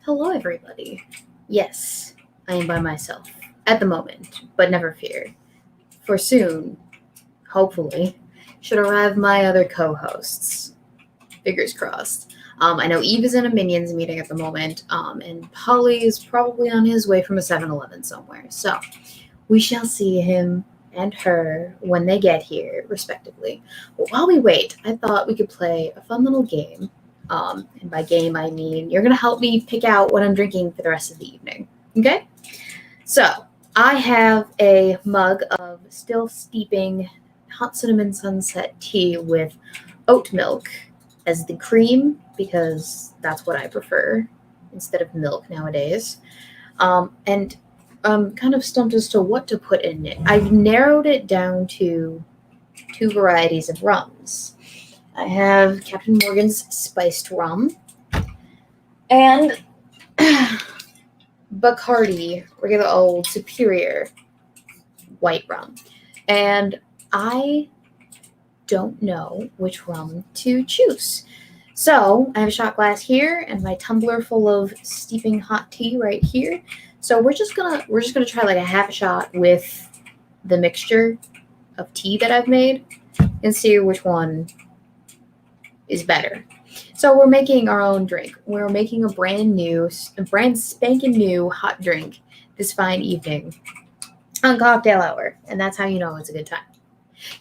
Hello, everybody. Yes, I am by myself at the moment, but never fear, for soon, hopefully, should arrive my other co-hosts. Fingers crossed. I know Eve is in a Minions meeting at the moment, and Polly is probably on his way from a 7-Eleven somewhere. So we shall see him and her when they get here, respectively. But while we wait, I thought we could play a fun little game. And by game, I mean you're going to help me pick out what I'm drinking for the rest of the evening. Okay? So, I have a mug of still steeping hot cinnamon sunset tea with oat milk as the cream, because that's what I prefer instead of milk nowadays. And I'm kind of stumped as to what to put in it. I've narrowed it down to two varieties of rums. I have Captain Morgan's spiced rum and Bacardi, regular old superior white rum. And I don't know which rum to choose. So I have a shot glass here and my tumbler full of steeping hot tea right here. So we're just gonna try like a half a shot with the mixture of tea that I've made and see which one is better. So we're making our own drink. We're making a brand spanking new hot drink this fine evening on cocktail hour, and that's how you know it's a good time.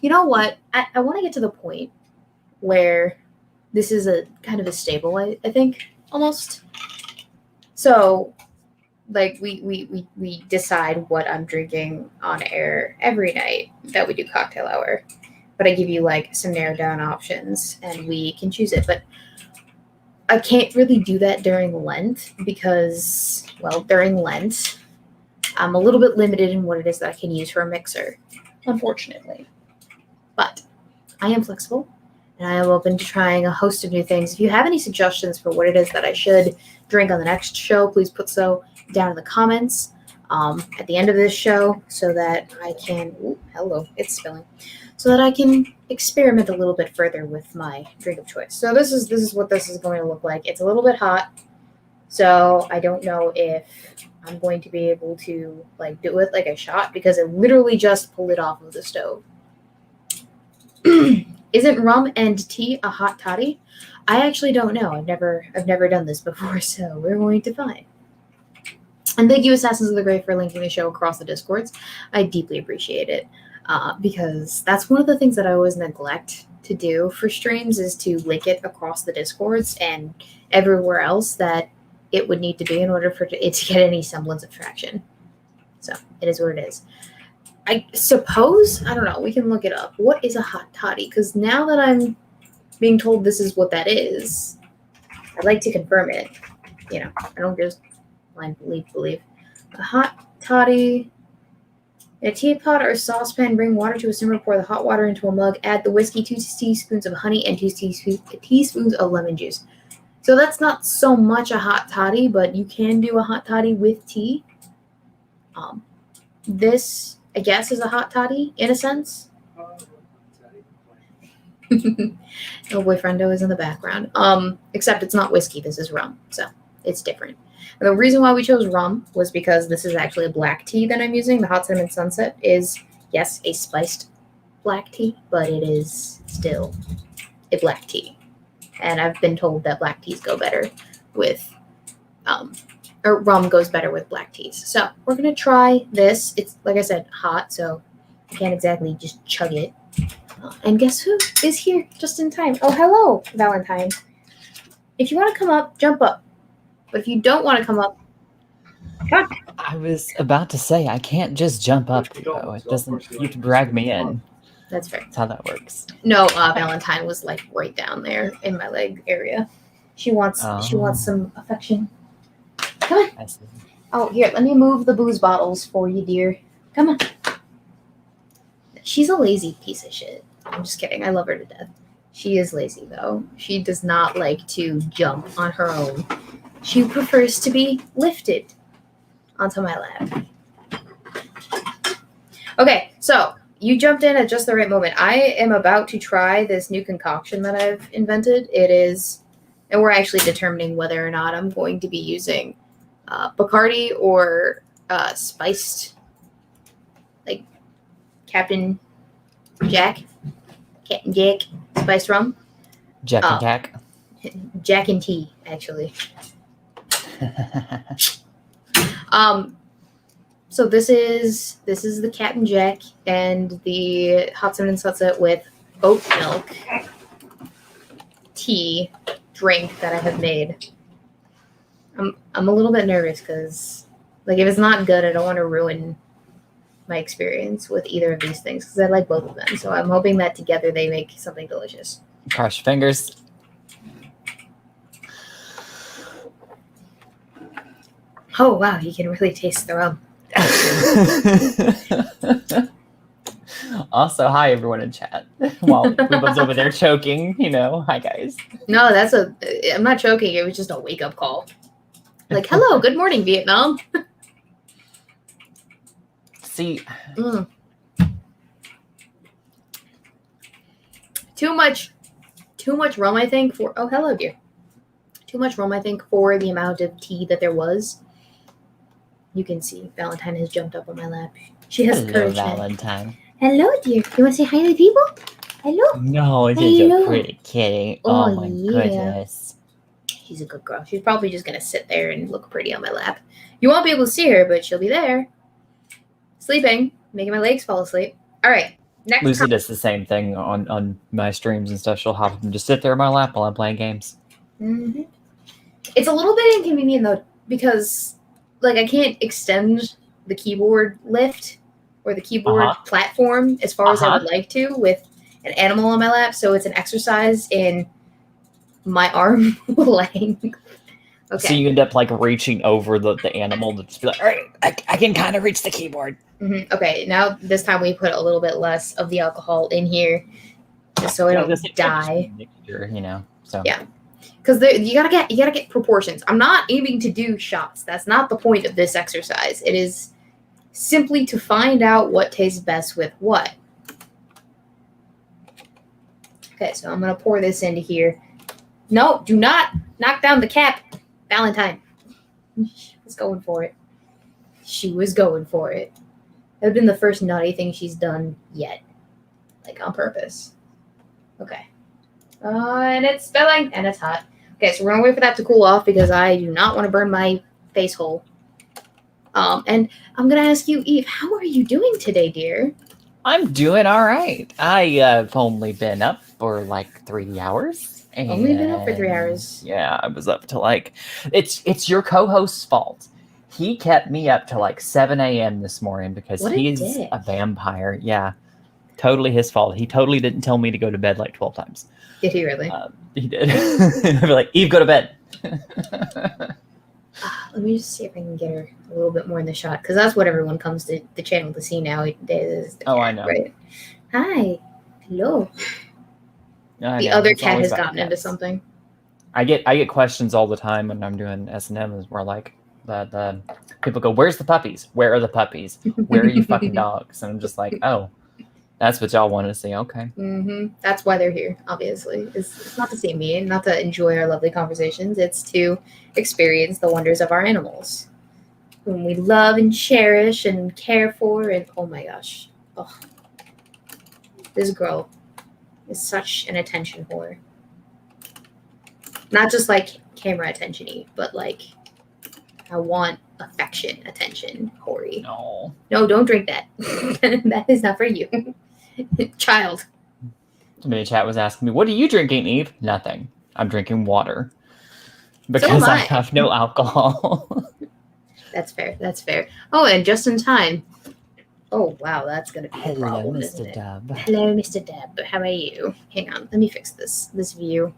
You know what? I want to get to the point where this is a kind of a staple, I think, almost. So, like, we decide what I'm drinking on air every night that we do cocktail hour. But I give you, like, some narrowed down options, and we can choose it. But I can't really do that during Lent because, well, during Lent, I'm a little bit limited in what it is that I can use for a mixer, unfortunately. But I am flexible, and I am open to trying a host of new things. If you have any suggestions for what it is that I should drink on the next show, please put so down in the comments at the end of this show so that I can... Ooh, hello, it's spilling. So that I can experiment a little bit further with my drink of choice. So this is what this is going to look like. It's a little bit hot, so I don't know if I'm going to be able to like do it like a shot because I literally just pulled it off of the stove. Isn't rum and tea a hot toddy? I actually don't know. I've never done this before, so we're going to find. And thank you, Assassins of the Grave, for linking the show across the Discords. I deeply appreciate it. Because that's one of the things that I always neglect to do for streams is to link it across the Discords and everywhere else that it would need to be in order for it to get any semblance of traction. So it is what it is. I suppose, I don't know, we can look it up. What is a hot toddy? Because now that I'm being told this is what that is, I'd like to confirm it. You know, I don't just blindly believe. A hot toddy... In a teapot or saucepan, bring water to a simmer, pour the hot water into a mug, add the whiskey, 2 teaspoons of honey, and 2 teaspoons of lemon juice. So that's not so much a hot toddy, but you can do a hot toddy with tea. This, I guess, is a hot toddy, in a sense. No boyfriendo is in the background. Except it's not whiskey, this is rum, so it's different. And the reason why we chose rum was because this is actually a black tea that I'm using. The Hot Cinnamon Sunset is, yes, a spiced black tea, but it is still a black tea. And I've been told that black teas go better with, or rum goes better with black teas. So we're going to try this. It's, like I said, hot, so I can't exactly just chug it. And guess who is here just in time? Oh, hello, Valentine. If you want to come up, jump up. But if you don't want to come up, come. I was about to say, I can't just jump up, though. It doesn't, you have to drag me in. That's fair. That's how that works. No, Valentine was like right down there in my leg area. She wants some affection. Come on. I see. Oh, here, let me move the booze bottles for you, dear. Come on. She's a lazy piece of shit. I'm just kidding. I love her to death. She is lazy, though. She does not like to jump on her own. She prefers to be lifted onto my lap. Okay, so you jumped in at just the right moment. I am about to try this new concoction that I've invented. It is And we're actually determining whether or not I'm going to be using Bacardi or spiced, like Captain Jack spiced rum. Jack and Cack. Jack and tea, actually. So this is the Captain Jack and the hot cinnamon sunset with oat milk tea drink that I have made. I'm a little bit nervous because, like, if it's not good, I don't want to ruin my experience with either of these things because I like both of them. So I'm hoping that together they make something delicious. Cross your fingers. Oh wow, you can really taste the rum. Also, hi everyone in chat. While Weebo's over there choking, hi guys. No, I'm not joking. It was just a wake up call. Like, hello, good morning, Vietnam. See, too much rum, I think. Oh, hello, dear. Too much rum, I think, for the amount of tea that there was. You can see Valentine has jumped up on my lap. She has courage. Valentine. Hello, dear. You want to say hi to the people? Hello. No, it is a pretty kitty. Oh my goodness. She's a good girl. She's probably just gonna sit there and look pretty on my lap. You won't be able to see her, but she'll be there, sleeping, making my legs fall asleep. All right. Next. Lucy does the same thing on my streams and stuff. She'll hop up and just sit there in my lap while I'm playing games. Mm-hmm. It's a little bit inconvenient though because, like, I can't extend the keyboard lift or the keyboard platform as far as I would like to with an animal on my lap. So it's an exercise in my arm length. Okay. So you end up like reaching over the animal to just be like, all right, I can kind of reach the keyboard. Mm-hmm. Okay. Now this time we put a little bit less of the alcohol in here just so I don't die. So yeah. Because you gotta get proportions. I'm not aiming to do shots. That's not the point of this exercise. It is simply to find out what tastes best with what. Okay, so I'm gonna pour this into here. No, do not knock down the cap, Valentine. She was going for it. She was going for it. That would have been the first naughty thing she's done yet, like on purpose. Okay. And it's spilling, and it's hot. Okay, so we're gonna wait for that to cool off because I do not want to burn my face hole. And I'm gonna ask you, Eve, how are you doing today, dear? I'm doing all right. I've only been up for like 3 hours. Only been up for 3 hours. Yeah, I was up to like it's your co-host's fault. He kept me up to like 7 a.m. this morning because he's a vampire. Yeah, totally his fault. He totally didn't tell me to go to bed like 12 times. Did he really? He did. I'd be like, Eve, go to bed. Let me just see if I can get her a little bit more in the shot because that's what everyone comes to the channel to see nowadays. I know. Right? Hi. Hello. The other cat has gotten into something. I get questions all the time when I'm doing S&M where like the people go, "Where's the puppies? Where are the puppies? Where are you fucking dogs?" And I'm just like, "Oh, that's what y'all wanted to see." Okay. Mm-hmm. That's why they're here. Obviously, it's not to see me and not to enjoy our lovely conversations. It's to experience the wonders of our animals, whom we love and cherish and care for. And oh my gosh, this girl is such an attention whore. Not just like camera attention-y, but like I want affection, attention, whore. No, don't drink that. That is not for you, child. Somebody in chat was asking me, "What are you drinking, Eve?" Nothing. I'm drinking water because I have no alcohol. That's fair. That's fair. Oh, and just in time. Oh, wow, that's going to be a problem, Mr. isn't it? Dub. Hello, Mr. Dub. How are you? Hang on. Let me fix this view.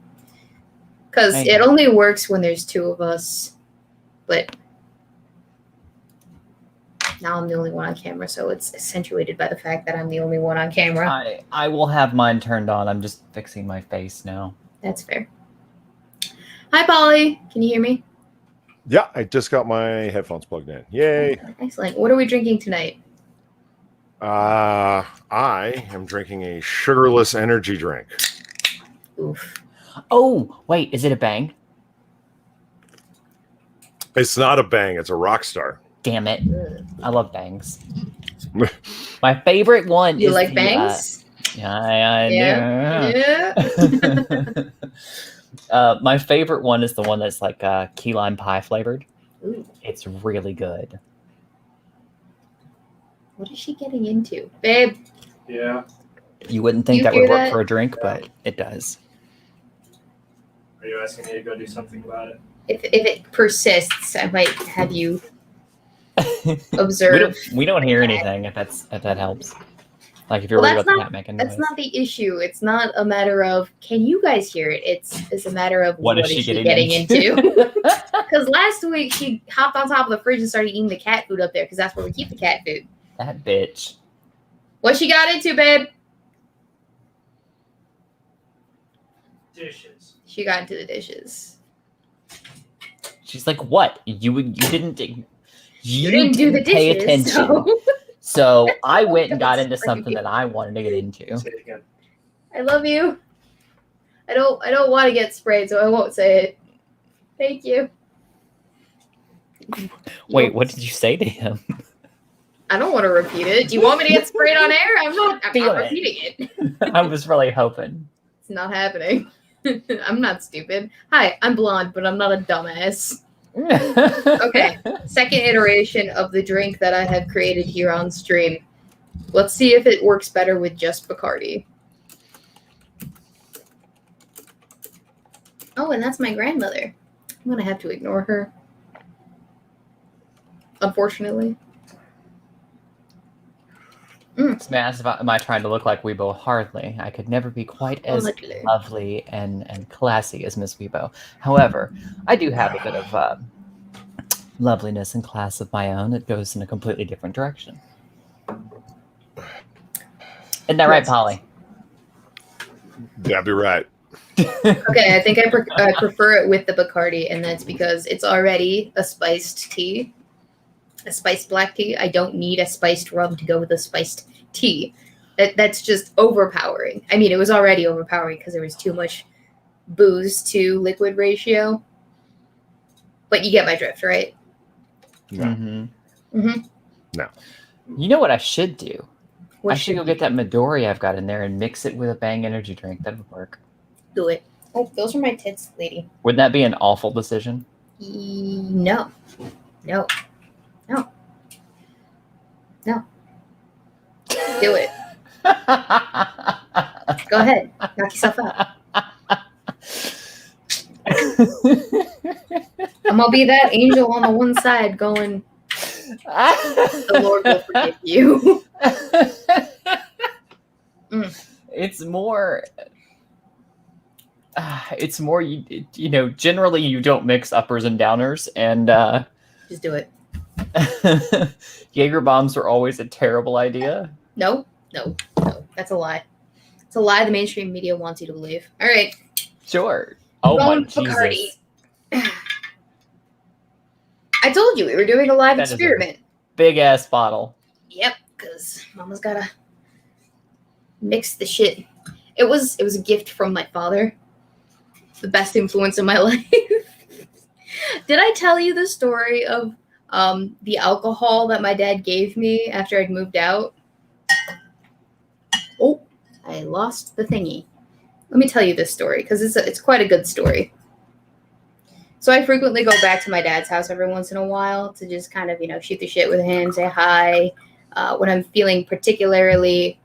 Because it only works when there's two of us. But now I'm the only one on camera, so it's accentuated by the fact that I'm the only one on camera. I will have mine turned on. I'm just fixing my face now. That's fair. Hi, Polly. Can you hear me? Yeah, I just got my headphones plugged in. Yay. Excellent. What are we drinking tonight? I am drinking a sugarless energy drink. Oof. Oh, wait, is it a bang? It's not a bang. It's a rock star. Damn it! I love bangs. My favorite one You is like the, bangs? yeah. My favorite one is the one that's like key lime pie flavored. Ooh. It's really good. What is she getting into, babe? Yeah. You wouldn't think You that would hear work that? for a drink, but it does. Are you asking me to go do something about it? If it persists, I might have you observe. We don't hear the cat. anything if that helps. Like if you're Well, worried that's about the cat making noise. That's not the issue. It's not a matter of can you guys hear it. It's a matter of What is she getting into. Because last week she hopped on top of the fridge and started eating the cat food up there because that's where we keep the cat food. That bitch. What she got into, babe? Dishes. She got into the dishes. She's like, what? You didn't do the pay dishes. attention. So I went and got That's into something crazy. that I wanted to get into. Say it again. I love you. I don't want to get sprayed, so I won't say it. Thank you. Wait, what did you say to him? I don't want to repeat it. Do you want me to get sprayed on air? I'm not Feel it. repeating it. I was really hoping. It's not happening. I'm not stupid. Hi, I'm blonde, but I'm not a dumbass. Okay, second iteration of the drink that I have created here on stream. Let's see if it works better with just Bacardi. Oh, and that's my grandmother. I'm gonna have to ignore her. Unfortunately. It's massive. Am I trying to look like Weebo? Hardly. I could never be quite as lovely and classy as Miss Weebo. However, I do have a bit of loveliness and class of my own. It goes in a completely different direction. Isn't that right, Polly? That'd be right. Okay, I think I prefer it with the Bacardi, and that's because it's already a spiced tea. A spiced black tea. I don't need a spiced rum to go with a spiced tea. That's just overpowering. I mean, it was already overpowering because there was too much booze to liquid ratio. But you get my drift, right? No. Mm-hmm. Mm-hmm. No. You know what I should do? What I should go get that Midori I've got in there and mix it with a Bang energy drink. That would work. do it? Oh, those are my tits, lady. Wouldn't that be an awful decision? No. No. No. No. Do it. Go ahead. Knock yourself out. I'm gonna be that angel on the one side going, the Lord will forgive you. It's more you know, generally you don't mix uppers and downers, and Just do it. Jaeger bombs are always a terrible idea. No. That's a lie. It's a lie the mainstream media wants you to believe. All right. Sure. Oh my Going Bacardi. Jesus. I told you we were doing a live That is a experiment. Big ass bottle. Yep, because Mama's gotta mix the shit. It was a gift from my father. The best influence in my life. Did I tell you the story of the alcohol that my dad gave me after I'd moved out? Oh, I lost the thingy. Let me tell you this story because it's quite a good story. So I frequently go back to my dad's house every once in a while to just kind of, shoot the shit with him, say hi. When I'm feeling particularly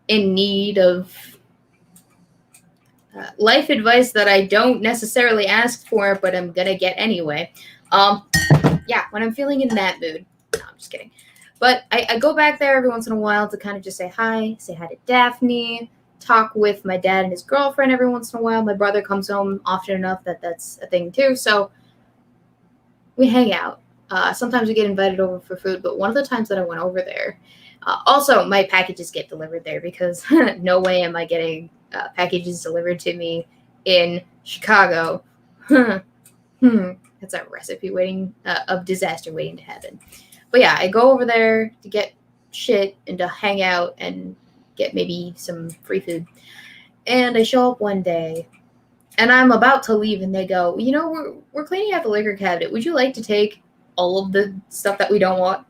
in need of life advice that I don't necessarily ask for, but I'm gonna get anyway. Yeah, when I'm feeling in that mood. No, I'm just kidding. But I go back there every once in a while to kind of just say hi to Daphne, talk with my dad and his girlfriend every once in a while. My brother comes home often enough that's a thing too. So we hang out. Sometimes we get invited over for food, but one of the times that I went over there, also my packages get delivered there because no way am I getting packages delivered to me in Chicago. That's a recipe of disaster waiting to happen. But yeah, I go over there to get shit and to hang out and get maybe some free food. And I show up one day And I'm about to leave, and they go, we're cleaning out the liquor cabinet. Would you like to take all of the stuff that we don't want?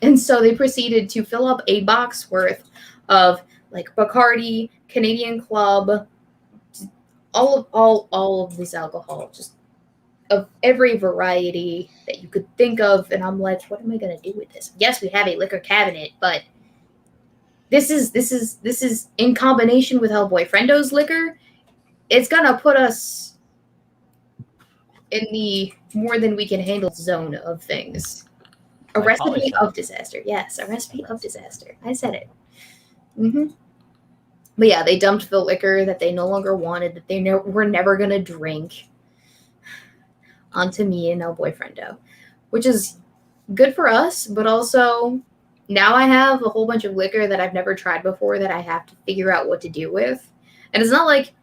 And so they proceeded to fill up a box worth of like Bacardi, Canadian Club, all of this alcohol, just of every variety that you could think of. And I'm like, what am I gonna do with this? Yes, we have a liquor cabinet, but this is in combination with El Boyfriendo's liquor. It's gonna put us in the more than we can handle zone of things. A recipe of disaster. Yes, a recipe of disaster. I said it. But yeah, they dumped the liquor that they no longer wanted, that they were never going to drink, onto me and El Boyfriendo, which is good for us, but also now I have a whole bunch of liquor that I've never tried before that I have to figure out what to do with. And it's not like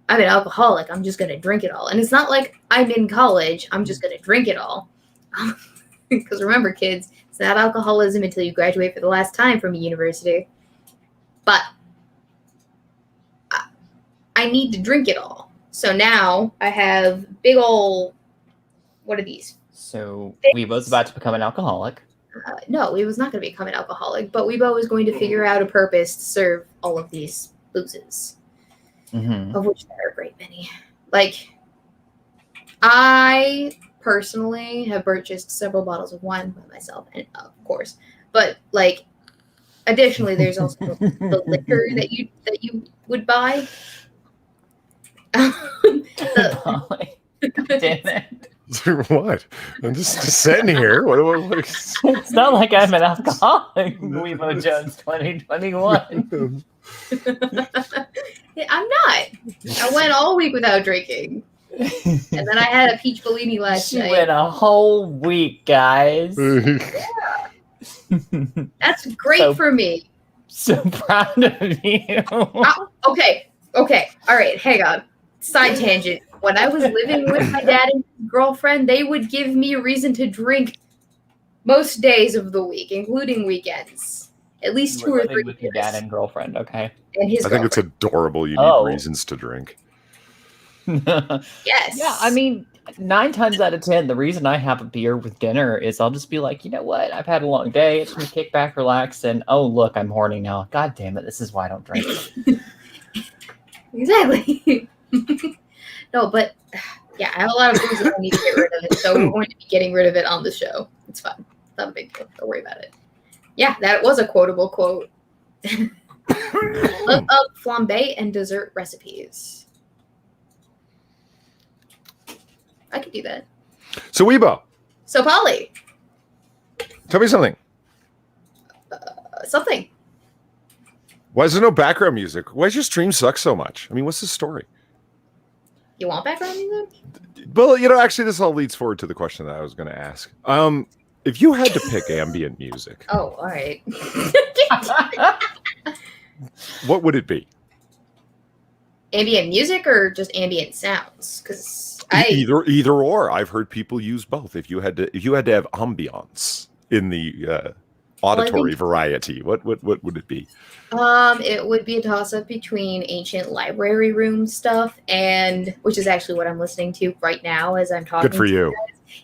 I'm an alcoholic, I'm just going to drink it all. And it's not like I'm in college, I'm just going to drink it all. Because remember, kids, it's not alcoholism until you graduate for the last time from a university. But I need to drink it all. So now I have big ol', what are these? So Weebo's about to become an alcoholic. No, Weebo's not going to become an alcoholic, but Weebo is going to figure out a purpose to serve all of these boozes, of which there are a great many. Like, I personally have purchased several bottles of wine by myself, and of course, but like, additionally, there's also the liquor that you would buy. Damn it. What? I'm just sitting here. What? It's not like I'm an alcoholic, Weebo Jones 2021. I'm not. I went all week without drinking. And then I had a peach Bellini last night. She went a whole week, guys. Yeah. That's great for me. So proud of you. Okay. All right, hang on. Side tangent. When I was living with my dad and his girlfriend, they would give me a reason to drink most days of the week, including weekends. At least 2 or 3 with your dad and girlfriend, okay. And his I think it's adorable you need reasons to drink. Yes. Yeah, I mean, 9 times out of 10, the reason I have a beer with dinner is I'll just be like, you know what? I've had a long day. It's going to kick back, relax, and oh, look, I'm horny now. God damn it. This is why I don't drink. Exactly. No, but yeah, I have a lot of booze that I need to get rid of it, so we're going to be getting rid of it on the show. It's fine. It's not a big deal. Don't worry about it. Yeah, that was a quotable quote. Look up flambe and dessert recipes. I could do that. So Weebo. So Polly. Tell me something. Something. Why is there no background music? Why does your stream suck so much? I mean, what's the story? You want background music? Well, actually, this all leads forward to the question that I was going to ask. If you had to pick ambient music, oh, all right. what would it be? Ambient music or just ambient sounds? Because either or. I've heard people use both. If you had to have ambiance in the auditory variety, what would it be? It would be a toss-up between ancient library room stuff and which is actually what I'm listening to right now as I'm talking. Good for you.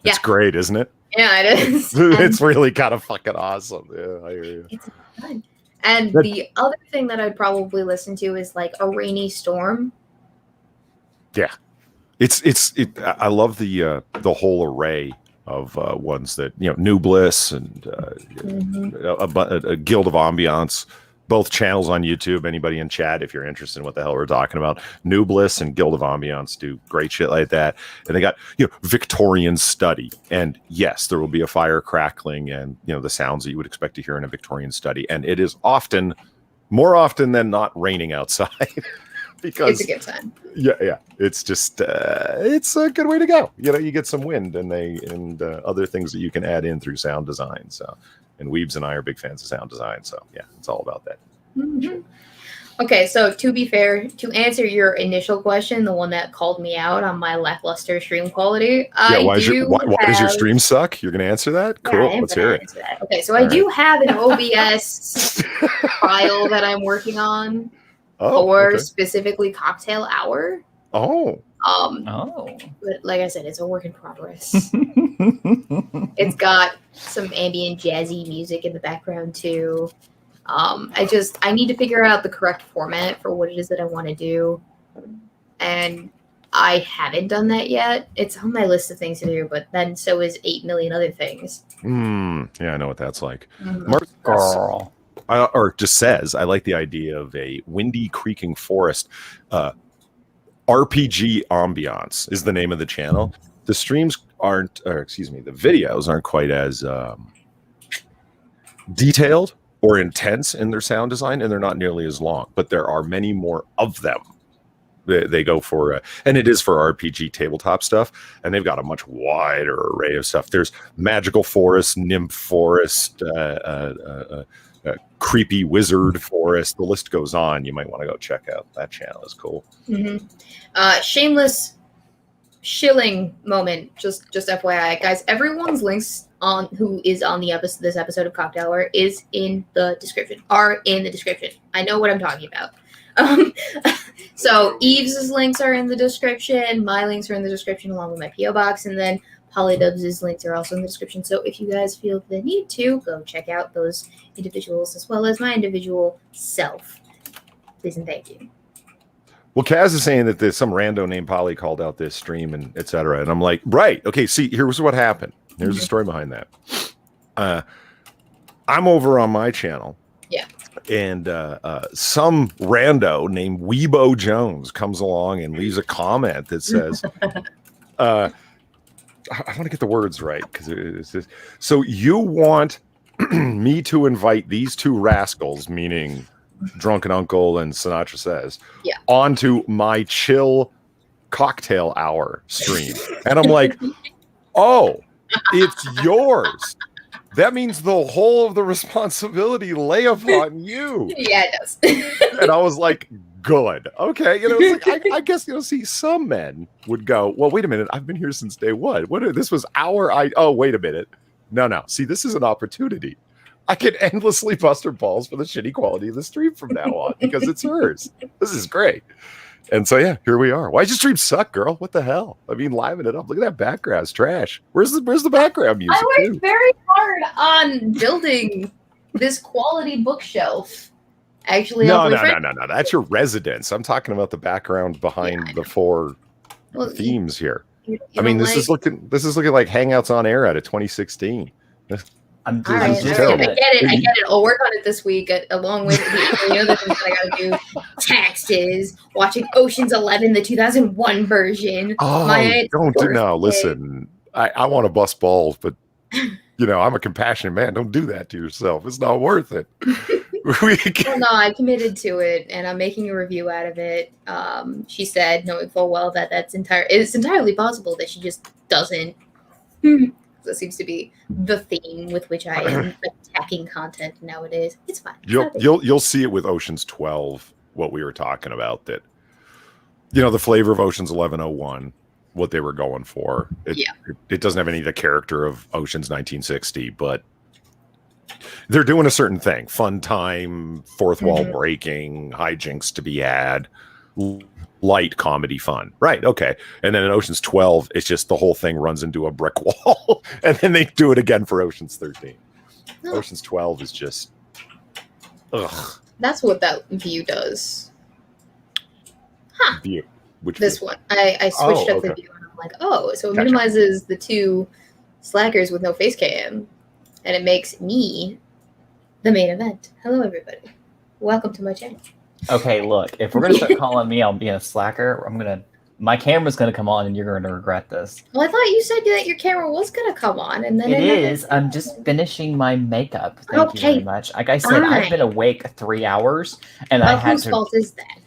It's great, isn't it? Yeah, it is. It's really kind of fucking awesome. Yeah, I hear you. It's fun. And the other thing that I'd probably listen to is like a rainy storm. Yeah, I love the whole array of ones that New Bliss and a Guild of Ambiance. Both channels on YouTube. Anybody in chat, if you're interested in what the hell we're talking about, New Bliss and Guild of Ambiance do great shit like that. And they got Victorian study, and yes, there will be a fire crackling and the sounds that you would expect to hear in a Victorian study. And it is more often than not, raining outside because it's a good time. Yeah, it's just it's a good way to go. You get some wind and other things that you can add in through sound design. So. And Weebs and I are big fans of sound design, so yeah, it's all about that. Mm-hmm. Okay, so to be fair, to answer your initial question, the one that called me out on my lackluster stream quality, why does your stream suck? You're going to answer that? Cool, let's hear it. Okay, so I do have an OBS file that I'm working on for specifically Cocktail Hour. Oh. But like I said, it's a work in progress. It's got some ambient jazzy music in the background too. I need to figure out the correct format for what it is that I want to do, and I haven't done that yet. It's on my list of things to do, but then so is 8 million other things. Yeah, I know what that's like. Mark Girl. Or just says, I like the idea of a windy, creaking forest. RPG Ambiance is the name of the channel. The streams aren't, or excuse me, the videos aren't quite as detailed or intense in their sound design, and they're not nearly as long, but there are many more of them. They go for, and it is for RPG tabletop stuff, and they've got a much wider array of stuff. There's magical forest, nymph forest, creepy wizard forest. The list goes on. You might want to go check out that channel. It's cool. Shameless shilling moment. Just FYI, guys. Everyone's links on who is on the this episode of Cocktail Hour is in the description. Are in the description. I know what I'm talking about. So Eve's links are in the description. My links are in the description along with my PO box, and then Polydub's links are also in the description. So if you guys feel the need to, go check out those individuals as well as my individual self. Please and thank you. Well, Kaz is saying that there's some rando named Polly called out this stream and etc. And I'm like, right, okay. See, here's what happened. There's a story behind that. I'm over on my channel. Yeah. And some rando named Weebo Jones comes along and leaves a comment that says, I want to get the words right because it's just, so you want me to invite these two rascals, meaning Drunken Uncle and Sinatra Says, onto my chill cocktail hour stream. And I'm like, oh, it's yours. That means the whole of the responsibility lay upon you. Yeah, it does. And I was like, good. Okay. It's like, I guess, see, some men would go, well, wait a minute. I've been here since day one. This was oh, wait a minute. No. See, this is an opportunity. I can endlessly bust her balls for the shitty quality of the stream from now on because it's hers. This is great. And so, yeah, here we are. Why'd your stream suck, girl? What the hell? I mean, liven it up. Look at that background. It's trash. Where's the background music? I worked very hard on building this quality bookshelf. Actually, no. That's your residence. I'm talking about the background behind the four themes here. I mean, this is looking like Hangouts on Air out of 2016. I get it. I'll work on it this week along with the other things that I gotta do. Taxes, watching Ocean's 11, the 2001 version. Listen. I want to bust balls, but I'm a compassionate man. Don't do that to yourself. It's not worth it. Well, no, I committed to it, and I'm making a review out of it. She said, knowing full well that it's entirely possible that she just doesn't. That seems to be the theme with which I am attacking content nowadays. It's fine. You'll see it with Ocean's 12. What we were talking about, that the flavor of Ocean's 1101, what they were going for. It doesn't have any of the character of Ocean's 1960, but they're doing a certain thing: fun time, fourth wall breaking, hijinks to be had. Light comedy fun, right? Okay. And then in Ocean's 12, it's just the whole thing runs into a brick wall, and then they do it again for Ocean's 13. Ocean's 12 is just ugh. That's what that view does. View. Which this view? one. I switched up the view, and I'm like, so it minimizes the two slackers with no face cam, and it makes me the main event. Hello, everybody. Welcome to my channel. Okay, look, if we're going to start calling me out being a slacker, my camera's going to come on and you're going to regret this. Well, I thought you said that your camera was going to come on. And then it is. I'm just finishing my makeup. Thank you very much. Like I said, I've been awake 3 hours. And whose fault is that?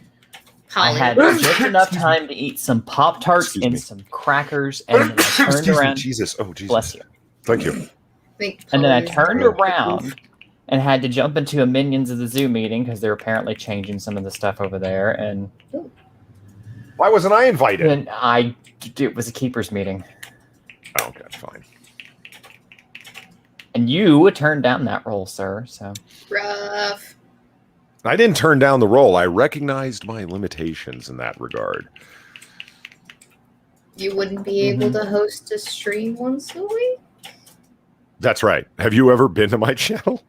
I had just enough time to eat some Pop-Tarts and some crackers. And then I turned around. Jesus. Oh, Jesus. Bless you. Thank you. And then I turned around and had to jump into a Minions of the Zoo meeting because they're apparently changing some of the stuff over there. And why wasn't I invited? And it was a keepers meeting. Oh, okay, fine. And you turned down that role, sir. So rough. I didn't turn down the role. I recognized my limitations in that regard. you wouldn't be able to host a stream once a week? That's right. Have you ever been to my channel?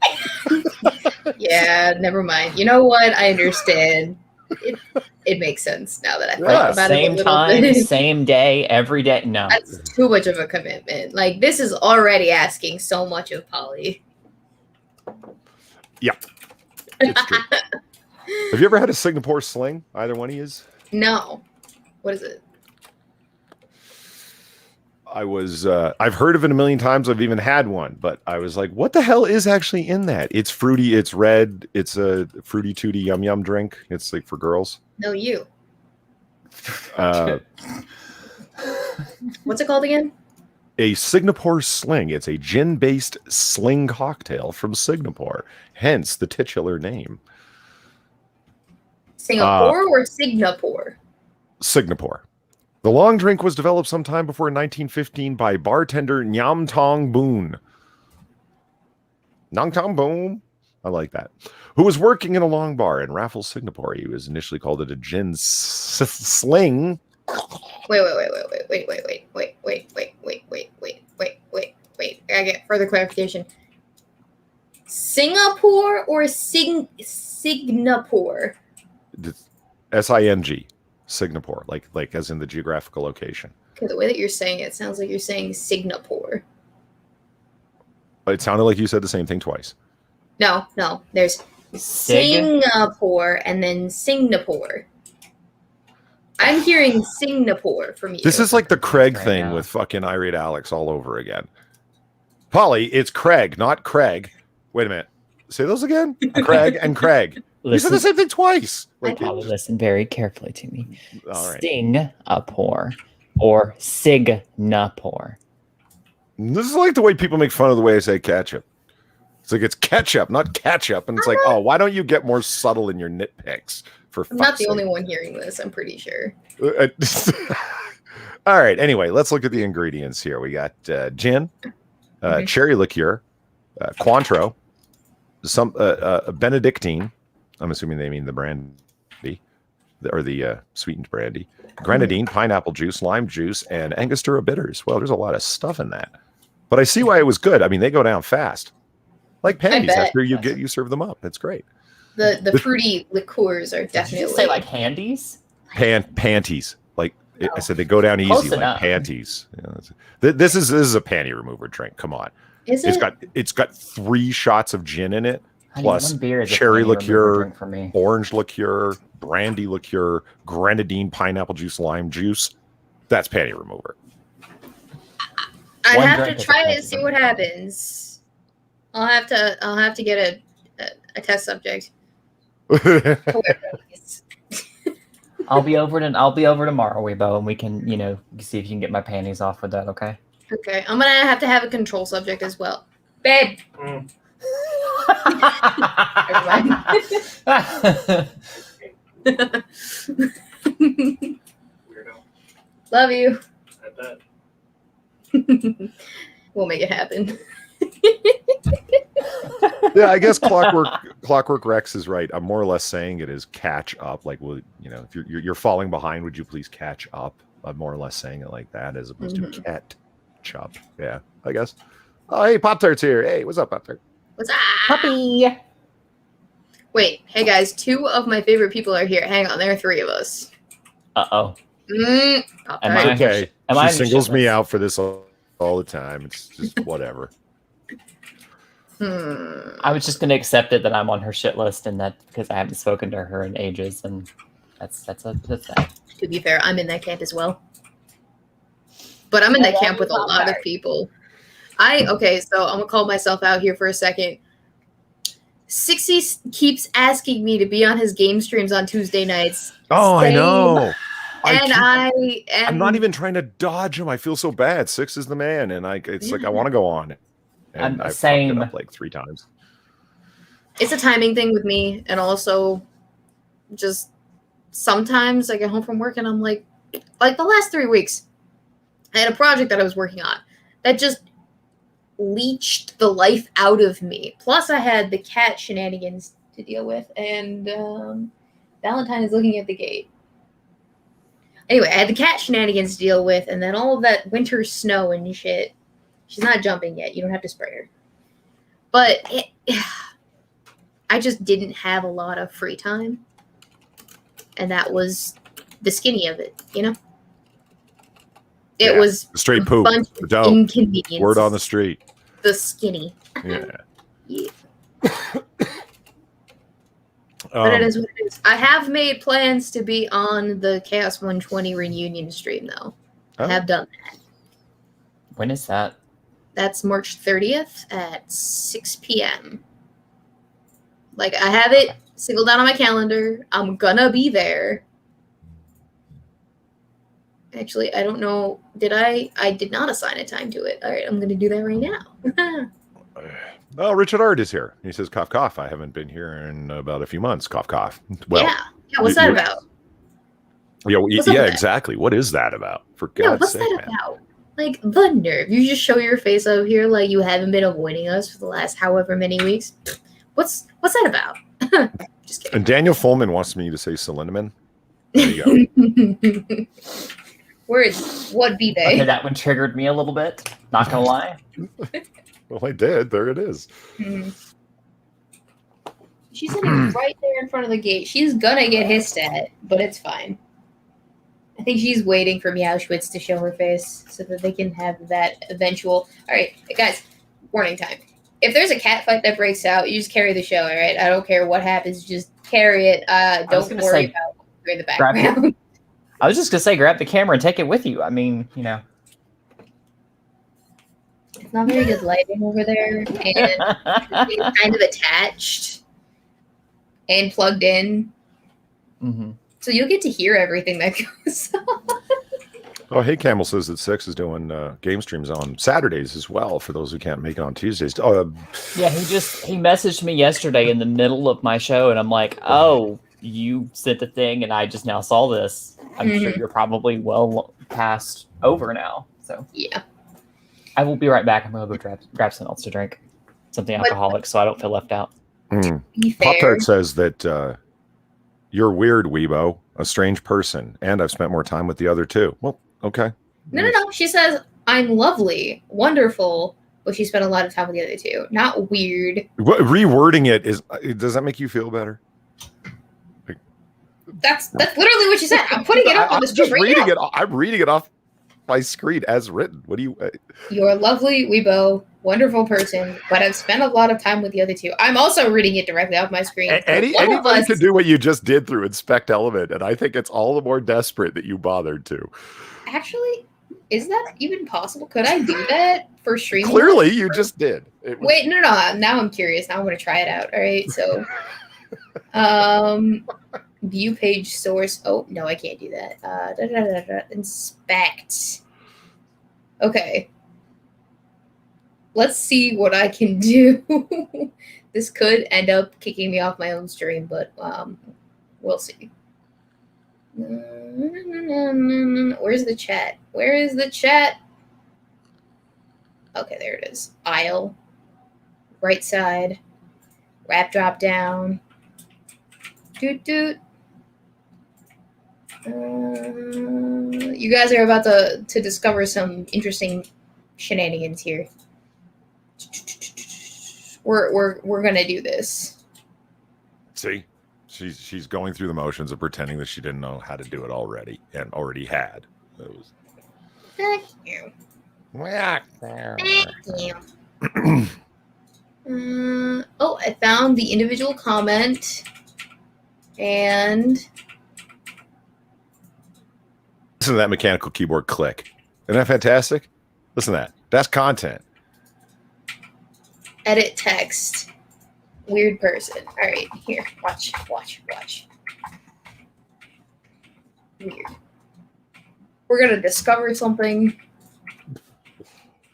Yeah, never mind. You know what? I understand. It makes sense now that I think about it a Same little time, bit. same day, every day. No. That's too much of a commitment. Like, this is already asking so much of Polly. Yeah. It's true. Have you ever had a Singapore sling? Either one of yous? No. What is it? I've heard of it a million times. I've even had one, but I was like, what the hell is actually in that? It's fruity. It's red. It's a fruity tooty yum yum drink. It's like for girls. No, you. What's it called again? A Singapore sling. It's a gin-based sling cocktail from Singapore. Hence the titular name. Singapore or Singapore? Singapore. The long drink was developed sometime before 1915 by bartender Nyam Tong Boon. Nong Tong Boon. I like that. Who was working in a long bar in Raffles, Singapore. He was initially called it a gin sling. Wait. I get further clarification. Singapore or Singapore? S-I-N-G. Singapore, like as in the geographical location. Okay, the way that you're saying it sounds like you're saying Singapore. It sounded like you said the same thing twice. No. There's Singapore and then Singapore. I'm hearing Singapore from you. This is like the Craig Right thing now. with fucking Irate Alex all over again. Polly, it's Craig, not Craig. Wait a minute. Say those again? Craig and Craig. You said the same thing twice. Like, Polly, listen very carefully to me. all right. Singapore or Signapore. This is like the way people make fun of the way I say ketchup. It's like it's ketchup, not ketchup. And it's like, oh, why don't you get more subtle in your nitpicks? For I'm not the only one hearing this, I'm pretty sure. All right. Anyway, let's look at the ingredients here. We got gin, cherry liqueur, Cointreau, some Benedictine. I'm assuming they mean the brandy or the sweetened brandy, grenadine, pineapple juice, lime juice, and Angostura bitters. Well, there's a lot of stuff in that, but I see why it was good. I mean, they go down fast, like panties. After you serve them up, that's great. The fruity liqueurs are Did definitely. you just say like handies? Panties. Like I said, they go down easy Close like enough. panties. You know, this is a panty remover drink. Come on, Is it? it's got 3 shots of gin in it, Honey, plus one beer is a cherry panty remover liqueur, drink for me. orange liqueur, brandy liqueur, grenadine, pineapple juice, lime juice. That's panty remover. I'd One have drink to is a try it panty and see remover. what happens. I'll have to get a test subject. I'll be over tomorrow, Weebo, and we can, see if you can get my panties off with that, okay? Okay, I'm gonna have to have a control subject as well, babe. Weirdo. Love you. I bet. We'll make it happen. Yeah, I guess Clockwork Rex is right. I'm more or less saying it is catch up. Like, if you're falling behind, would you please catch up? I'm more or less saying it like that as opposed to catch up. Yeah, I guess. Oh, hey, Pop Tart's here. Hey, what's up, Pop Tart? What's up? Puppy. Wait, hey guys, 2 of my favorite people are here. Hang on, there are 3 of us. Uh-oh. Pop Am Tart. I- Okay, Am I she singles me shitless? out for this all the time. It's just whatever. I was just going to accept it that I'm on her shit list and that because I haven't spoken to her in ages, and that's that. To be fair, I'm in that camp as well. But I'm in that camp with a lot of people. Okay, so I'm gonna call myself out here for a second. 60 keeps asking me to be on his game streams on Tuesday nights. Oh, I Same. know. I'm not even trying to dodge him. I feel so bad. 6 is the man, and it's like I want to go on. And I've fucked it up like 3 times. It's a timing thing with me, and also just sometimes I get home from work and I'm like the last 3 weeks, I had a project that I was working on that just leached the life out of me. Plus, I had the cat shenanigans to deal with, and Valentine is looking at the gate. Anyway, I had the cat shenanigans to deal with, and then all of that winter snow and shit. She's not jumping yet. You don't have to spray her. But I just didn't have a lot of free time. And that was the skinny of it, you know? It was straight poop. Inconvenience. Word on the street. The skinny. Yeah. Yeah. But it is what it is. I have made plans to be on the Chaos 120 reunion stream, though. I have done that. When is that? That's March 30th at 6 p.m. Like, I have it singled out on my calendar. I'm gonna be there. Actually, I don't know. Did I? I did not assign a time to it. All right, I'm gonna do that right now. Oh, Richard Ard is here. He says, cough, cough. I haven't been here in about a few months. Cough, cough. Well, yeah. What's that about? Yeah, exactly. What is that about? For God's sake, what's that about? Like, the nerve. You just show your face up here like you haven't been avoiding us for the last however many weeks. What's that about? Just kidding. And Daniel Fulman wants me to say Selenamin. There you go. Words. What be they? Okay, that one triggered me a little bit. Not gonna lie. Well, I did. There it is. She's sitting right there in front of the gate. She's gonna get hissed at, but it's fine. I think she's waiting for Meowschwitz to show her face so that they can have that eventual. All right, guys, warning time. If there's a cat fight that breaks out, you just carry the show, all right? I don't care what happens. Just carry it. Don't worry about in the background. I was just going to say, grab the camera and take it with you. I mean, you know. It's not very good lighting over there. And it's kind of attached and plugged in. Mm-hmm. So you'll get to hear everything that goes on. Oh, hey, Camel says that Six is doing game streams on Saturdays as well for those who can't make it on Tuesdays. Yeah, he messaged me yesterday in the middle of my show, and I'm like, oh, you sent the thing, and I just now saw this. I'm sure you're probably well past over now. So yeah, I will be right back. I'm going to go grab something else to drink, something alcoholic, so I don't feel left out. Pop-Tart says that you're weird, Weebo, a strange person, and I've spent more time with the other two. Well, okay. No. She says, I'm lovely, wonderful, but she spent a lot of time with the other two. Not weird. Rewording it does that make you feel better? That's literally what she said. I'm putting it up on the screen right now. I'm reading it off my screen as written. What do you... You're a lovely, Weebo, wonderful person, but I've spent a lot of time with the other two. I'm also reading it directly off my screen. Anybody can do what you just did through Inspect Element, and I think it's all the more desperate that you bothered to. Actually, is that even possible? Could I do that for streaming? Clearly, you just did. Wait, no. Now I'm curious. Now I'm going to try it out. All right, so... view page source. Oh, no, I can't do that. Inspect. Okay. Let's see what I can do. This could end up kicking me off my own stream, but we'll see. Where's the chat? Where is the chat? Okay, there it is. Aisle. Right side. Wrap drop down. Doot. You guys are about to discover some interesting shenanigans here. We're gonna do this. See, she's going through the motions of pretending that she didn't know how to do it already and already had. Thank you. I found the individual comment and. Listen to that mechanical keyboard click. Isn't that fantastic? Listen to that. That's content. Edit text. Weird person. All right, here. Watch. Weird. We're going to discover something.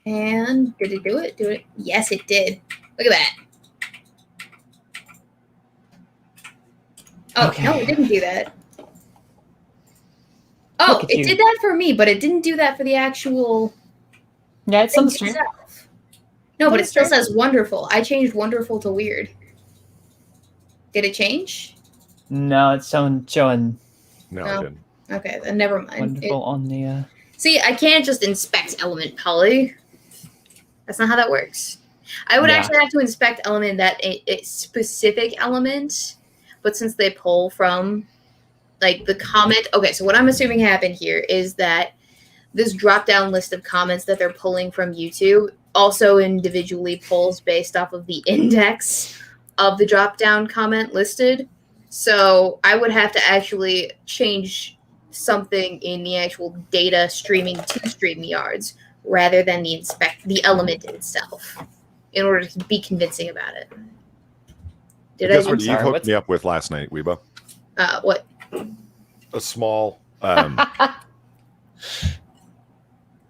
And did it do it? Yes, it did. Look at that. Oh, okay. No, it didn't do that. Oh, it did that for me, but it didn't do that for the actual. Yeah, it's on the stream. No, but it still says wonderful. I changed wonderful to weird. Did it change? No, it's showing. No, it didn't. Okay, then never mind. Wonderful on the. See, I can't just inspect element poly. That's not how that works. I would actually have to inspect element that a specific element, but since they pull from like the comment. Okay, so what I'm assuming happened here is that this drop-down list of comments that they're pulling from YouTube also individually pulls based off of the index of the drop-down comment listed. So I would have to actually change something in the actual data streaming to StreamYards rather than the element itself in order to be convincing about it. Guess what Eve hooked me up with last night, Weebo? What? A small...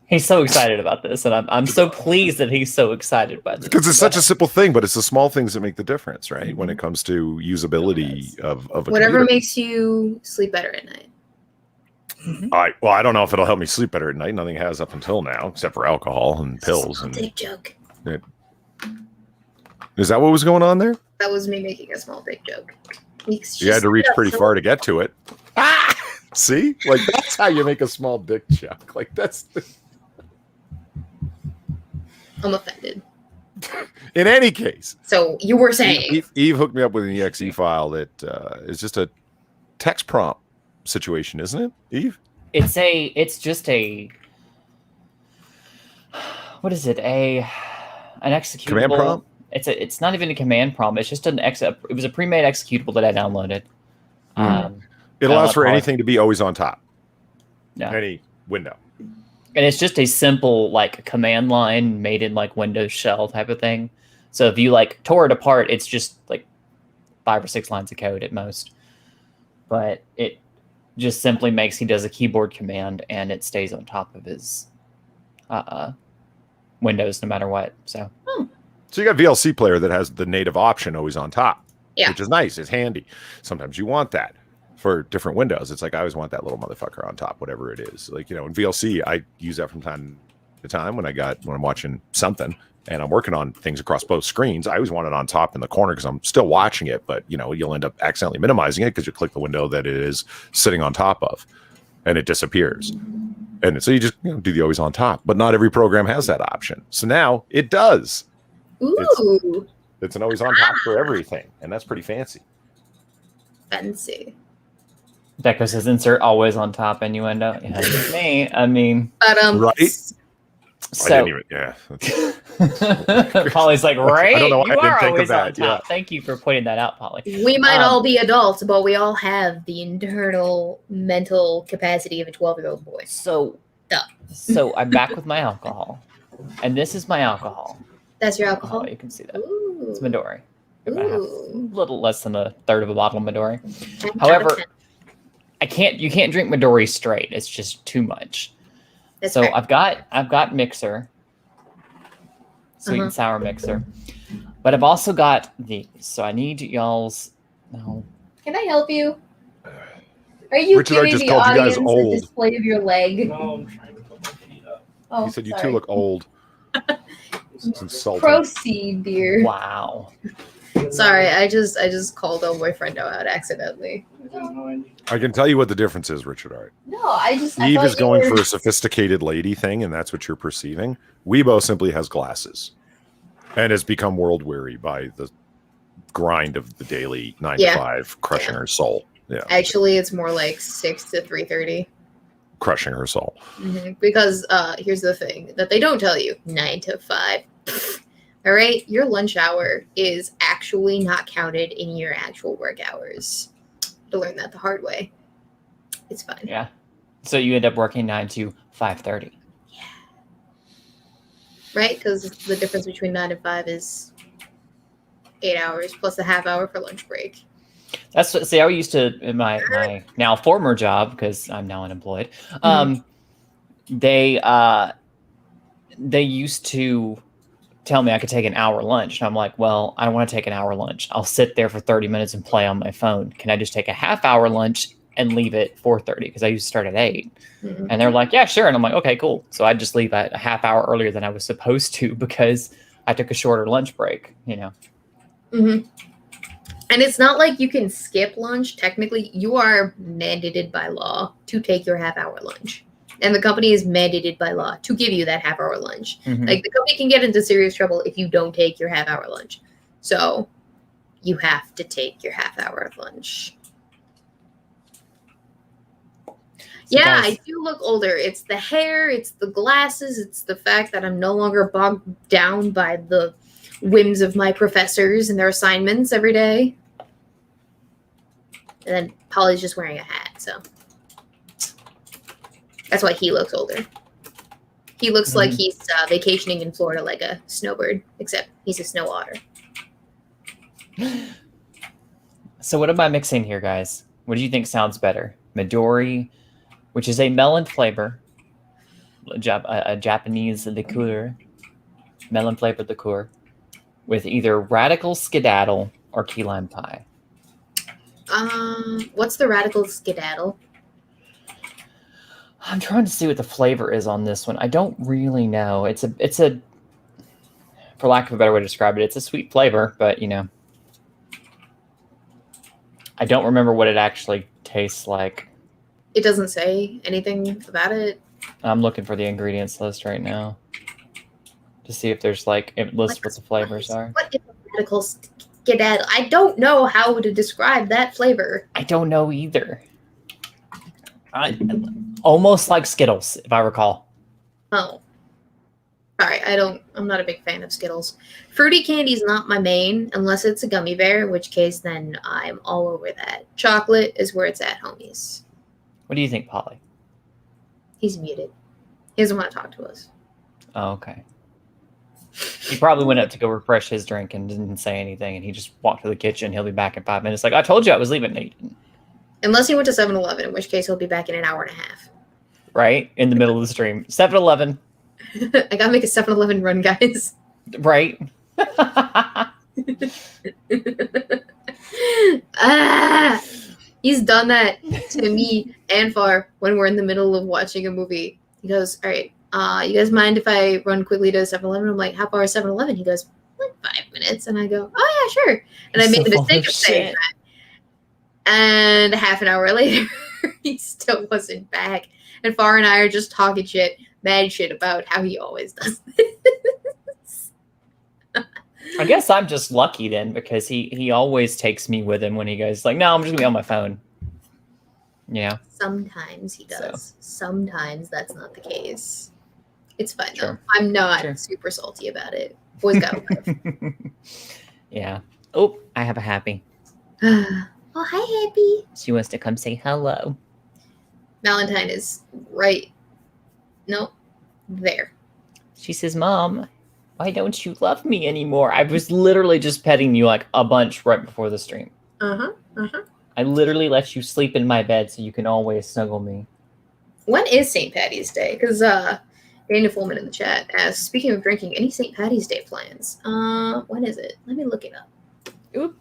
He's so excited about this, and I'm so pleased that he's so excited by this. Because it's such a simple thing, but it's the small things that make the difference, right? When it comes to usability of a whatever computer. Makes you sleep better at night. I don't know if it'll help me sleep better at night. Nothing has up until now, except for alcohol and pills. Small dick joke. Is that what was going on there? That was me making a small dick joke. You had to reach pretty far to get to it. See? Like, that's how you make a small dick joke. Like, that's... I'm offended. In any case. So you were saying. Eve hooked me up with an exe file that is just a text prompt situation, isn't it, Eve? It's just a... What is it? An executable... Command prompt? It's not even a command prompt. It's just it was a pre-made executable that I downloaded. It allows for anything to be always on top. Yeah. Any window. And it's just a simple like command line made in like Windows shell type of thing. So if you like tore it apart, it's just like 5 or 6 lines of code at most. But it just simply he does a keyboard command and it stays on top of his Windows no matter what. So you got VLC player that has the native option always on top, yeah, which is nice. It's handy. Sometimes you want that for different windows. It's like, I always want that little motherfucker on top, whatever it is. Like, in VLC, I use that from time to time when I'm watching something and I'm working on things across both screens. I always want it on top in the corner because I'm still watching it, but you'll end up accidentally minimizing it because you click the window that it is sitting on top of and it disappears. And so you just do the always on top, but not every program has that option. So now it does. Ooh. It's an always on top for everything. And that's pretty fancy. Fancy. Deco says insert always on top innuendo. Yeah, me. I mean, right? So, I didn't even, Polly's like, right? I don't know why you I didn't are think always of that. on top. Thank you for pointing that out, Polly. We might all be adults, but we all have the internal mental capacity of a 12-year-old boy. So I'm back with my alcohol, and this is my alcohol. That's your alcohol? Oh, you can see that. Ooh. It's Midori. A Ooh. little less than a third of a bottle of Midori. However, you can't drink Midori straight. It's just too much. That's so fair. I've got mixer, sweet and sour mixer, but I've also got these. So I need y'all's. No. Can I help you? Are you Richard, giving the audience a display of your leg? No, I'm trying to put my feet up. Oh, he said you two look old. It's insulting. Proceed, dear. Wow. Sorry, I just called a boyfriend out accidentally. I can tell you what the difference is, Richard Art. No, Eve is going for a sophisticated lady thing, and that's what you're perceiving. Weebo simply has glasses and has become world weary by the grind of the daily 9 to 5, crushing her soul. Yeah. Actually, it's more like 6 to 3:30. Crushing her soul. Mm-hmm. Because here's the thing that they don't tell you: 9 to 5. All right, your lunch hour is actually not counted in your actual work hours. To learn that the hard way. It's fine. Yeah. So you end up working 9 to 5:30. Yeah. Right, because the difference between 9 and 5 is 8 hours plus a half hour for lunch break. That's what, see, I used to in my now former job, because I'm now unemployed. They used to tell me I could take an hour lunch. And I'm like, well, I don't want to take an hour lunch. I'll sit there for 30 minutes and play on my phone. Can I just take a half hour lunch and leave at 4:30? Because I used to start at 8. And they're like, yeah, sure. And I'm like, okay, cool. So I just leave a half hour earlier than I was supposed to because I took a shorter lunch break, And it's not like you can skip lunch. Technically, you are mandated by law to take your half-hour lunch. And the company is mandated by law to give you that half-hour lunch. Mhm. Like, the company can get into serious trouble if you don't take your half-hour lunch. So you have to take your half-hour of lunch. So Yeah, guys, I do look older. It's the hair, it's the glasses, it's the fact that I'm no longer bogged down by the whims of my professors and their assignments every day. And then Polly's just wearing a hat, so that's why he looks older. He looks like he's vacationing in Florida like a snowbird, except he's a snow otter. So what am I mixing here, guys? What do you think sounds better? Midori, which is a melon flavor, a Japanese liqueur, melon flavored liqueur, with either radical skedaddle or key lime pie. What's the radical skedaddle? I'm trying to see what the flavor is on this one. I don't really know. It's a, for lack of a better way to describe it, it's a sweet flavor, but you know, I don't remember what it actually tastes like. It doesn't say anything about it. I'm looking for the ingredients list right now to see if there's like it lists what the flavors are. What is a radical skedaddle? I don't know how to describe that flavor. I don't know either. Almost like Skittles, if I recall. Oh. Sorry, I'm not a big fan of Skittles. Fruity candy's not my main, unless it's a gummy bear, in which case then I'm all over that. Chocolate is where it's at, homies. What do you think, Polly? He's muted. He doesn't want to talk to us. Oh, okay. He probably went up to go refresh his drink and didn't say anything, and he just walked to the kitchen. He'll be back in 5 minutes. Like, I told you I was leaving. No, you didn't. Unless he went to 7-Eleven, in which case he'll be back in an hour and a half. Right? In the middle of the stream. 7-Eleven. I gotta make a 7-Eleven run, guys. Right? He's done that to me and Far when we're in the middle of watching a movie. He goes, all right, you guys mind if I run quickly to 7-Eleven? I'm like, how far is 7-Eleven? He goes, like 5 minutes. And I go, oh, yeah, sure. And I made the mistake of saying that. And half an hour later, he still wasn't back. And Far and I are just talking shit, mad shit about how he always does this. I guess I'm just lucky then, because he always takes me with him when he goes like, no, I'm just gonna be on my phone. Yeah. Sometimes he does. So. Sometimes that's not the case. It's fine Sure. though. I'm not super salty about it. Boys got love. Yeah. Oh, I have a happy. Oh, hi, Happy. She wants to come say hello. Valentine is right. No, there. She says, Mom, why don't you love me anymore? I was literally just petting you like a bunch right before the stream. I literally let you sleep in my bed so you can always snuggle me. When is St. Patty's Day? Because Daniel Fullman in the chat asks, speaking of drinking, any St. Patty's Day plans? When is it? Let me look it up. Oop.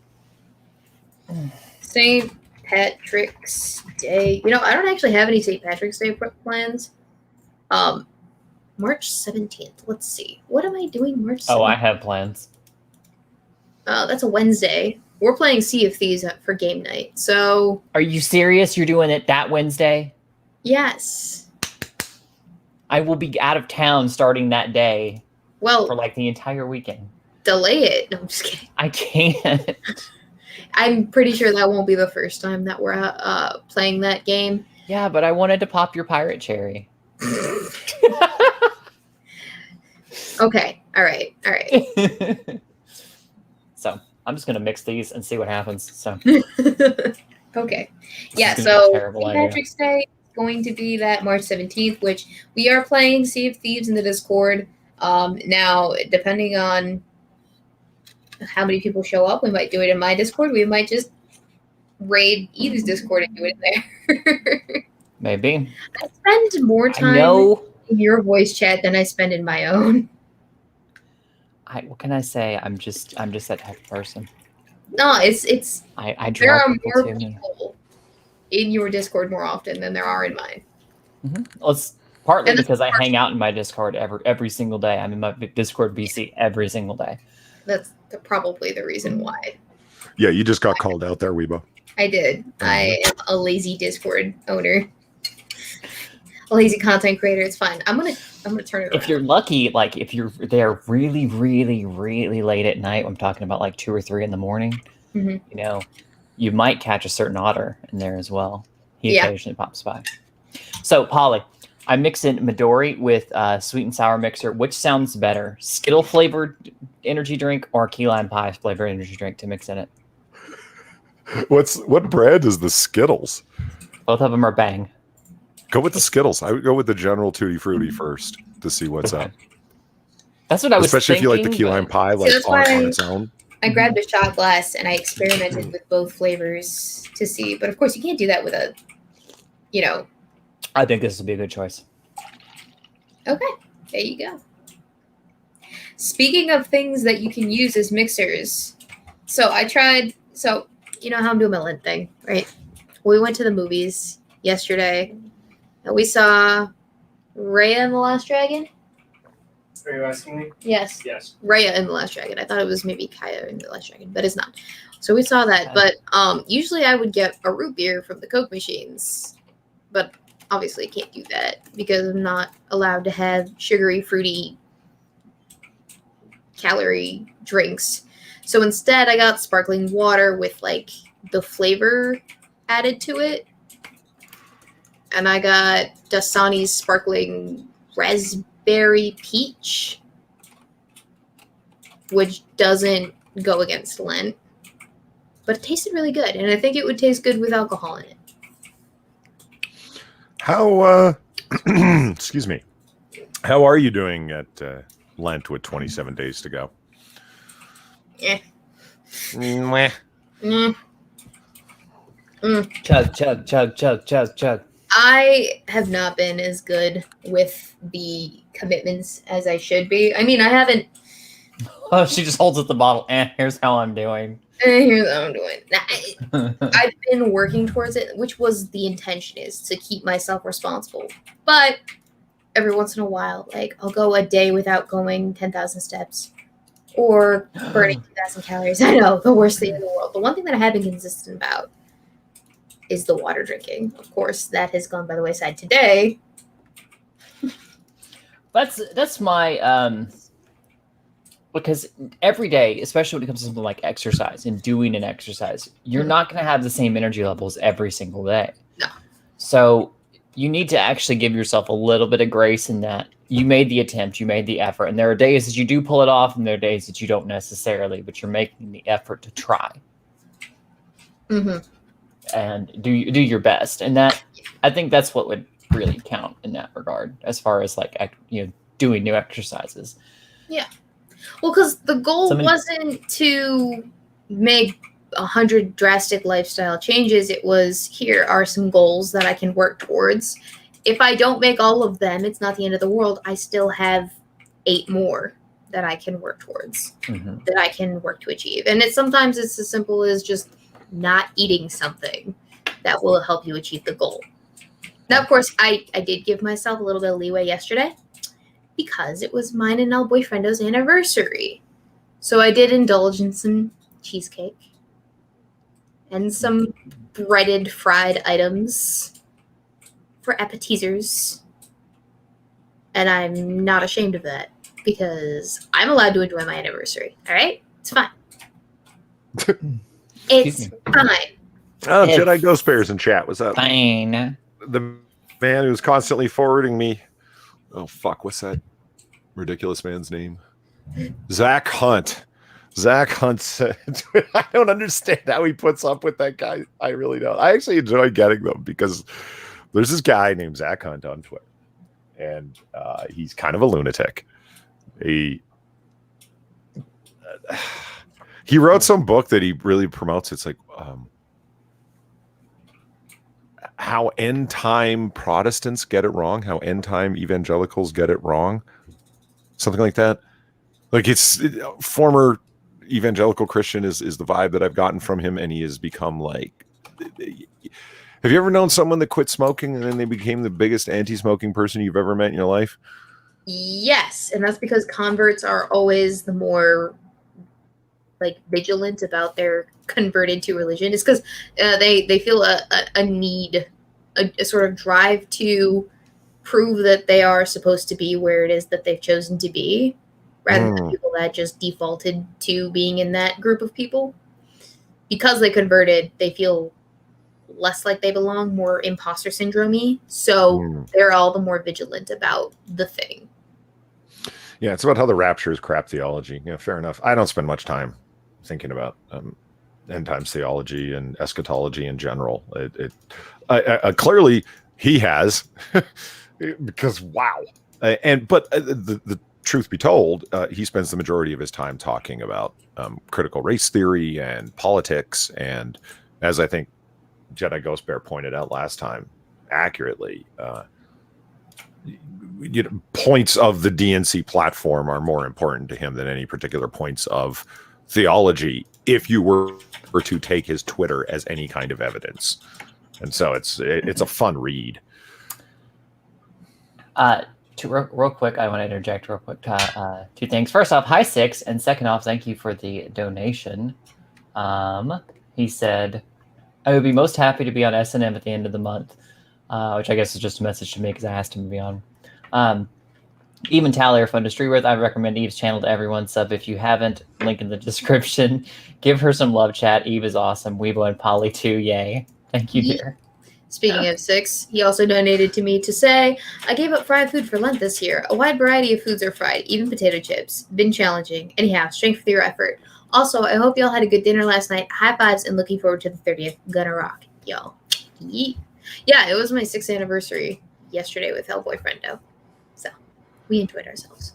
St. Patrick's Day. You know, I don't actually have any St. Patrick's Day plans. March 17th. Let's see. What am I doing March 17th? Oh, I have plans. That's a Wednesday. We're playing Sea of Thieves for game night. So. Are you serious? You're doing it that Wednesday? Yes. I will be out of town starting that day. Well. For like the entire weekend. Delay it. No, I'm just kidding. I can't. I'm pretty sure that won't be the first time that we're playing that game. Yeah, but I wanted to pop your pirate cherry. Okay. All right. So I'm just gonna mix these and see what happens. So okay. Yeah, so St. Patrick's Day is going to be that March 17th, which we are playing Sea of Thieves in the Discord. Now, depending on how many people show up, we might do it in my Discord. We might just raid Eve's Discord and do it there. Maybe. I spend more time in your voice chat than I spend in my own. What can I say? I'm just that type of person. No, it's I there are more to people in your Discord more often than there are in mine. Mm-hmm. Well, it's partly because I hang out in my Discord every single day. I'm in my Discord BC every single day. That's probably the reason why. Yeah, you just got called out there, Weebo. I did. I am a lazy Discord owner. A lazy content creator. It's fine. I'm gonna turn it around. If you're lucky, like if you're there really, really, really late at night, I'm talking about like 2 or 3 in the morning, you know, you might catch a certain otter in there as well. He occasionally pops by. So, Polly, I mix in Midori with sweet and sour mixer. Which sounds better? Skittle flavored energy drink or key lime pie flavored energy drink to mix in it? What brand is the Skittles? Both of them are bang. Go with the Skittles. I would go with the General Tutti Frutti first to see what's up. That's what I was Especially thinking. If you like the key lime pie, like on its own. I grabbed a shot glass and I experimented with both flavors to see. But of course, you can't do that with a, I think this will be a good choice. Okay, there you go. Speaking of things that you can use as mixers, so you know how I'm doing my Lent thing, right? We went to the movies yesterday. And we saw Raya and the Last Dragon. Are you asking me? Yes. Yes. Raya and the Last Dragon. I thought it was maybe Kaya and the Last Dragon, but it's not. So we saw that. But usually I would get a root beer from the Coke machines. But obviously I can't do that because I'm not allowed to have sugary, fruity, calorie drinks. So instead I got sparkling water with like the flavor added to it. And I got Dasani's sparkling raspberry peach, which doesn't go against Lent, but it tasted really good, and I think it would taste good with alcohol in it. How, excuse me, how are you doing at Lent with 27 days to go? Yeah. Mwah. Chug, chug, chug, chug, chug, chug. I have not been as good with the commitments as I should be. I mean, I haven't. Oh, she just holds up the bottle. Here's how I'm doing. Here's how I'm doing. I've been working towards it, which was the intention, is to keep myself responsible. But every once in a while, like I'll go a day without going 10,000 steps or burning 2,000 calories. I know, the worst thing in the world. The one thing that I have been consistent about is the water drinking. Of course, that has gone by the wayside today. That's my because every day, especially when it comes to something like exercise and doing an exercise, you're not going to have the same energy levels every single day. No. So you need to actually give yourself a little bit of grace in that you made the attempt, you made the effort, and there are days that you do pull it off, and there are days that you don't necessarily, but you're making the effort to try. And do your best, and that I think that's what would really count in that regard, as far as like doing new exercises. Yeah, well, because the goal wasn't to make 100 drastic lifestyle changes. It was, here are some goals that I can work towards. If I don't make all of them, it's not the end of the world. I still have 8 more that I can work towards, that I can work to achieve, and sometimes it's as simple as just not eating something that will help you achieve the goal. Now, of course, I did give myself a little bit of leeway yesterday because it was mine and El Boyfriendo's anniversary. So I did indulge in some cheesecake and some breaded fried items for appetizers. And I'm not ashamed of that because I'm allowed to enjoy my anniversary. All right? It's fine. It's fine. Oh, Jedi Ghost Bears in chat. What's up? Fine. The man who's constantly forwarding me. Oh, fuck. What's that ridiculous man's name? Zach Hunt. Zach Hunt said, I don't understand how he puts up with that guy. I really don't. I actually enjoy getting them because there's this guy named Zach Hunt on Twitter, and he's kind of a lunatic. He wrote some book that he really promotes. It's like how end time Protestants get it wrong, how end time evangelicals get it wrong, something like that. Like former evangelical Christian is the vibe that I've gotten from him, and he has become like. Have you ever known someone that quit smoking and then they became the biggest anti-smoking person you've ever met in your life? Yes, and that's because converts are always the more like vigilant about their converted to religion is because they feel a need, a sort of drive to prove that they are supposed to be where it is that they've chosen to be, rather than people that just defaulted to being in that group of people. Because they converted, they feel less like they belong, more imposter syndrome-y, so they're all the more vigilant about the thing. Yeah, it's about how the rapture is crap theology. Yeah, fair enough. I don't spend much time thinking about end times theology and eschatology in general. Clearly he has, because wow. But the truth be told, he spends the majority of his time talking about critical race theory and politics, and as I think Jedi Ghost Bear pointed out last time accurately, points of the DNC platform are more important to him than any particular points of theology, if you were to take his Twitter as any kind of evidence. And so it's a fun read. Real quick, I want to interject real quick. Two things. First off, hi Six, and second off, thank you for the donation. He said, I would be most happy to be on S&M at the end of the month, which I guess is just a message to me because I asked him to be on. Eve and Tally are fun to stream with. I recommend Eve's channel to everyone. Sub if you haven't. Link in the description. Give her some love chat. Eve is awesome. Weebo and Polly too. Yay. Thank you, dear. Speaking of Six, he also donated to me to say, I gave up fried food for Lent this year. A wide variety of foods are fried, even potato chips. Been challenging. Anyhow, strength for your effort. Also, I hope y'all had a good dinner last night. High fives and looking forward to the 30th. Gonna rock, y'all. Yeet. Yeah, it was my 6th anniversary yesterday with Hellboy Friendo. So, we enjoyed ourselves.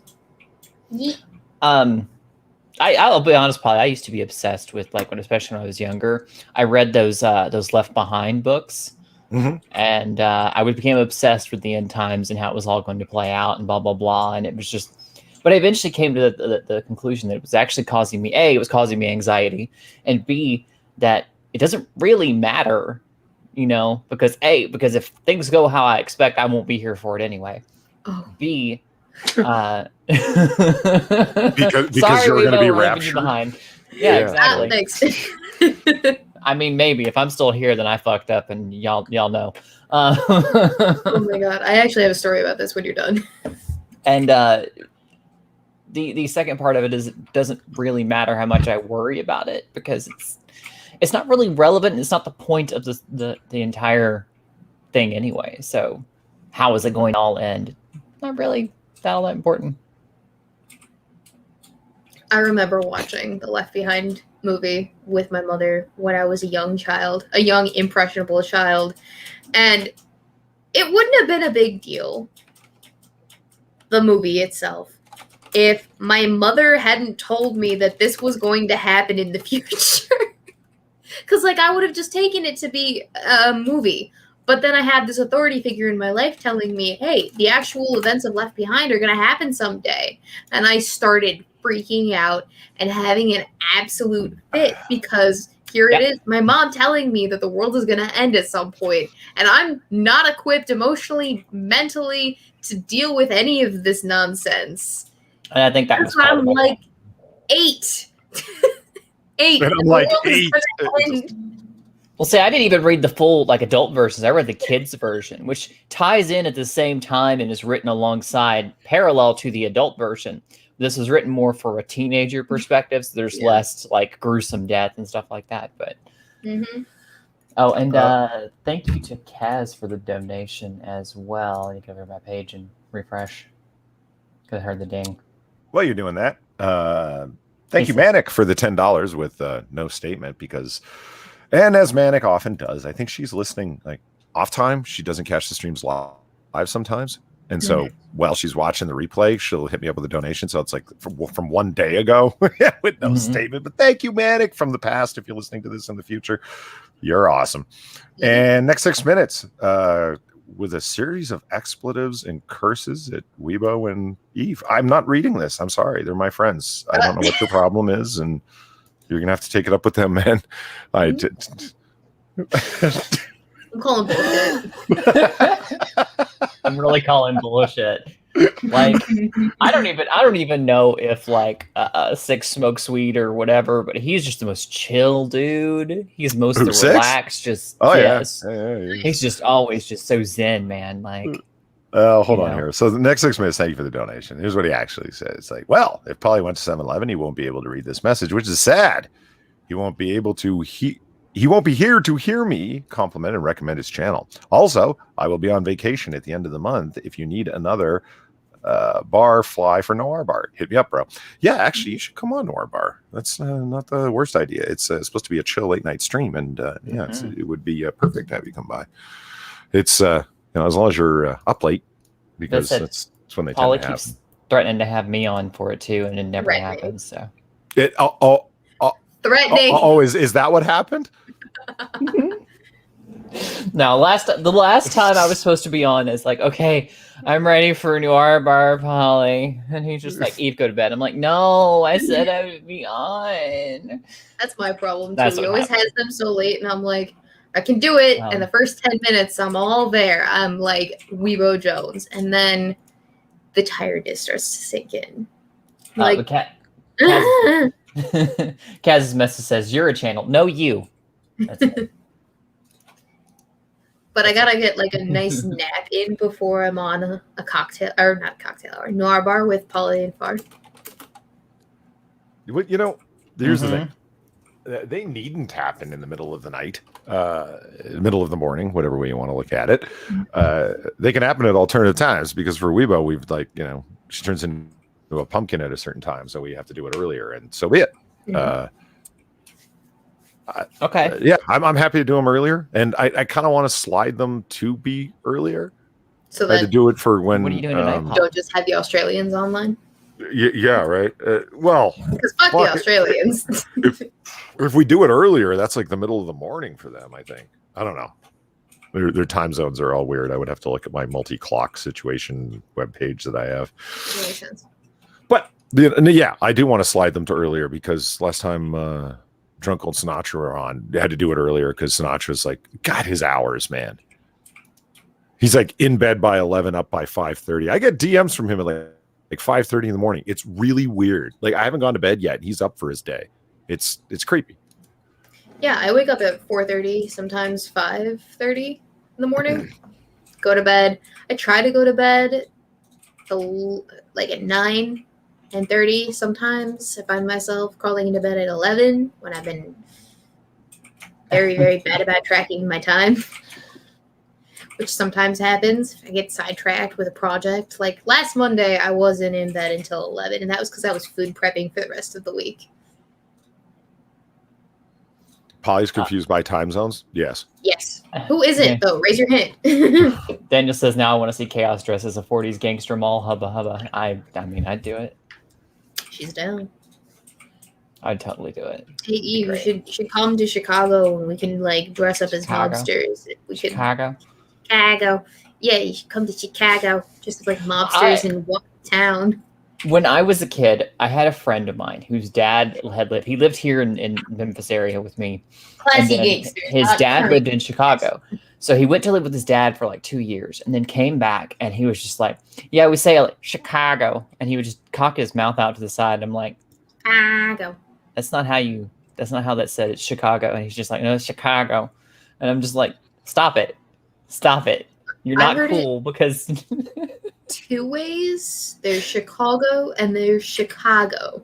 Yeet. I'll be honest, Polly, I used to be obsessed with, like, especially when I was younger. I read those Left Behind books. Mm-hmm. And I became obsessed with the end times and how it was all going to play out and blah, blah, blah. And it was just, but I eventually came to the conclusion that it was actually causing me, A, it was causing me anxiety, and B, that it doesn't really matter, because if things go how I expect, I won't be here for it anyway. Oh. B, because sorry, you're going to be you raptured. Behind. Yeah, exactly. Thanks. I mean, maybe if I'm still here, then I fucked up, and y'all know. Oh my god, I actually have a story about this when you're done. And the second part of it is it doesn't really matter how much I worry about it, because it's not really relevant. It's not the point of the entire thing anyway. So how is it going to all end? Not really that all that important. I remember watching the Left Behind movie with my mother when I was a young impressionable child, and it wouldn't have been a big deal, the movie itself, if my mother hadn't told me that this was going to happen in the future. Because, I would have just taken it to be a movie. But then I had this authority figure in my life telling me, hey, the actual events of Left Behind are going to happen someday. And I started freaking out and having an absolute fit because here it is, my mom telling me that the world is going to end at some point, and I'm not equipped emotionally, mentally to deal with any of this nonsense. And I think that was I'm like 8. 8. And I'm like 8. Well, see, I didn't even read the full adult versions. I read the kids version, which ties in at the same time and is written alongside, parallel to the adult version. This was written more for a teenager perspective, so there's less gruesome death and stuff like that. But oh, and thank you to Kaz for the donation as well. I need to go over my page and refresh because I heard the ding. Well, you're doing that. Thank you, Manic, for the $10 with no statement, because, and as Manic often does, I think she's listening off time. She doesn't catch the streams live sometimes. And so while she's watching the replay, she'll hit me up with a donation. So it's from 1 day ago with no statement. But thank you, Manic, from the past. If you're listening to this in the future, you're awesome. And next 6 minutes with a series of expletives and curses at Weebo and Eve. I'm not reading this. I'm sorry. They're my friends. I don't know what your problem is. And you're going to have to take it up with them, man. I'm calling bullshit. I'm really calling bullshit. Like, I don't even know if like Six smokes weed or whatever, but he's just the most chill dude. He's most Who, the Six? relaxed, just yes. Yeah. He's just always just so zen, man. Like, hold on here. So the next 6 minutes, thank you for the donation. Here's what he actually said. It's like, well, if Polly went to 7-Eleven, he won't be able to read this message, which is sad. He won't be able to he won't be here to hear me compliment and recommend his channel. Also, I will be on vacation at the end of the month. If you need another bar, fly for Noir Bar. Hit me up, bro. Yeah, actually, you should come on Noir Bar. That's not the worst idea. It's supposed to be a chill late night stream, and it would be perfect to have you come by. It's as long as you're up late, because that's when they Polly tend to keeps happen. threatening to have me on for it too, and it never happens. So threatening. Is that what happened? No, the last time I was supposed to be on is like, okay, I'm ready for Noir Bar, Polly, and he's just like, Eve, go to bed. I'm like, no, I said I would be on. That's my problem too. That's He what always happened. has them so late, and I'm like, I can do it. And the first 10 minutes, I'm all there. I'm like Weebo Jones, and then the tiredness starts to sink in. Like, Kaz's message says, "You're a channel." No, you. That's it. But I gotta get like a nice nap in before I'm on a cocktail, or not cocktail hour, Noir Bar with Polly and Far. Here's the thing. They needn't happen in the middle of the night, middle of the morning, whatever way you want to look at it. They can happen at alternative times, because for Weebo, we've she turns into a pumpkin at a certain time, so we have to do it earlier, and so be it. Okay. Yeah, I'm happy to do them earlier, and I kind of want to slide them to be earlier. So I had to do it for when. What are you doing tonight? Don't just have the Australians online. Yeah, right. Well, because fuck the Australians. if we do it earlier, that's like the middle of the morning for them, I think. I don't know. Their time zones are all weird. I would have to look at my multi-clock situation webpage that I have. Makes sense. But yeah, I do want to slide them to earlier, because last time Drunk Old Sinatra were on, they had to do it earlier because Sinatra's like, God, his hours, man. He's like in bed by 11, up by 5:30. I get DMs from him at like 5:30 in the morning. It's really weird. Like, I haven't gone to bed yet, and he's up for his day. It's creepy. Yeah, I wake up at 4:30, sometimes 5:30 in the morning. Go to bed. I try to go to bed like at 9:30. Sometimes I find myself crawling into bed at 11 when I've been very, very bad about tracking my time, which sometimes happens. I get sidetracked with a project. Like last Monday, I wasn't in bed until 11, and that was because I was food prepping for the rest of the week. Polly's confused by time zones? Yes. Yes. Who isn't, though? Raise your hand. Daniel says, now I want to see Chaos dress as a 40s gangster mall. Hubba hubba. I mean, I'd do it. She's down. I'd totally do it. Hey, Eve, you should come to Chicago, and we can, like, dress up as mobsters. Chicago? Chicago. Yeah, you should come to Chicago. Just like mobsters in one town. When I was a kid, I had a friend of mine whose dad he lived here in Memphis area with me. Classy gangster. His dad lived in Chicago. So he went to live with his dad for like 2 years and then came back, and he was just like, yeah, we say like Chicago. And he would just cock his mouth out to the side. And I'm like, Chicago. That's not how that's said. It's Chicago. And he's just like, no, it's Chicago. And I'm just like, stop it. Stop it. You're not cool because two ways. There's Chicago and there's Chicago.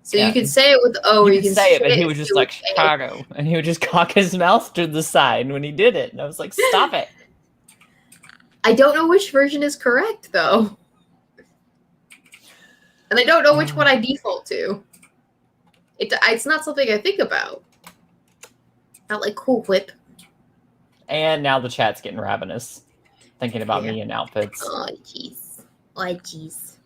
So you can say it with O, or you can say it, but he was just like Chicago, and he would just cock his mouth to the side when he did it, and I was like, "Stop it!" I don't know which version is correct though, and I don't know which one I default to. It's not something I think about. Not like Cool Whip. And now the chat's getting ravenous, thinking about me in outfits. Oh jeez, oh jeez.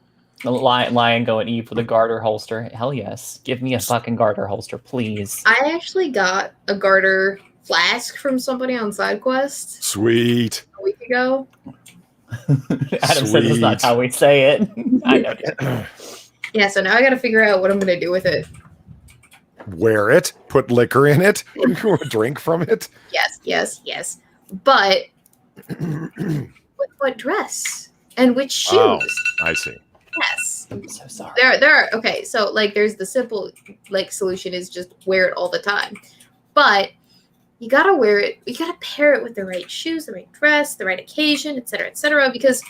The lion going Eve with a garter holster. Hell yes. Give me a fucking garter holster, please. I actually got a garter flask from somebody on SideQuest. Sweet. A week ago. Adam says that's not how we say it. I know. Yeah, so now I gotta figure out what I'm gonna do with it. Wear it? Put liquor in it? Drink from it? Yes. But with what dress? and with shoes. Oh, I see. Yes. I'm so sorry. There are okay, so like there's the simple like solution is just wear it all the time. But you gotta wear it, you gotta pair it with the right shoes, the right dress, the right occasion, etc., because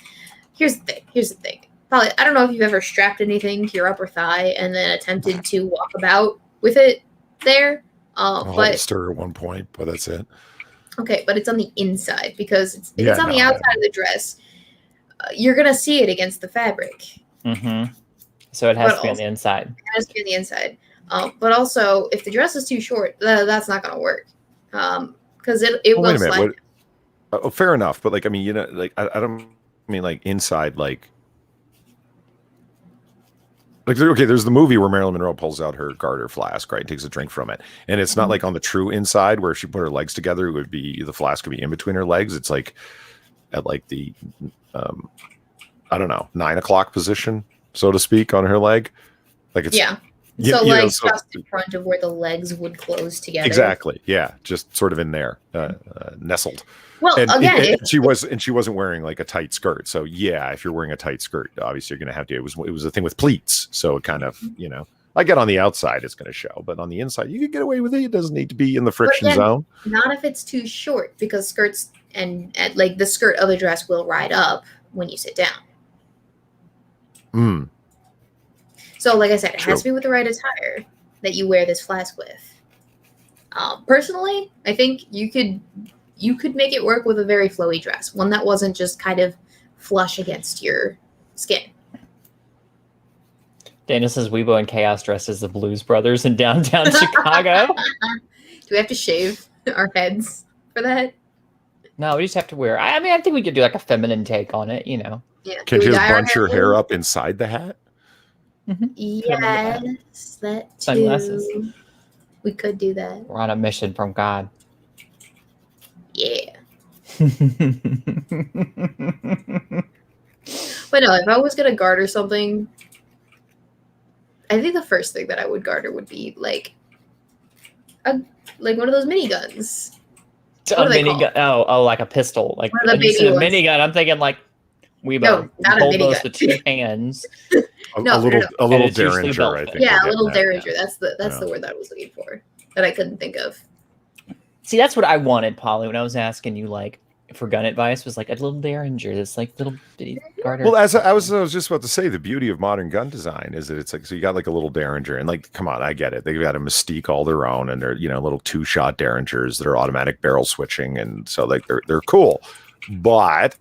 here's the thing. Probably I don't know if you've ever strapped anything to your upper thigh and then attempted to walk about with it there. A But holster at one point, but that's it. okay, but it's on the inside because if it's on the outside of the dress, you're gonna see it against the fabric. Mm-hmm. So it has to be on the inside. It has to be on the inside. But also, if the dress is too short, that's not gonna work. Because it will slide. Oh, fair enough, but like I mean, like I don't mean like inside, like okay. There's the movie where Marilyn Monroe pulls out her garter flask, right, takes a drink from it, and it's not like on the true inside where if she put her legs together, it would be the flask would be in between her legs. It's like at like the I don't know 9 o'clock position, so to speak, on her leg. Like it's So like just in front of where the legs would close together. Exactly. Yeah, just sort of in there, nestled. Well, and she wasn't wearing like a tight skirt. So yeah, if you're wearing a tight skirt, obviously you're going to have to. It was a thing with pleats, so it kind of I get on the outside, it's going to show, but on the inside, you can get away with it. It doesn't need to be in the friction zone. Not if it's too short, because skirts and like the skirt of the dress will ride up when you sit down. So, like I said, it has to be with the right attire that you wear this flask with. Personally, I think you could make it work with a very flowy dress, one that wasn't just kind of flush against your skin. Dana says Weebo and Chaos dresses the Blues Brothers in downtown Chicago. Do we have to shave our heads for that? No, we just have to wear. I mean, I think we could do like a feminine take on it, Yeah. Can you just bunch your hair up inside the hat? Mm-hmm. Yes, that too. Sunglasses. We could do that. We're on a mission from God. Yeah. But no, if I was gonna garter something, I think the first thing that I would garter would be like one of those miniguns. A minigun? Oh, like a pistol. Like a minigun. I'm thinking like Weebo. Not hold a those minigun. with 2 hands. A little derringer, I think. Yeah, a little derringer. That's the word that I was looking for that I couldn't think of. See, that's what I wanted, Polly, when I was asking you like for gun advice, was like a little derringer, this like little bitty garter. Well, as I was just about to say, the beauty of modern gun design is that it's like, so you got like a little derringer, and like, come on, I get it. They've got a mystique all their own, and they're little 2-shot derringers that are automatic barrel switching, and so like they're cool. But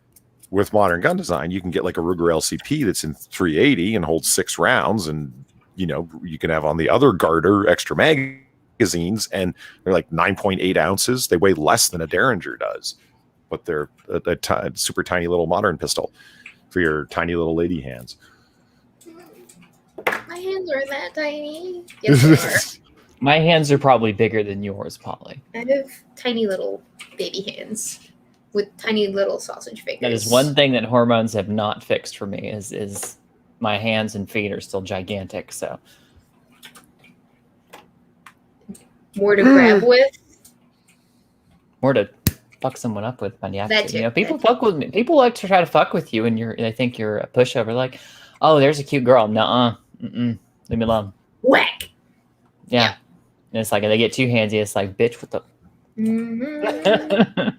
with modern gun design, you can get like a Ruger LCP that's in 380 and holds 6 rounds, and you can have on the other garter extra magazines, and they're like 9.8 ounces. They weigh less than a derringer does, but they're a super tiny little modern pistol for your tiny little lady hands. My hands are that tiny. Yes, they are. My hands are probably bigger than yours, Polly. I have tiny little baby hands with tiny little sausage fingers. That is one thing that hormones have not fixed for me. Is my hands and feet are still gigantic. So more to grab with. More to fuck someone up with when you have that to. Too. People fuck with me. People like to try to fuck with you, and they think you're a pushover. Like, oh, there's a cute girl. Nuh-uh. Leave me alone. Whack. Yeah. And it's like they get too handsy. It's like, bitch, what the. Mm-hmm.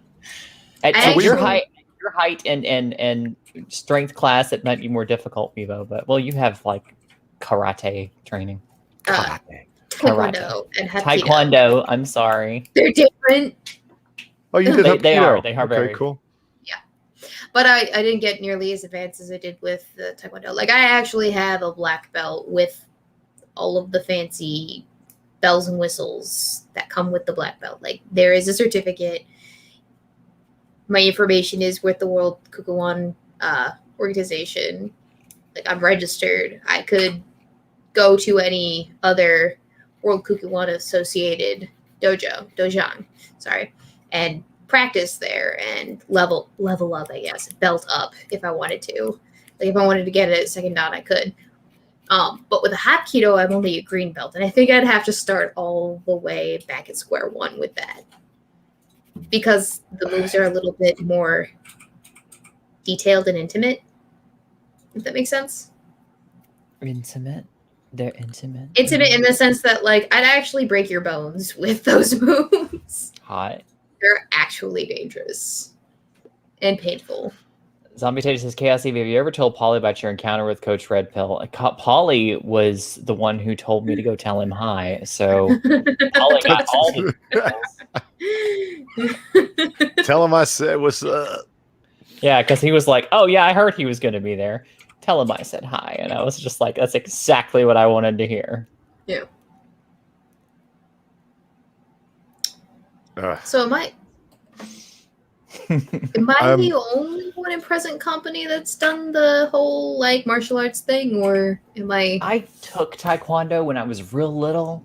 At your height and strength class, it might be more difficult, Weebo. But well, you have like karate training. Taekwondo and Hapkido. Taekwondo. I'm sorry. They're different. Oh, you did. They are. They are very cool. Yeah, but I didn't get nearly as advanced as I did with the Taekwondo. Like I actually have a black belt with all of the fancy bells and whistles that come with the black belt. Like there is a certificate. My information is with the World Kukuwan organization. Like I'm registered. I could go to any other World Kukuwan associated dojan, and practice there and level up, I guess, belt up if I wanted to. Like if I wanted to get it at second dan, I could. But with a Hapkido, I'm only a green belt, and I think I'd have to start all the way back at square one with that. Because the moves are a little bit more detailed and intimate. If that makes sense. Intimate. They're intimate. Intimate in the sense that, like, I'd actually break your bones with those moves. Hot. They're actually dangerous and painful. Zombie Tater says, Chaos Eve, have you ever told Polly about your encounter with Coach Red Pill? Polly was the one who told me to go tell him hi. So Polly got all the details. Tell him I said what's up. Yeah, because he was like, oh, yeah, I heard he was going to be there. Tell him I said hi. And I was just like, that's exactly what I wanted to hear. Yeah. Uh, So am I the only one in present company that's done the whole like martial arts thing, or am I? I took Taekwondo when I was real little,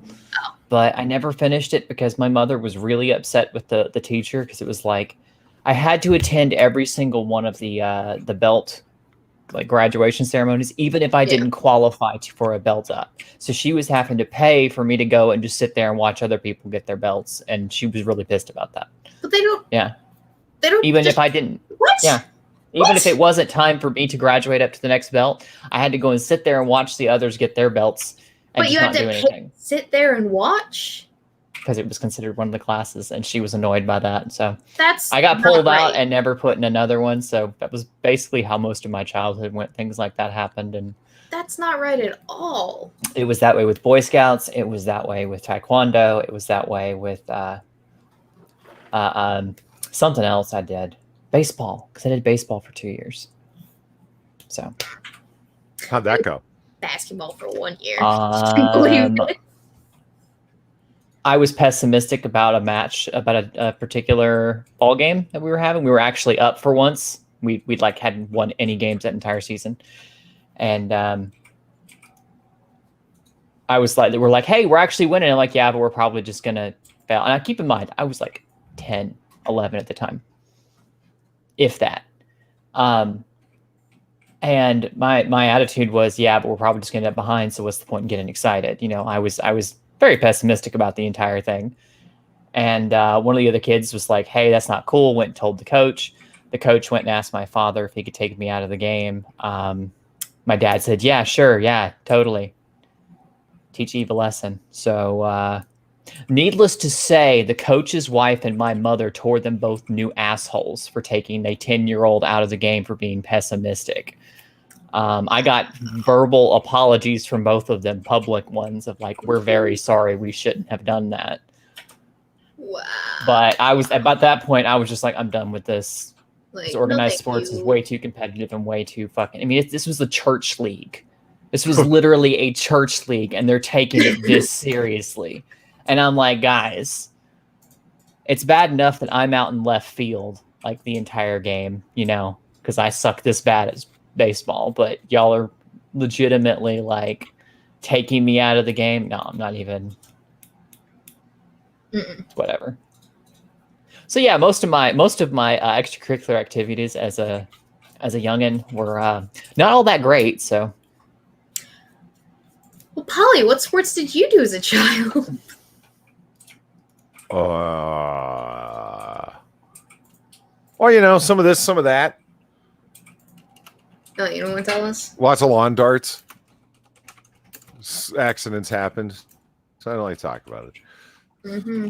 but I never finished it because my mother was really upset with the teacher because it was like I had to attend every single one of the belt like graduation ceremonies, even if I didn't qualify for a belt up. So she was having to pay for me to go and just sit there and watch other people get their belts, and she was really pissed about that. But they don't. Yeah. They don't. Even if I didn't. What? Yeah. Even if it wasn't time for me to graduate up to the next belt, I had to go and sit there and watch the others get their belts and But you just had not to do anything. sit there and watch. Because it was considered one of the classes, and she was annoyed by that. So That's I got not pulled out right. and never put in another one. So that was basically how most of my childhood went. Things like that happened, and That's not right at all. it was that way with Boy Scouts. It was that way with Taekwondo. It was that way with something else I did. Baseball, because I did baseball for 2 years. So how'd that go? Basketball for 1 year. I was pessimistic about a match, about a particular ball game that we were having. We were actually up for once. We'd like hadn't won any games that entire season. And I was like, we're like, hey, we're actually winning. I'm like, yeah, but we're probably just going to fail. And I keep in mind, I was like 10, 11 at the time, if that. And my attitude was, yeah, but we're probably just going to end up behind. So what's the point in getting excited? You know, I was very pessimistic about the entire thing. And one of the other kids was like, hey, that's not cool. Went and told the coach. The coach went and asked my father if he could take me out of the game. My dad said, yeah, sure. Yeah, totally. Teach Eve a lesson. So needless to say, the coach's wife and my mother tore them both new assholes for taking a 10-year-old out of the game for being pessimistic. I got verbal apologies from both of them, public ones of like, we're very sorry, we shouldn't have done that. Wow. But I was, at that point, I was just like, I'm done with this. Like, This organized no, sports thank is you. way too competitive and way too fucking, I mean, this was the church league. This was literally a church league, and they're taking it this seriously. And I'm like, guys, it's bad enough that I'm out in left field like the entire game, you know, because I suck this bad at baseball, but y'all are legitimately like taking me out of the game. No, I'm not even. Whatever. So yeah, most of my extracurricular activities as a youngin were not all that great. So. Well, Polly, what sports did you do as a child? Well, you know, some of this, some of that. Oh, you don't want to tell us? Lots of lawn darts. Accidents happened, so I don't like to talk about it. Mm-hmm.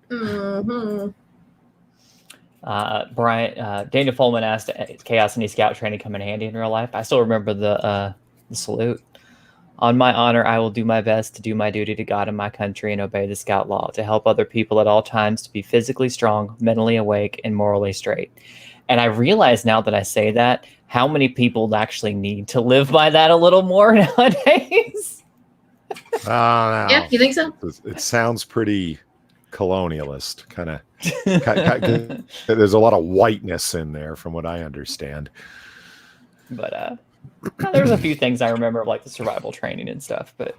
Mm-hmm. Brian, Daniel Folman asked, Chaos and Scout training come in handy in real life? I still remember the salute. On my honor, I will do my best to do my duty to God and my country and obey the Scout law, to help other people at all times to be physically strong, mentally awake, and morally straight. And I realize now that I say that, how many people actually need to live by that a little more nowadays. Oh, no. Yeah, you think so? It sounds pretty colonialist, kind of. There's a lot of whiteness in there, from what I understand. But there's a few things I remember, like the survival training and stuff. But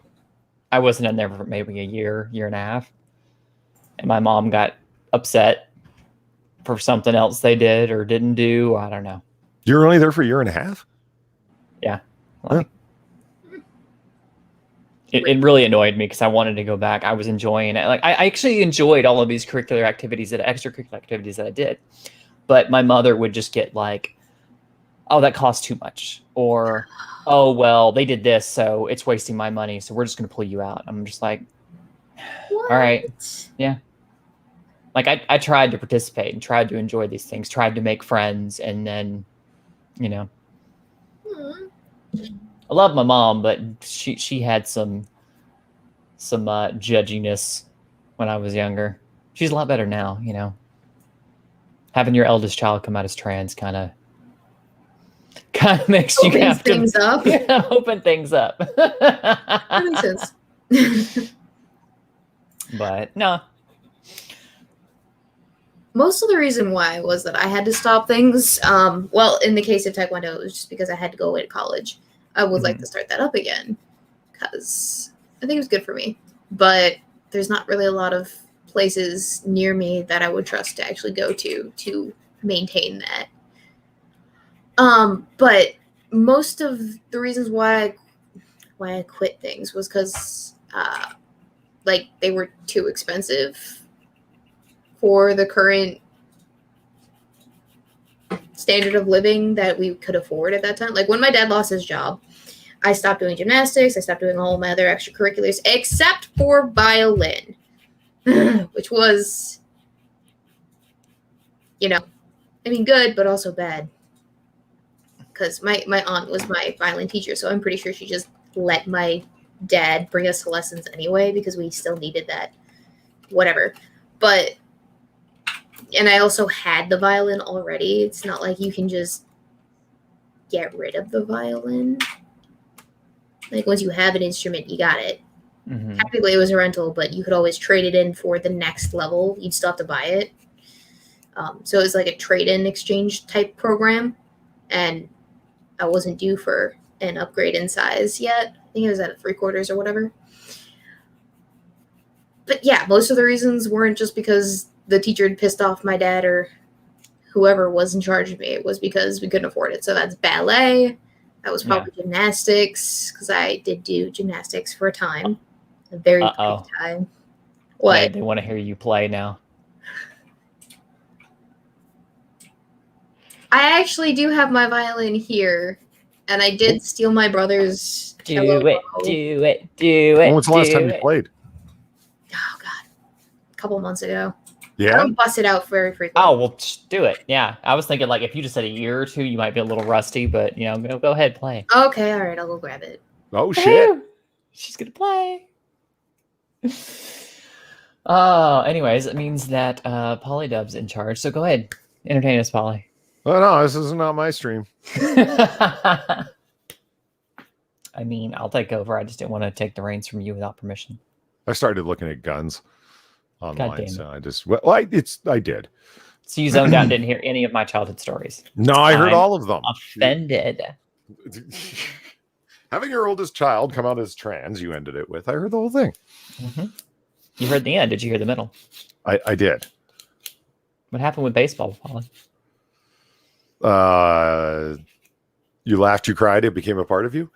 I wasn't in there for maybe a year and a half, and my mom got upset for something else they did or didn't do. I don't know. You were only there for a year and a half? Yeah. Like, it really annoyed me because I wanted to go back. I was enjoying it. Like I actually enjoyed all of these extracurricular activities that I did. but my mother would just get like, oh, that costs too much, or oh, well, they did this, so it's wasting my money, so we're just going to pull you out. I'm just like, What? all right, yeah. Like I tried to participate and tried to enjoy these things, tried to make friends, and then, you know, I love my mom, but she had some judginess when I was younger. She's a lot better now, you know. Having your eldest child come out as trans kind of makes you have to things up. Yeah, open things up. That makes sense. But no. Most of the reason why was that I had to stop things. Well, in the case of Taekwondo, it was just because I had to go away to college. I would like to start that up again because I think it was good for me. But there's not really a lot of places near me that I would trust to actually go to maintain that. But most of the reasons why I quit things was because like they were too expensive for the current standard of living that we could afford at that time. Like when my dad lost his job, I stopped doing gymnastics. I stopped doing all my other extracurriculars except for violin, which was, you know, I mean, good, but also bad. Because my aunt was my violin teacher, so I'm pretty sure she just let my dad bring us to lessons anyway because we still needed that. Whatever. But and I also had the violin already. It's not like you can just get rid of the violin. Like once you have an instrument, you got it. Mm-hmm. Technically, it was a rental, but you could always trade it in for the next level. You'd still have to buy it. So it was like a trade-in exchange type program, and I wasn't due for an upgrade in size yet. I think it was at 3/4 or whatever. But yeah, most of the reasons weren't just because the teacher had pissed off my dad or whoever was in charge of me. It was because we couldn't afford it. So that's ballet. That was probably gymnastics, because I did do gymnastics for a time. A very brief time. What? They want to hear you play now. I actually do have my violin here, and I did steal my brother's cello. Do it. When was the last time you played? Oh, God. A couple months ago. Yeah? I don't bust it out very frequently. Oh, well, do it. Yeah. I was thinking, like, if you just said a year or two, you might be a little rusty, but, you know, go ahead, play. Okay, all right. I'll go grab it. Oh, shit. She's going to play. Anyways, it means that Polydub's in charge, so go ahead. Entertain us, Polly. Oh, no, this is not my stream. I mean, I'll take over. I just didn't want to take the reins from you without permission. I started looking at guns online, so I just I did. So you zoned out and didn't hear any of my childhood stories. No, I heard all of them. Offended. Having your oldest child come out as trans, you ended it with. I heard the whole thing. Mm-hmm. You heard the end. Did you hear the middle? I did. What happened with baseball, Polly? You laughed, you cried, it became a part of you.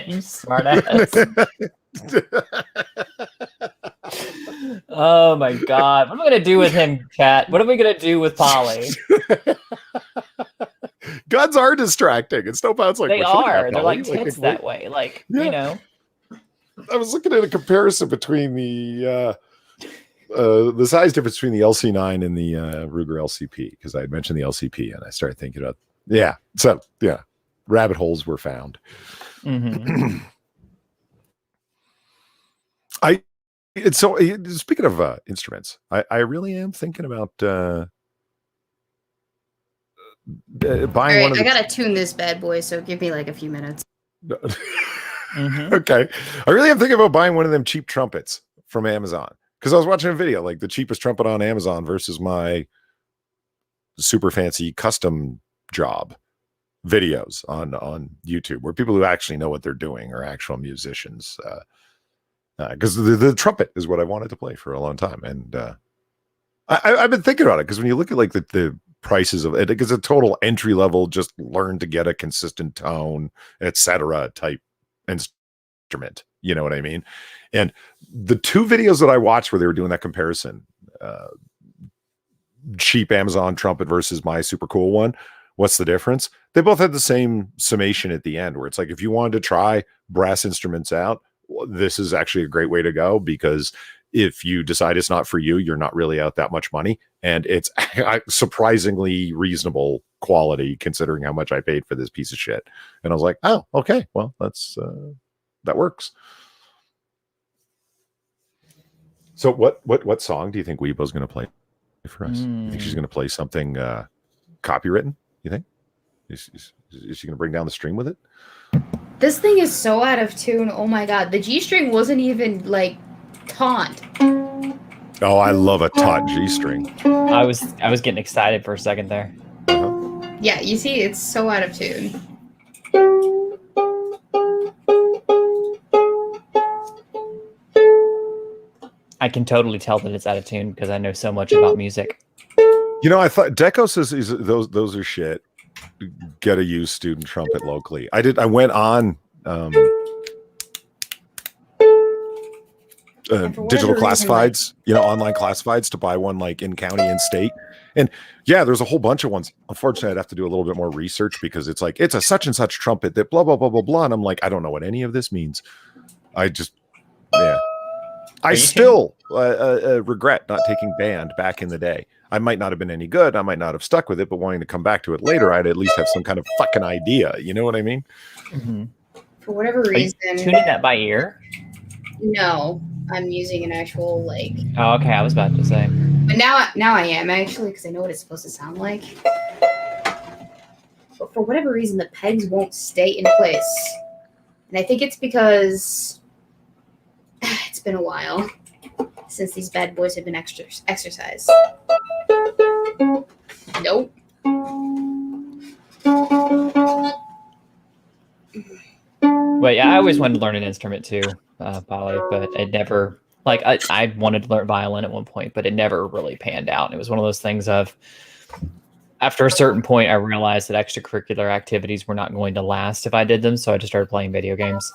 You smart ass. Oh my God. What am I going to do with him, chat? What are we going to do with Polly? Guns are distracting. And Snowpound's like, they are. They're like Polly? tits that way. Like, yeah. You know. I was looking at a comparison between the size difference between the LC9 and the Ruger LCP, because I had mentioned the LCP and I started thinking about, rabbit holes were found. Mm-hmm. So speaking of instruments, I really am thinking about buying one of I gotta tune this bad boy, so give me like a few minutes. Mm-hmm. Okay. I really am thinking about buying one of them cheap trumpets from Amazon, because I was watching a video, like the cheapest trumpet on Amazon versus my super fancy custom job videos on YouTube, where people who actually know what they're doing are actual musicians. Because the trumpet is what I wanted to play for a long time. And I've been thinking about it, because when you look at like the prices of it, it's a total entry level, just learn to get a consistent tone, etc. type instrument. You know what I mean? And the two videos that I watched where they were doing that comparison, cheap Amazon trumpet versus my super cool one, what's the difference? They both had the same summation at the end, where it's like, if you wanted to try brass instruments out, this is actually a great way to go, because if you decide it's not for you, you're not really out that much money. And it's surprisingly reasonable quality considering how much I paid for this piece of shit. And I was like, oh, okay, well, that works. So what song do you think Weebo's going to play for us? You think she's going to play something copywritten? You think? Is she going to bring down the stream with it? This thing is so out of tune. Oh my god. The G string wasn't even like taunt. Oh, I love a taut G string. I was getting excited for a second there. Yeah, you see, it's so out of tune. I can totally tell that it's out of tune because I know so much about music. You know, I thought Deco says those are shit. Get a used student trumpet locally. I went on digital classifieds, online classifieds to buy one like in county and state. And yeah, there's a whole bunch of ones. Unfortunately, I'd have to do a little bit more research because it's like, it's a such and such trumpet that blah, blah, blah, blah, blah. And I'm like, I don't know what any of this means. I still regret not taking band back in the day. I might not have been any good. I might not have stuck with it, but wanting to come back to it later, I'd at least have some kind of fucking idea. You know what I mean? Mm-hmm. For whatever reason. Are you tuning that by ear? No, I'm using an actual like. Oh, okay. I was about to say. But now I am actually, because I know what it's supposed to sound like. But for whatever reason, the pegs won't stay in place, and I think it's because it's been a while since these bad boys have been exercised. Nope. Well, yeah, I always wanted to learn an instrument too, Polly, but it never, like, I wanted to learn violin at one point, but it never really panned out. And it was one of those things of, after a certain point, I realized that extracurricular activities were not going to last if I did them, so I just started playing video games.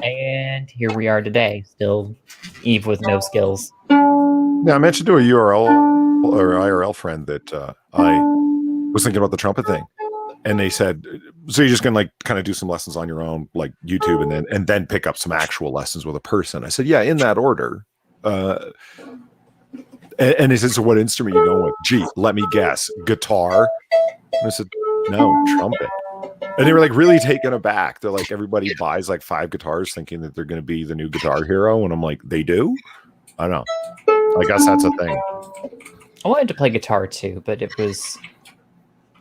And here we are today, still Eve with no skills. Yeah, I mentioned to a URL or IRL friend that I was thinking about the trumpet thing, and they said, "So you're just gonna like kind of do some lessons on your own, like YouTube, and then pick up some actual lessons with a person?" I said, "Yeah, in that order." And he said, "So what instrument are you going with?" "Gee, let me guess, guitar." And I said, "No, trumpet." And they were like really taken aback. They're like, everybody buys like 5 guitars thinking that they're going to be the new guitar hero. And I'm like, they do? I don't know. I guess that's a thing. I wanted to play guitar too, but it was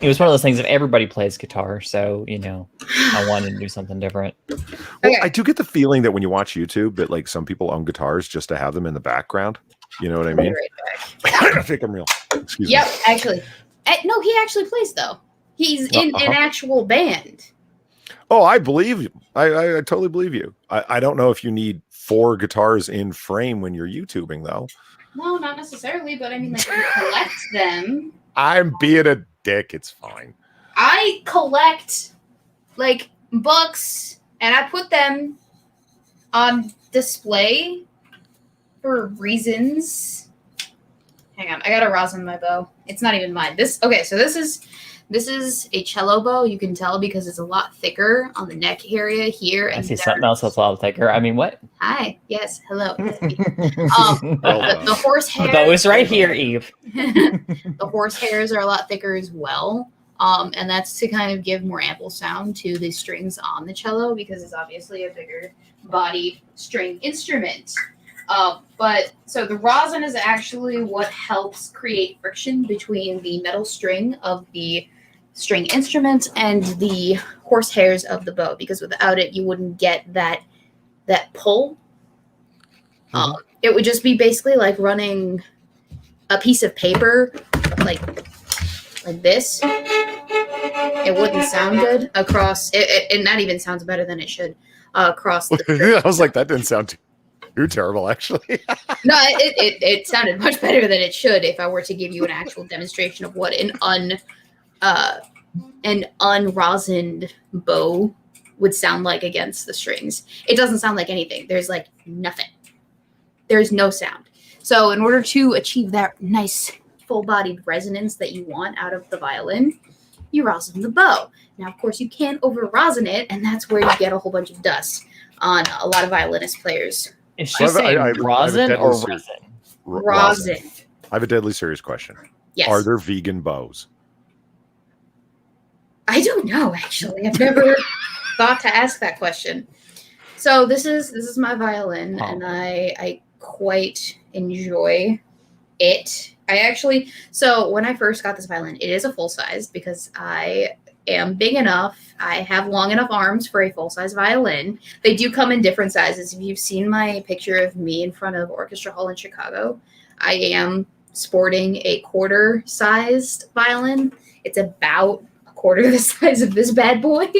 one of those things. If everybody plays guitar, so I wanted to do something different. Well, I do get the feeling that when you watch YouTube, that like some people own guitars just to have them in the background. You know what I mean? I think I'm real. Excuse me. Yep, actually. No, he actually plays though. He's in an actual band. Oh, I believe you. I totally believe you. I don't know if you need 4 guitars in frame when you're YouTubing, though. No, not necessarily, but I mean, like, you collect them. I'm being a dick. It's fine. I collect, like, books, and I put them on display for reasons. Hang on. I got a rosin in my bow. It's not even mine. This is a cello bow. You can tell because it's a lot thicker on the neck area here. I see something else that's a lot thicker. I mean, what? Hi. Yes. Hello. The horsehair. The bow is right here, Eve. The horsehairs are a lot thicker as well. And that's to kind of give more ample sound to the strings on the cello because it's obviously a bigger bodied string instrument. But so the rosin is actually what helps create friction between the metal string of the string instrument and the horsehairs of the bow, because without it you wouldn't get that pull. It would just be basically like running a piece of paper like this. It wouldn't sound good across it not even sounds better than it should across the I was like, that didn't sound too terrible, actually. No, it sounded much better than it should if I were to give you an actual demonstration of what an unrosined bow would sound like against the strings. It doesn't sound like anything. There's like nothing. There's no sound. So in order to achieve that nice full-bodied resonance that you want out of the violin, you rosin the bow. Now, of course, you can't over-rosin it, and that's where you get a whole bunch of dust on a lot of violinist players. Is she saying rosin or resin? Rosin. I have a deadly serious question. Yes. Are there vegan bows? I don't know, actually. I've never thought to ask that question. So this is my violin, and I quite enjoy it. So when I first got this violin, it is a full size because I am big enough. I have long enough arms for a full size violin. They do come in different sizes. If you've seen my picture of me in front of Orchestra Hall in Chicago, I am sporting a quarter sized violin. It's about a quarter the size of this bad boy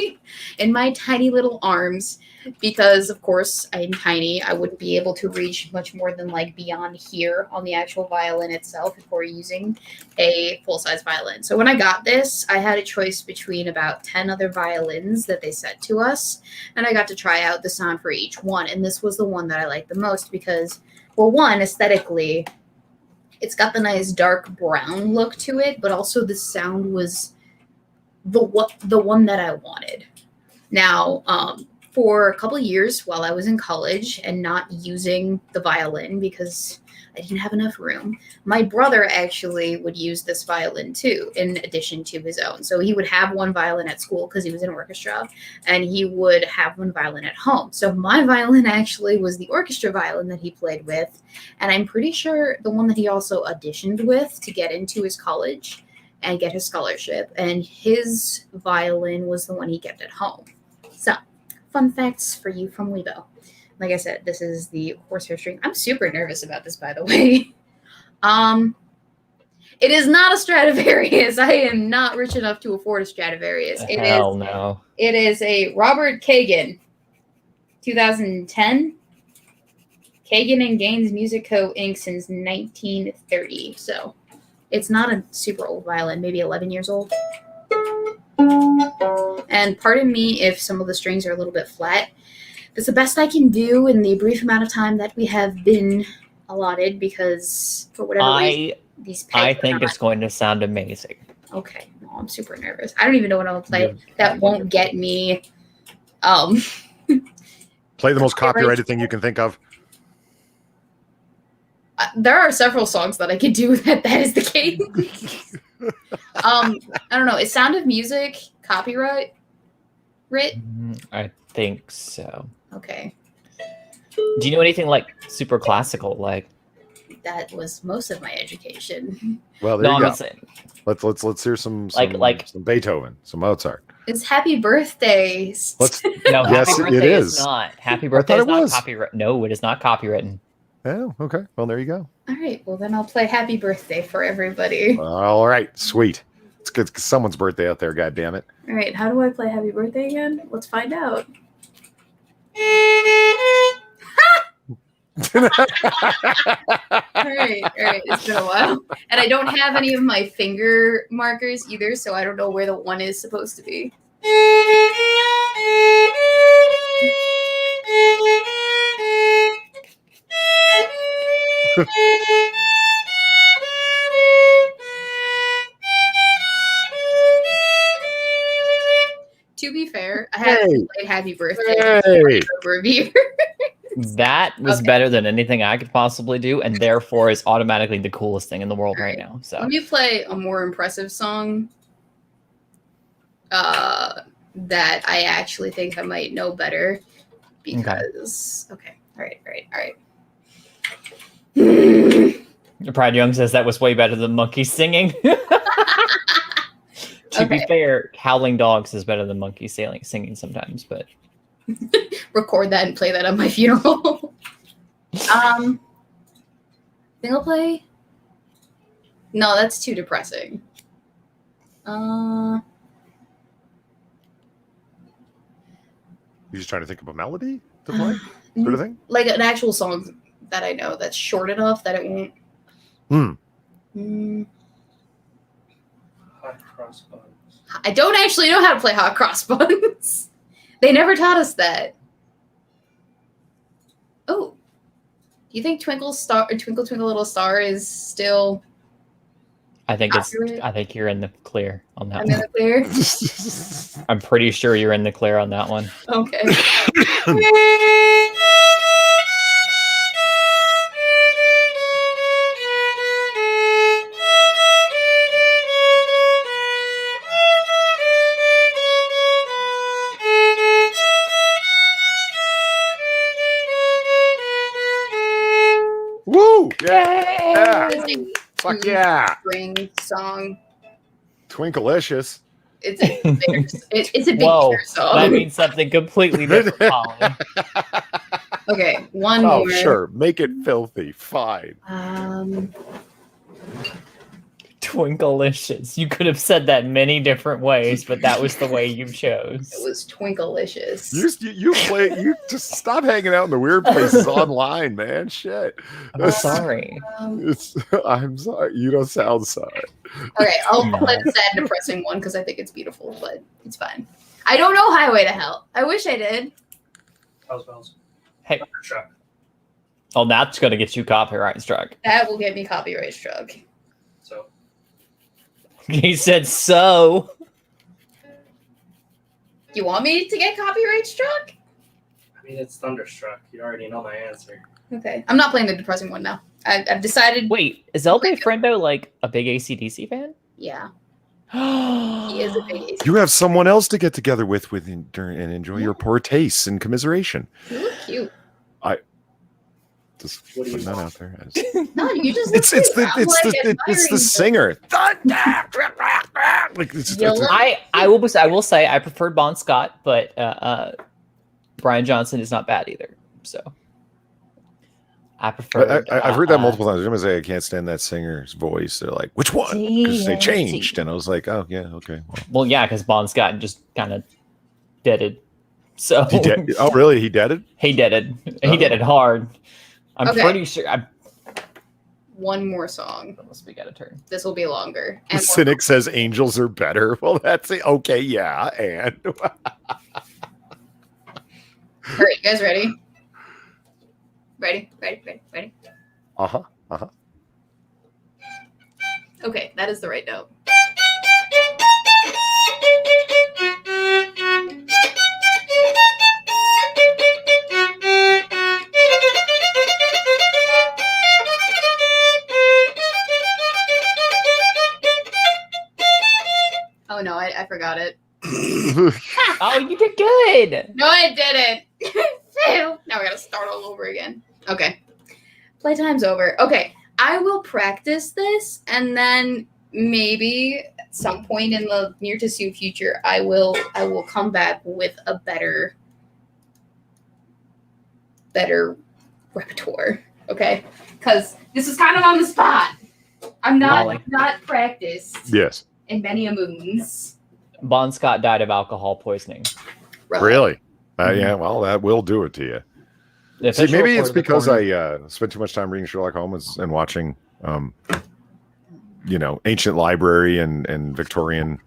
in my tiny little arms. Because, of course, I'm tiny, I wouldn't be able to reach much more than like beyond here on the actual violin itself before using a full-size violin. So when I got this, I had a choice between about 10 other violins that they sent to us, and I got to try out the sound for each one. And this was the one that I liked the most because, well, one, aesthetically, it's got the nice dark brown look to it, but also the sound was the one that I wanted. Now, for a couple of years while I was in college and not using the violin because I didn't have enough room, my brother actually would use this violin too, in addition to his own. So he would have one violin at school because he was in orchestra, and he would have one violin at home. So my violin actually was the orchestra violin that he played with, and I'm pretty sure the one that he also auditioned with to get into his college and get his scholarship, and his violin was the one he kept at home. So fun facts for you from Weebo. Like I said, this is the horsehair string. I'm super nervous about this, by the way. It is not a Stradivarius. I am not rich enough to afford a Stradivarius. Hell no. It is a Robert Kagan, 2010. Kagan and Gaines Music Co. Inc. since 1930. So it's not a super old violin, maybe 11 years old. And pardon me if some of the strings are a little bit flat. That's the best I can do in the brief amount of time that we have been allotted because for whatever reason, these pegs I think it's going to sound amazing. Okay. No, I'm super nervous. I don't even know what I'm going to play that won't get me. Play the most copyrighted thing you can think of. There are several songs that I could do that is the case. I don't know. Is Sound of Music copyright? I think so. Okay. Do you know anything like super classical? Like that was most of my education. Well, there you go. Saying, let's hear some Beethoven, some Mozart. It's Happy Birthday. No, yes, Happy Birthday it is not. Happy Birthday is not copyright. No, it is not copywritten. Oh, okay. Well, there you go. All right. Well, then I'll play Happy Birthday for everybody. All right. Sweet. It's good. It's someone's birthday out there. God damn it. All right. How do I play Happy Birthday again? Let's find out. All right. It's been a while. And I don't have any of my finger markers either, so I don't know where the one is supposed to be. To be fair, I haven't played Happy Birthday for over a year. That was better than anything I could possibly do, and therefore is automatically the coolest thing in the world right now. So let me play a more impressive song that I actually think I might know better because all right. Pride Young says that was way better than Monkey singing. To be fair, Howling Dogs is better than Monkey singing sometimes, but record that and play that at my funeral. I think I'll play. No, that's too depressing. You're just trying to think of a melody to play, sort of thing? Like an actual song that I know that's short enough that it won't. Hot Cross Buns. I don't actually know how to play Hot Cross Buns. They never taught us that. Oh, do you think Twinkle Twinkle Little Star is still? I think accurate? I think you're in the clear on that I'm in one. the clear. I'm pretty sure you're in the clear on that one. Okay. Woo! Yeah! Fuck yeah! Spring song. Twinkalicious. It's a bigger, it's a Whoa, bigger song. that means something completely different, Polly. Okay, one Oh, more. sure. Make it filthy. Fine. Twinkalicious. You could have said that many different ways, but that was the way you chose. It was Twinkalicious. You just stop hanging out in the weird places online, man. Shit. I'm sorry. I'm sorry. You don't sound sorry. Okay, I'll play the sad, depressing one because I think it's beautiful, but it's fine. I don't know Highway to Hell. I wish I did. Bells. Hey. Truck. Oh, that's going to get you copyright struck. That will get me copyright struck. So. He said so. You want me to get copyright struck? I mean, it's Thunderstruck. You already know my answer. Okay. I'm not playing the depressing one now. I've decided. Wait, is El Friendo like a big AC/DC fan? Yeah. He is a big AC. You have someone else to get together with and enjoy your poor tastes and commiseration. You look cute. Just What do you putting that want? out there. No, you just. It's the singer. Like I will say I preferred Bon Scott, but Brian Johnson is not bad either. So I prefer. I've heard that multiple times. I'm gonna say I can't stand that singer's voice. They're like, which one? Because they changed, and I was like, oh yeah, okay. Well, yeah, because Bon Scott just kind of deaded. So oh really? He deaded? He deaded. He deaded hard. I'm Okay. pretty sure. One more song. Unless we got a turn. This will be longer. The cynic says angels are better. Well, that's it. Okay, yeah, and All right, you guys ready? Ready? uh-huh. Okay, that is the right note. Oh no, I forgot it. Oh, you did good. No, I didn't. Now we gotta start all over again. Okay. Playtime's over. Okay. I will practice this and then maybe at some point in the near to soon future I will come back with a better repertoire. Okay? Because this is kind of on the spot. I'm not practiced Yes. in many a moons. Bon Scott died of alcohol poisoning. Really? Yeah, well, that will do it to you. See, maybe it's because I spent too much time reading Sherlock Holmes and watching, ancient library and Victorian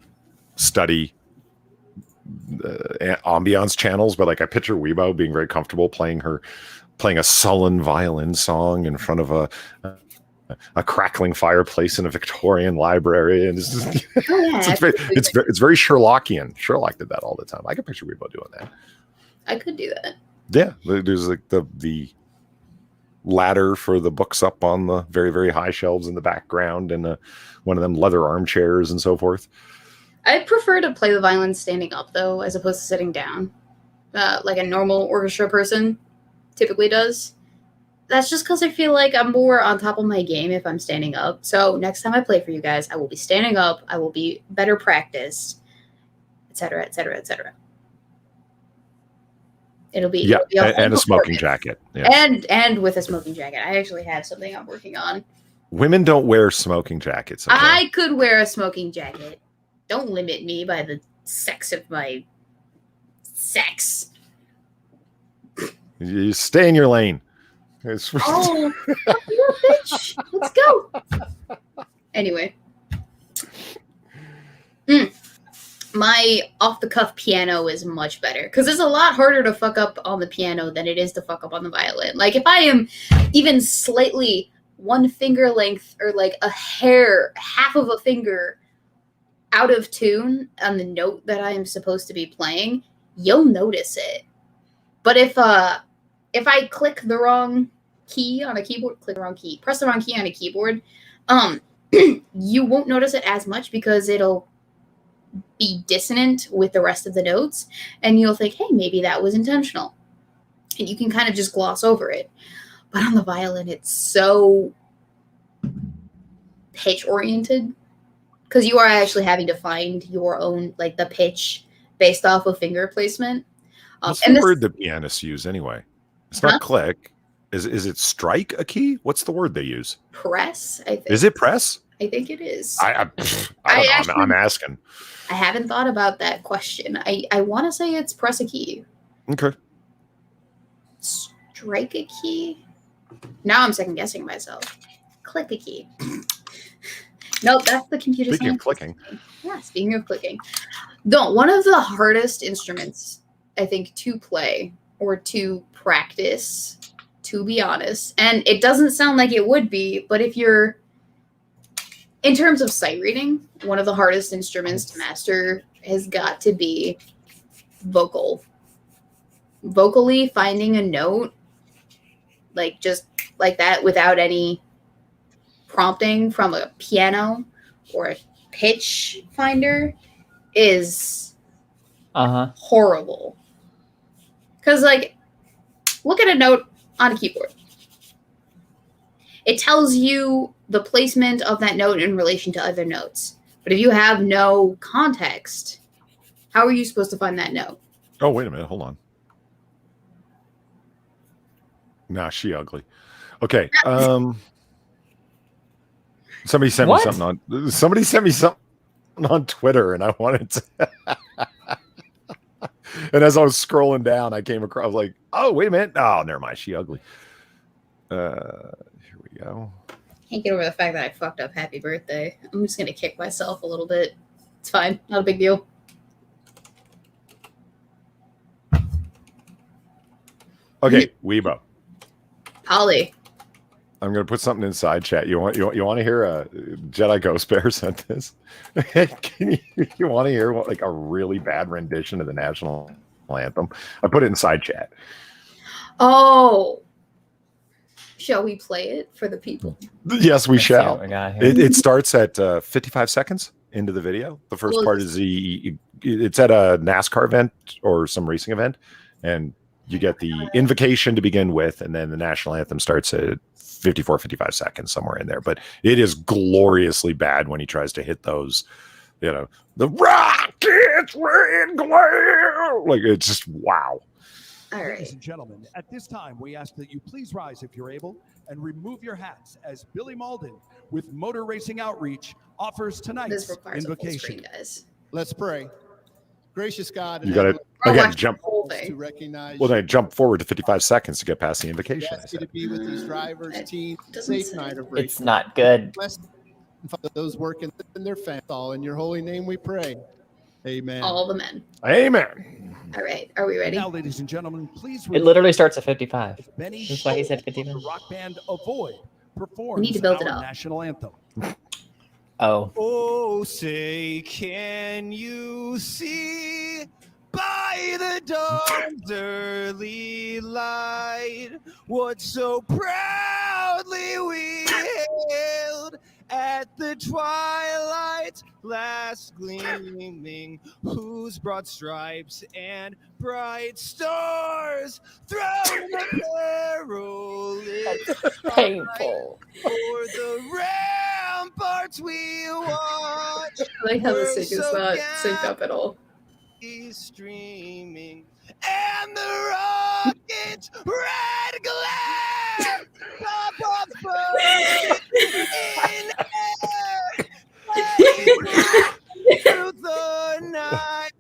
study ambiance channels. But like, I picture Weebo being very comfortable playing a sullen violin song in front of a crackling fireplace in a Victorian library, and it's very Sherlockian. Sherlock did that all the time. I can picture Weebo doing that. I could do that. Yeah, there's like the ladder for the books up on the very, very high shelves in the background, and one of them leather armchairs and so forth. I'd prefer to play the violin standing up, though, as opposed to sitting down, like a normal orchestra person typically does. That's just because I feel like I'm more on top of my game if I'm standing up. So next time I play for you guys, I will be standing up, I will be better practiced, etc., etc., etc. It'll be and a smoking jacket. Yeah. And with a smoking jacket. I actually have something I'm working on. Women don't wear smoking jackets. Okay? I could wear a smoking jacket. Don't limit me by the sex of my sex. You stay in your lane. Oh, you bitch. Let's go. Anyway. my off-the-cuff piano is much better because it's a lot harder to fuck up on the piano than it is to fuck up on the violin. Like, if I am even slightly one finger length or like a hair, half of a finger out of tune on the note that I am supposed to be playing, you'll notice it. But if I click the wrong key on a keyboard, press the wrong key on a keyboard, you won't notice it as much because it'll be dissonant with the rest of the notes, and you'll think, hey, maybe that was intentional. And you can kind of just gloss over it. But on the violin, it's so pitch-oriented because you are actually having to find your own, like, the pitch based off of finger placement. What's the word that pianists use anyway? It's not click. Is it strike a key? What's the word they use? Press, I think. Is it press? I think it is. I don't know. I'm asking. I haven't thought about that question. I want to say it's press a key. Okay. Strike a key? Now I'm second guessing myself. Click a key. Nope, that's the computer. Speaking of clicking. Yeah, speaking of clicking. No, one of the hardest instruments, I think, to play or to practice, to be honest. And it doesn't sound like it would be, but if you're, in terms of sight reading, one of the hardest instruments to master has got to be vocal. Vocally finding a note, like just like that, without any prompting from a piano or a pitch finder, is horrible. Because, like, look at a note on a keyboard. It tells you the placement of that note in relation to other notes. But if you have no context, how are you supposed to find that note? Oh, wait a minute. Hold on. Nah, she ugly. Okay. Somebody sent me something on Twitter, and I wanted to. And as I was scrolling down, I came across, I was like, oh, wait a minute. Oh, never mind. She ugly. Here we go. Can't get over the fact that I fucked up happy birthday. I'm just going to kick myself a little bit. It's fine. Not a big deal. Okay, Weebo. Polly. I'm going to put something inside chat. You want to hear a Jedi Ghost Bear sent this? you want to hear like a really bad rendition of the national anthem? I put it inside chat. Oh. Shall we play it for the people? Yes, we shall. It starts at 55 seconds into the video. The first part is it's at a NASCAR event or some racing event, and you get the invocation to begin with, and then the national anthem starts at 54, 55 seconds, somewhere in there. But it is gloriously bad when he tries to hit those, the rockets red glare. Like, it's just wow. All right. Ladies and gentlemen, at this time, we ask that you please rise if you're able and remove your hats as Billy Malden with Motor Racing Outreach offers tonight's invocation. Guys. Let's pray. Gracious God, you got to again jump. To recognize. Well, then jump forward to 55 seconds to get past the invocation. Ask you to be with these drivers, team, safe night of race. It's not good. Bless those working in their family. All in your holy name we pray. Amen. All the men. Amen. All right. Are we ready? Now, ladies and gentlemen, please. It literally starts at 55. Benny That's why he said 55. Rock band Avoid performs We need to build it our up. national anthem. Oh, say, can you see by the dawn's early light what so proudly we hailed at the twilight's last gleaming, whose broad stripes and bright stars thrown the perilous Painful. for the ramparts we watch. I like how the sync is not synced up at all. Streaming and the rocket's red glare top of birds in air through the night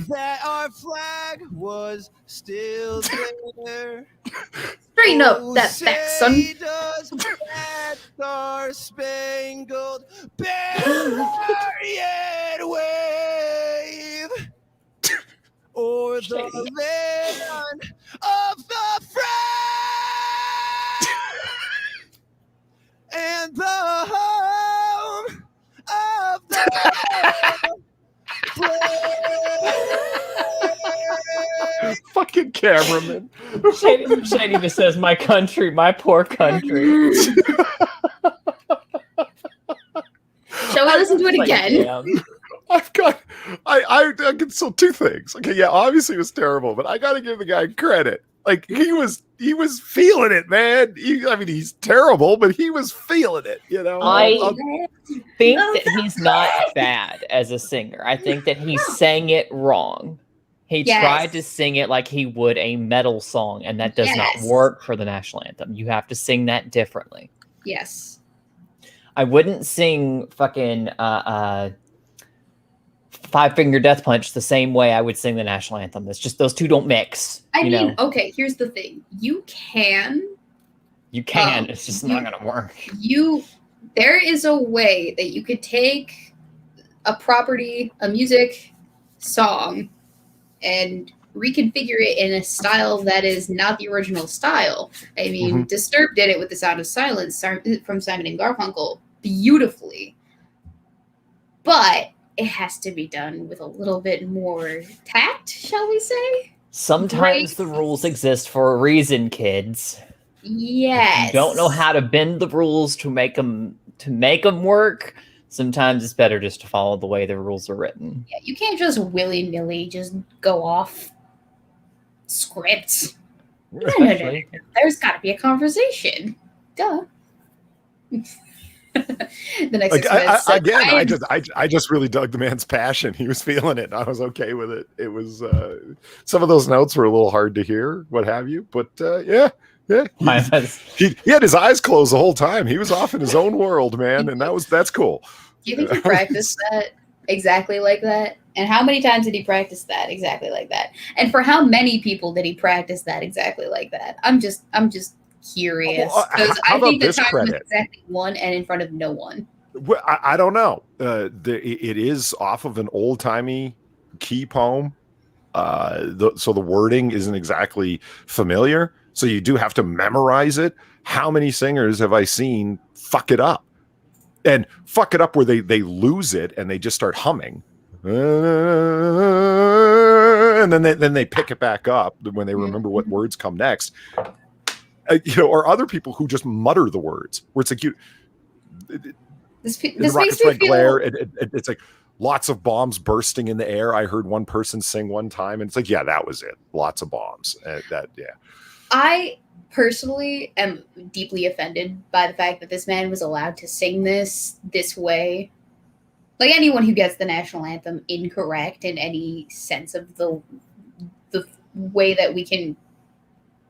that our flag was still there. Straighten up that back, son. Does that star-spangled banner yet wave for the land of the free and the home of the Fucking cameraman. Shady just says, "My country, my poor country." Shall we listen to it again? I can still two things. Okay, yeah, obviously it was terrible, but I got to give the guy credit. Like he was feeling it, man. He's terrible, but he was feeling it. You know, I think that he's not bad as a singer. I think that he sang it wrong. He tried to sing it like he would a metal song, and that does not work for the national anthem. You have to sing that differently. Yes. I wouldn't sing fucking Five Finger Death Punch the same way I would sing the national anthem. It's just those two don't mix. I mean, okay, here's the thing. You can. It's just not going to work. There is a way that you could take a property, a music song, and reconfigure it in a style that is not the original style. I mean, Disturbed did it with The Sound of Silence from Simon and Garfunkel beautifully. But it has to be done with a little bit more tact, shall we say? Sometimes the rules exist for a reason, kids. Yes. If you don't know how to bend the rules to make them work, sometimes it's better just to follow the way the rules are written. Yeah, you can't just willy-nilly just go off scripts. No. There's got to be a conversation. Duh. The next I just really dug the man's passion. He was feeling it. I was okay with it. It was some of those notes were a little hard to hear, what have you, but yeah. He had his eyes closed the whole time. He was off in his own world, man, and that's cool. Do you think he practiced that exactly like that? And how many times did he practice that exactly like that? And for how many people did he practice that exactly like that? I'm just curious, because I think the time was exactly one and in front of no one. Well, I don't know. It is off of an old timey key poem, so the wording isn't exactly familiar. So you do have to memorize it. How many singers have I seen fuck it up? And fuck it up where they lose it and they just start humming, and then they pick it back up when they remember what words come next. Or other people who just mutter the words, where it's like this makes me feel glare. It's like lots of bombs bursting in the air. I heard one person sing one time, and it's like, yeah, that was it. Lots of bombs. I personally am deeply offended by the fact that this man was allowed to sing this way. Like, anyone who gets the national anthem incorrect in any sense of the way that we can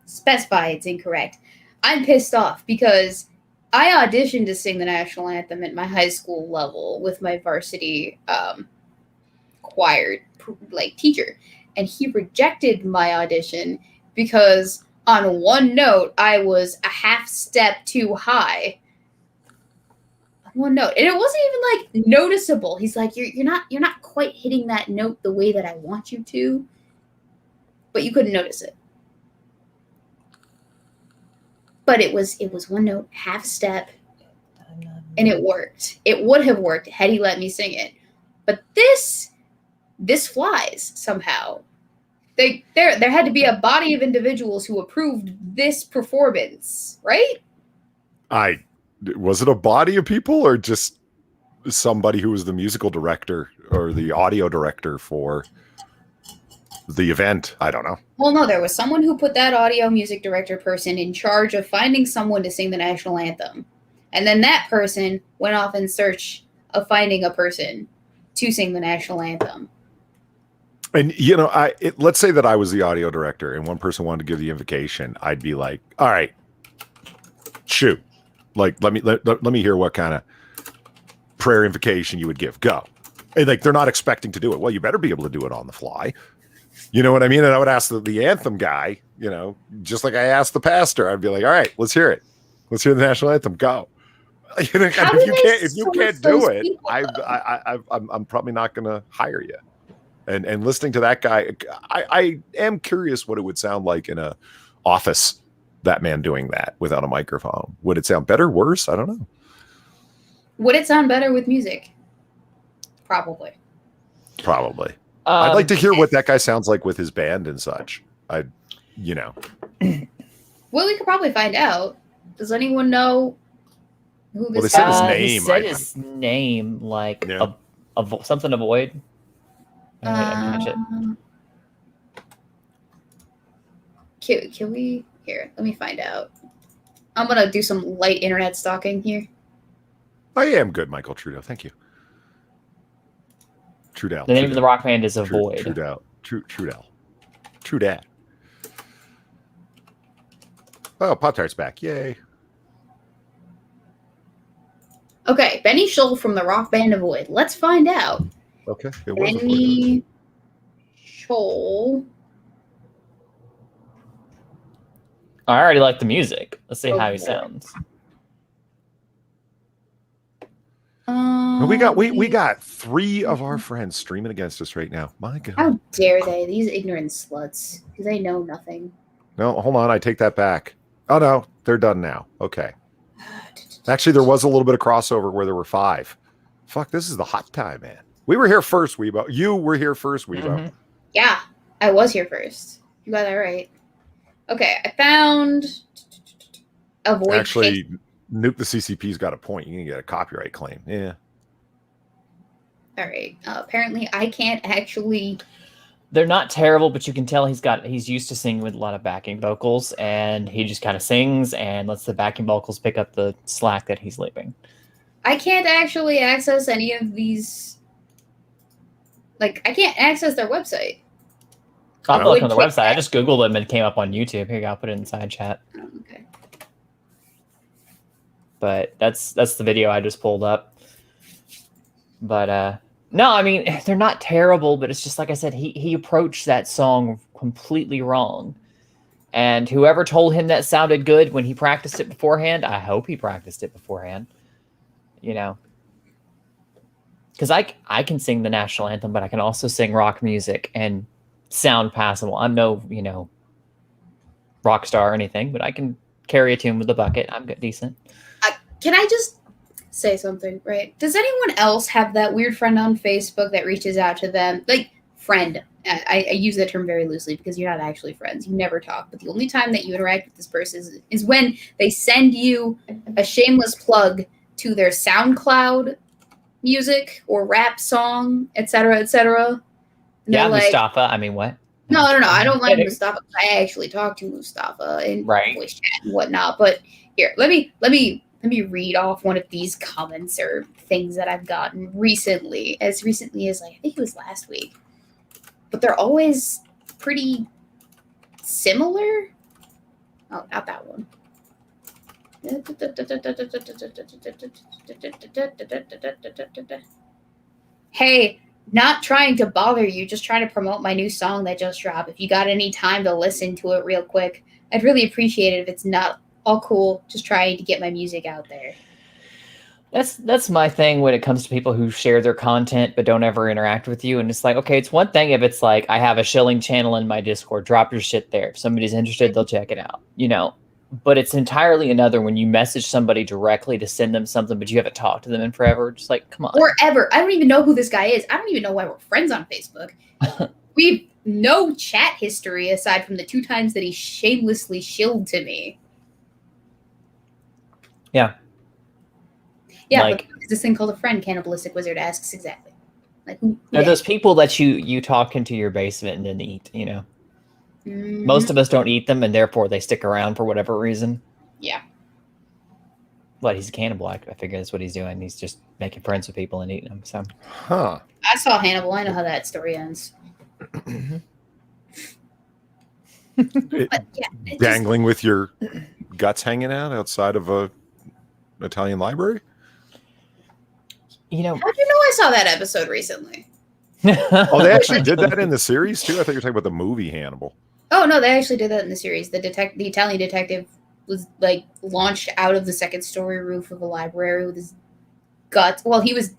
specify it's incorrect, I'm pissed off, because I auditioned to sing the national anthem at my high school level with my varsity choir teacher, and he rejected my audition because on one note I was a half step too high. One note, and it wasn't even noticeable. He's like, you're not quite hitting that note the way that I want you to, but you couldn't notice it. But it was one note, half step, and it worked. It would have worked had he let me sing it. But this flies somehow. There had to be a body of individuals who approved this performance, right? Was it a body of people, or just somebody who was the musical director or the audio director for the event? I don't know. Well, no, there was someone who put that audio music director person in charge of finding someone to sing the national anthem. And then that person went off in search of finding a person to sing the national anthem. And, let's say that I was the audio director and one person wanted to give the invocation. I'd be like, all right, shoot. Let me hear what kind of prayer invocation you would give. Go. And they're not expecting to do it. Well, you better be able to do it on the fly. You know what I mean? And I would ask the anthem guy, just like I asked the pastor, I'd be like, all right, let's hear it. Let's hear the national anthem. Go. If you can't do it, I'm probably not going to hire you. And listening to that guy, I am curious what it would sound like in a office, that man doing that without a microphone. Would it sound better, worse? I don't know. Would it sound better with music? Probably. I'd like to hear what that guy sounds like with his band and such. Well, we could probably find out. Does anyone know who this they said his guy name. He said his name, like something avoid. I didn't catch it. Can we? Here, let me find out. I'm gonna do some light internet stalking here. I am good, Michael Trudeau. Thank you. Trudell. The name of the rock band is Avoid. Trudell. Trudell. Oh, Pop-Tart's back. Yay. Okay, Benny Scholl from the rock band Avoid. Let's find out. Okay. It was Benny Scholl. I already like the music. Let's see how he sounds. We got 3 of our friends streaming against us right now. My God. How dare they? These ignorant sluts. They know nothing. No, hold on. I take that back. Oh, no. They're done now. Okay. Actually, there was a little bit of crossover where there were 5. Fuck, this is the hot time, man. We were here first, Weebo. You were here first, Weebo. Mm-hmm. Yeah, I was here first. You got that right. Okay, I found Avoid. Actually, Nuke the CCP's got a point. You can get a copyright claim. Yeah. All right. Apparently, I can't actually. They're not terrible, but you can tell he's used to singing with a lot of backing vocals, and he just kind of sings and lets the backing vocals pick up the slack that he's leaving. I can't actually access any of these. Like, I can't access their website. I'll look on the website. I just Googled them and it came up on YouTube. Here you go. I'll put it inside chat. Oh, okay. But that's the video I just pulled up. But no, I mean, they're not terrible, but it's just like I said, he approached that song completely wrong. And whoever told him that sounded good when he practiced it beforehand, I hope he practiced it beforehand. You know. Because I can sing the national anthem, but I can also sing rock music and sound passable. I'm no, rock star or anything, but I can carry a tune with a bucket. I'm good, decent. Can I just say something, right? Does anyone else have that weird friend on Facebook that reaches out to them? Like, friend. I use that term very loosely because you're not actually friends. You never talk. But the only time that you interact with this person is when they send you a shameless plug to their SoundCloud music or rap song, etc., etc. Yeah, like, Mustafa. I mean, what? No. I don't like Mustafa. I actually talk to Mustafa in voice chat and whatnot. But here, let me read off one of these comments or things that I've gotten recently, as like, I think it was last week. But they're always pretty similar. Oh, not that one. Hey, not trying to bother you, just trying to promote my new song that just dropped. If you got any time to listen to it real quick, I'd really appreciate it if it's not all cool, just trying to get my music out there. That's my thing when it comes to people who share their content but don't ever interact with you. And it's like, okay, it's one thing if it's like, I have a shilling channel in my Discord, drop your shit there. If somebody's interested, they'll check it out, But it's entirely another when you message somebody directly to send them something, but you haven't talked to them in forever. Just like, come on. Or ever. I don't even know who this guy is. I don't even know why we're friends on Facebook. We've no chat history aside from the 2 times that he shamelessly shilled to me. Yeah. Yeah, like, but this thing called a friend, Cannibalistic Wizard asks exactly. Like, who are those people that you talk into your basement and then eat, Mm-hmm. Most of us don't eat them, and therefore they stick around for whatever reason. Yeah. But he's a cannibal. I figure that's what he's doing. He's just making friends with people and eating them. So. Huh. I saw Hannibal. I know how that story ends. Dangling with your guts hanging out outside of a Italian library? How'd you know I saw that episode recently? Oh, they actually did that in the series too? I thought you were talking about the movie Hannibal. Oh no, they actually did that in the series. The Italian detective was like launched out of the second story roof of a library with his guts. Well, he was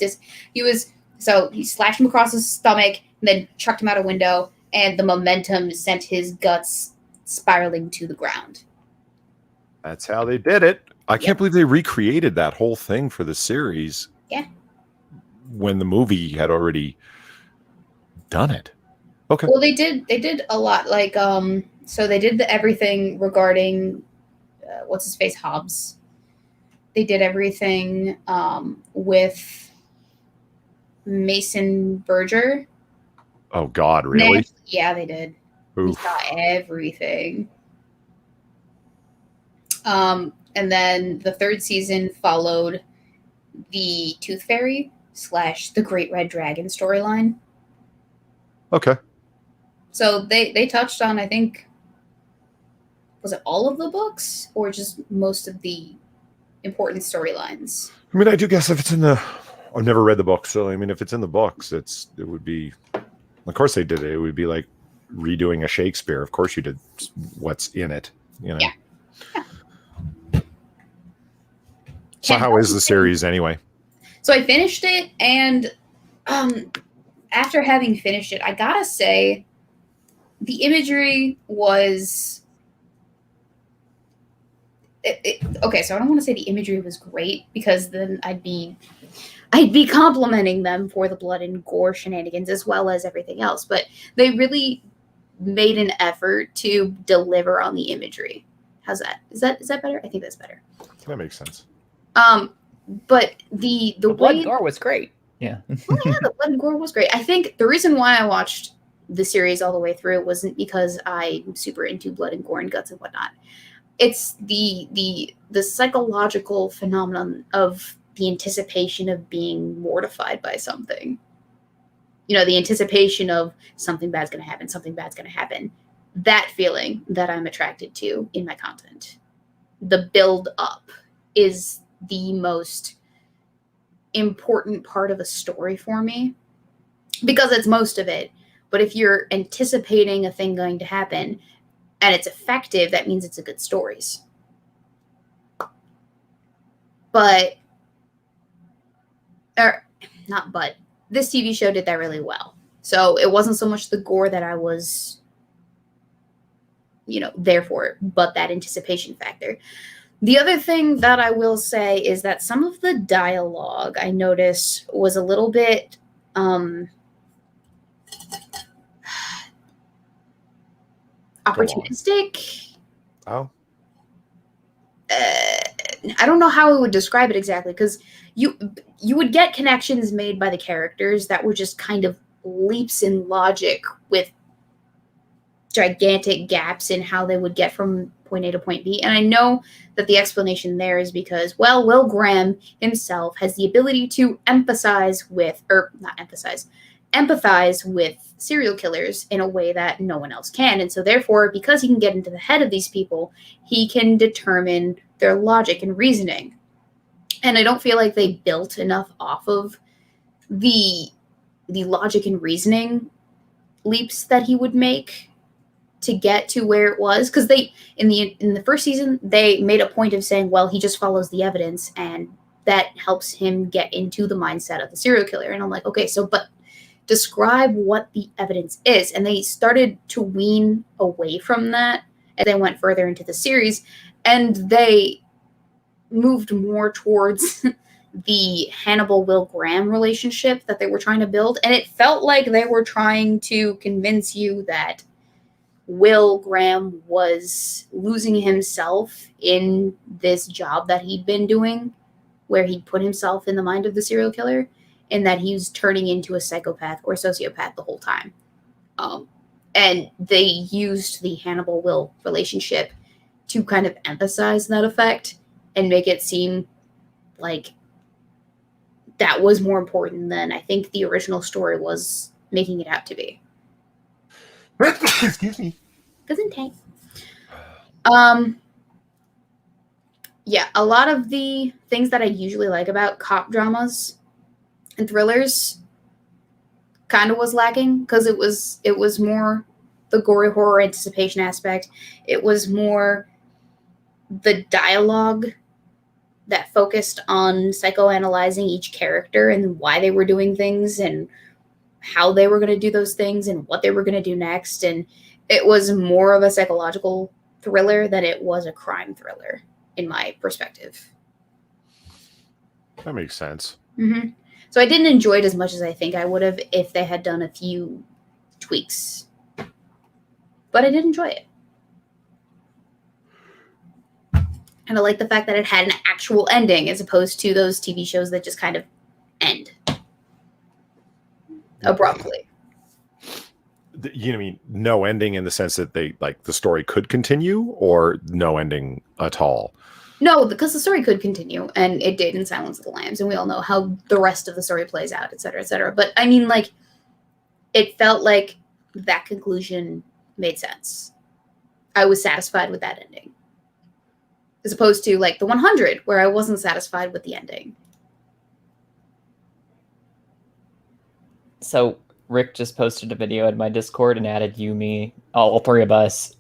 So he slashed him across his stomach and then chucked him out a window, and the momentum sent his guts spiraling to the ground. That's how they did it. I can't believe they recreated that whole thing for the series. Yeah. When the movie had already done it. Okay. Well, they did a lot. Like, so they did everything regarding what's his face, Hobbs. They did everything with Mason Berger. Oh God, really? Yeah, they did. Oof. We saw everything. And then the third season followed the Tooth Fairy / the Great Red Dragon storyline. Okay. So they touched on, I think, was it all of the books or just most of the important storylines? I mean, I do guess if it's in the, I've never read the book, so I mean, if it's in the books, it would be, of course they did it. It would be like redoing a Shakespeare. Of course you did what's in it, you know? Yeah. So how is the series anyway? So I finished it, and after having finished it, I gotta say, the imagery was okay. So I don't want to say the imagery was great, because then I'd be complimenting them for the blood and gore shenanigans as well as everything else. But they really made an effort to deliver on the imagery. How's that? Is that better? I think that's better. That makes sense. But the blood and gore was great. Yeah. Well, yeah, the blood and gore was great. I think the reason why I watched the series all the way through wasn't because I'm super into blood and gore and guts and whatnot. It's the psychological phenomenon of the anticipation of being mortified by something. You know, the anticipation of something bad's going to happen, something bad's going to happen. That feeling that I'm attracted to in my content. The build up is the most important part of a story for me, because it's most of it. But if you're anticipating a thing going to happen and it's effective, that means it's a good stories. But this TV show did that really well. So it wasn't so much the gore that I was, there for, but that anticipation factor. The other thing that I will say is that some of the dialogue I noticed was a little bit opportunistic. Oh. I don't know how I would describe it exactly, because you would get connections made by the characters that were just kind of leaps in logic with gigantic gaps in how they would get from point A to point B. And I know that the explanation there is because, well, Will Graham himself has the ability to empathize with serial killers in a way that no one else can. And so therefore, because he can get into the head of these people, he can determine their logic and reasoning. And I don't feel like they built enough off of the logic and reasoning leaps that he would make to get to where it was, because they in the first season they made a point of saying, well, he just follows the evidence and that helps him get into the mindset of the serial killer. And I'm like, okay, so but describe what the evidence is. And they started to wean away from that and they went further into the series, and they moved more towards the Hannibal Will Graham relationship that they were trying to build. And it felt like they were trying to convince you that Will Graham was losing himself in this job that he'd been doing, where he put himself in the mind of the serial killer, and that he was turning into a psychopath or sociopath the whole time. And they used the Hannibal Will relationship to kind of emphasize that effect and make it seem like that was more important than I think the original story was making it out to be. Excuse me. Gesundheit. Yeah, a lot of the things that I usually like about cop dramas and thrillers kind of was lacking, because it was more the gory horror anticipation aspect. It was more the dialogue that focused on psychoanalyzing each character and why they were doing things and how they were going to do those things and what they were going to do next. And it was more of a psychological thriller than it was a crime thriller, in my perspective. That makes sense. Mm-hmm. So I didn't enjoy it as much as I think I would have if they had done a few tweaks. But I did enjoy it. And I like the fact that it had an actual ending as opposed to those TV shows that just kind of end abruptly. You know, I mean, no ending in the sense that they like the story could continue, or no ending at all? No, because the story could continue, and it did in Silence of the Lambs, and we all know how the rest of the story plays out, et cetera, et cetera. But I mean, like, it felt like that conclusion made sense. I was satisfied with that ending. As opposed to, like, the 100, where I wasn't satisfied with the ending. So Rick just posted a video in my Discord and added you, me, all three of us,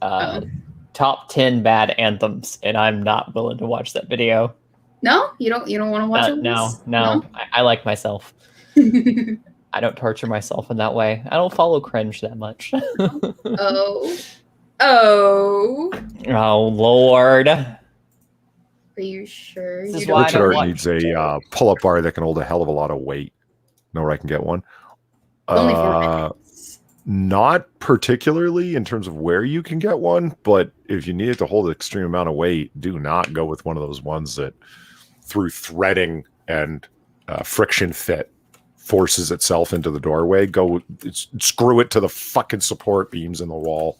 top 10 bad anthems, and I'm not willing to watch that video. No? You don't want to watch it? No. I like myself. I don't torture myself in that way. I don't follow cringe that much. Oh, Lord. Are you sure? This is You why don't Richard watch needs a pull-up bar that can hold a hell of a lot of weight. Know where I can get one? Only 4 minutes. Not particularly in terms of where you can get one, but if you need it to hold an extreme amount of weight, do not go with one of those ones that through threading and friction fit forces itself into the doorway. Screw it to the fucking support beams in the wall.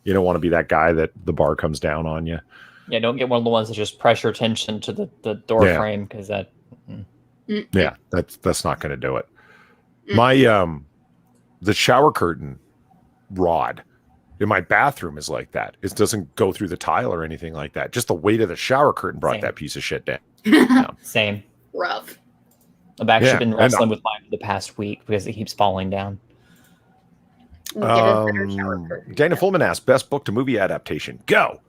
You don't want to be that guy that the bar comes down on you. Yeah, don't get one of the ones that just pressure tension to the door frame, because that. Yeah, that's not going to do it. My the shower curtain rod in my bathroom is like that. It doesn't go through the tile or anything like that. Just the weight of the shower curtain brought that piece of shit down. Same. Rough. I've actually been wrestling with mine for the past week because it keeps falling down. Dana Fullman asked, best book to movie adaptation. Go.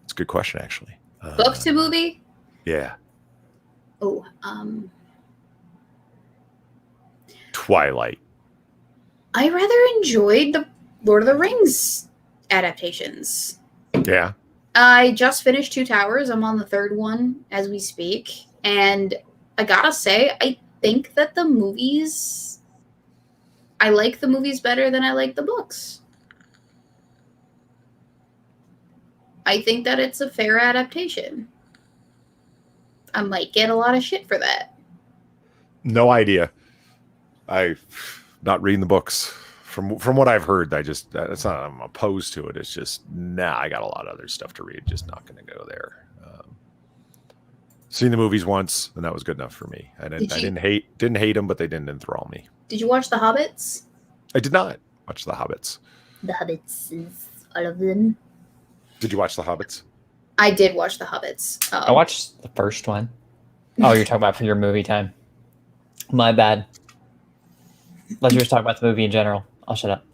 It's a good question, actually. Book to movie? Yeah. Oh, Twilight. I rather enjoyed the Lord of the Rings adaptations. Yeah. I just finished Two Towers. I'm on the third one as we speak. And I gotta say, I think that I like the movies better than I like the books. I think that it's a fair adaptation. I might get a lot of shit for that. No idea. I'm not reading the books. From what I've heard, it's not I'm opposed to it. It's just, I got a lot of other stuff to read. Just not going to go there. Seen the movies once, and that was good enough for me. I didn't hate them, but they didn't enthrall me. Did you watch The Hobbits? I did not watch The Hobbits. The Hobbits is all of them. Did you watch The Hobbits? I did watch The Hobbits. I watched the first one. Oh, you're talking about for your movie time. My bad. Unless you're just talking about the movie in general. I'll shut up.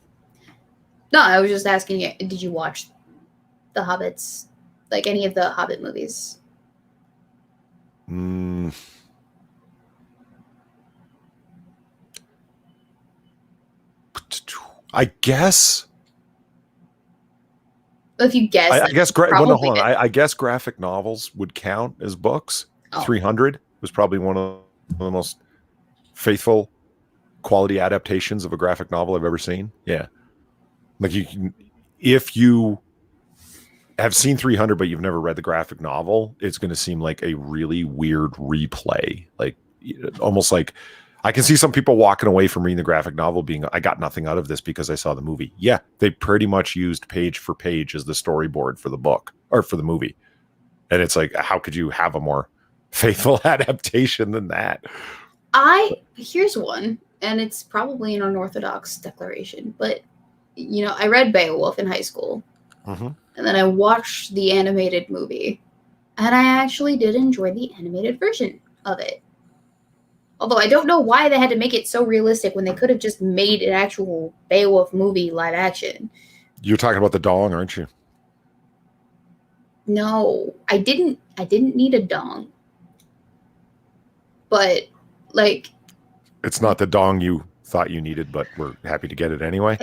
No, I was just asking you, did you watch The Hobbits? Like any of the Hobbit movies? I guess. If you guess, I guess. Hold on. I guess graphic novels would count as books. 300 was probably one of the most faithful quality adaptations of a graphic novel I've ever seen. Yeah, like if you have seen 300 but you've never read the graphic novel, it's going to seem like a really weird replay. Like almost like I can see some people walking away from reading the graphic novel being, I got nothing out of this because I saw the movie. Yeah, they pretty much used page for page as the storyboard for the book or for the movie. And it's like, how could you have a more faithful adaptation than that? Here's one, and it's probably an unorthodox declaration, but I read Beowulf in high school, and then I watched the animated movie, and I actually did enjoy the animated version of it. Although I don't know why they had to make it so realistic when they could have just made an actual Beowulf movie live action. You're talking about the dong, aren't you? No, I didn't need a dong. but like, it's not the dong you thought you needed, but we're happy to get it anyway.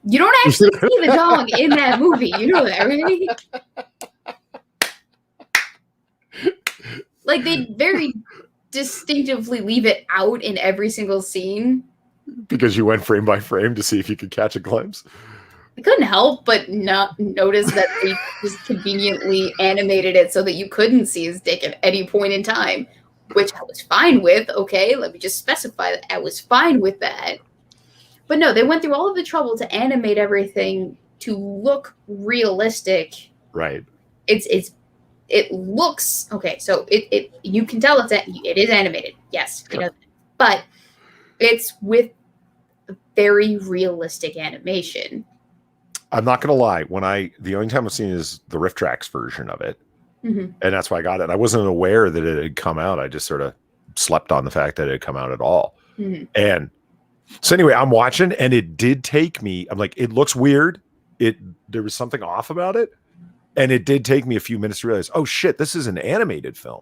You don't actually see the dog in that movie. You know that, right? Like, they very distinctively leave it out in every single scene. Because you went frame by frame to see if you could catch a glimpse. I couldn't help but not notice that they just conveniently animated it so that you couldn't see his dick at any point in time, which I was fine with. Okay, let me just specify that I was fine with that. But no, they went through all of the trouble to animate everything to look realistic. Right. It looks okay. So it you can tell it is animated. Yes, it does. But it's with very realistic animation. I'm not gonna lie. The only time I've seen is the Riff Tracks version of it, and that's why I got it. I wasn't aware that it had come out. I just sort of slept on the fact that it had come out at all. And so anyway, I'm watching, and it did take me. I'm like, it looks weird. There was something off about it, and it did take me a few minutes to realize, oh shit, this is an animated film.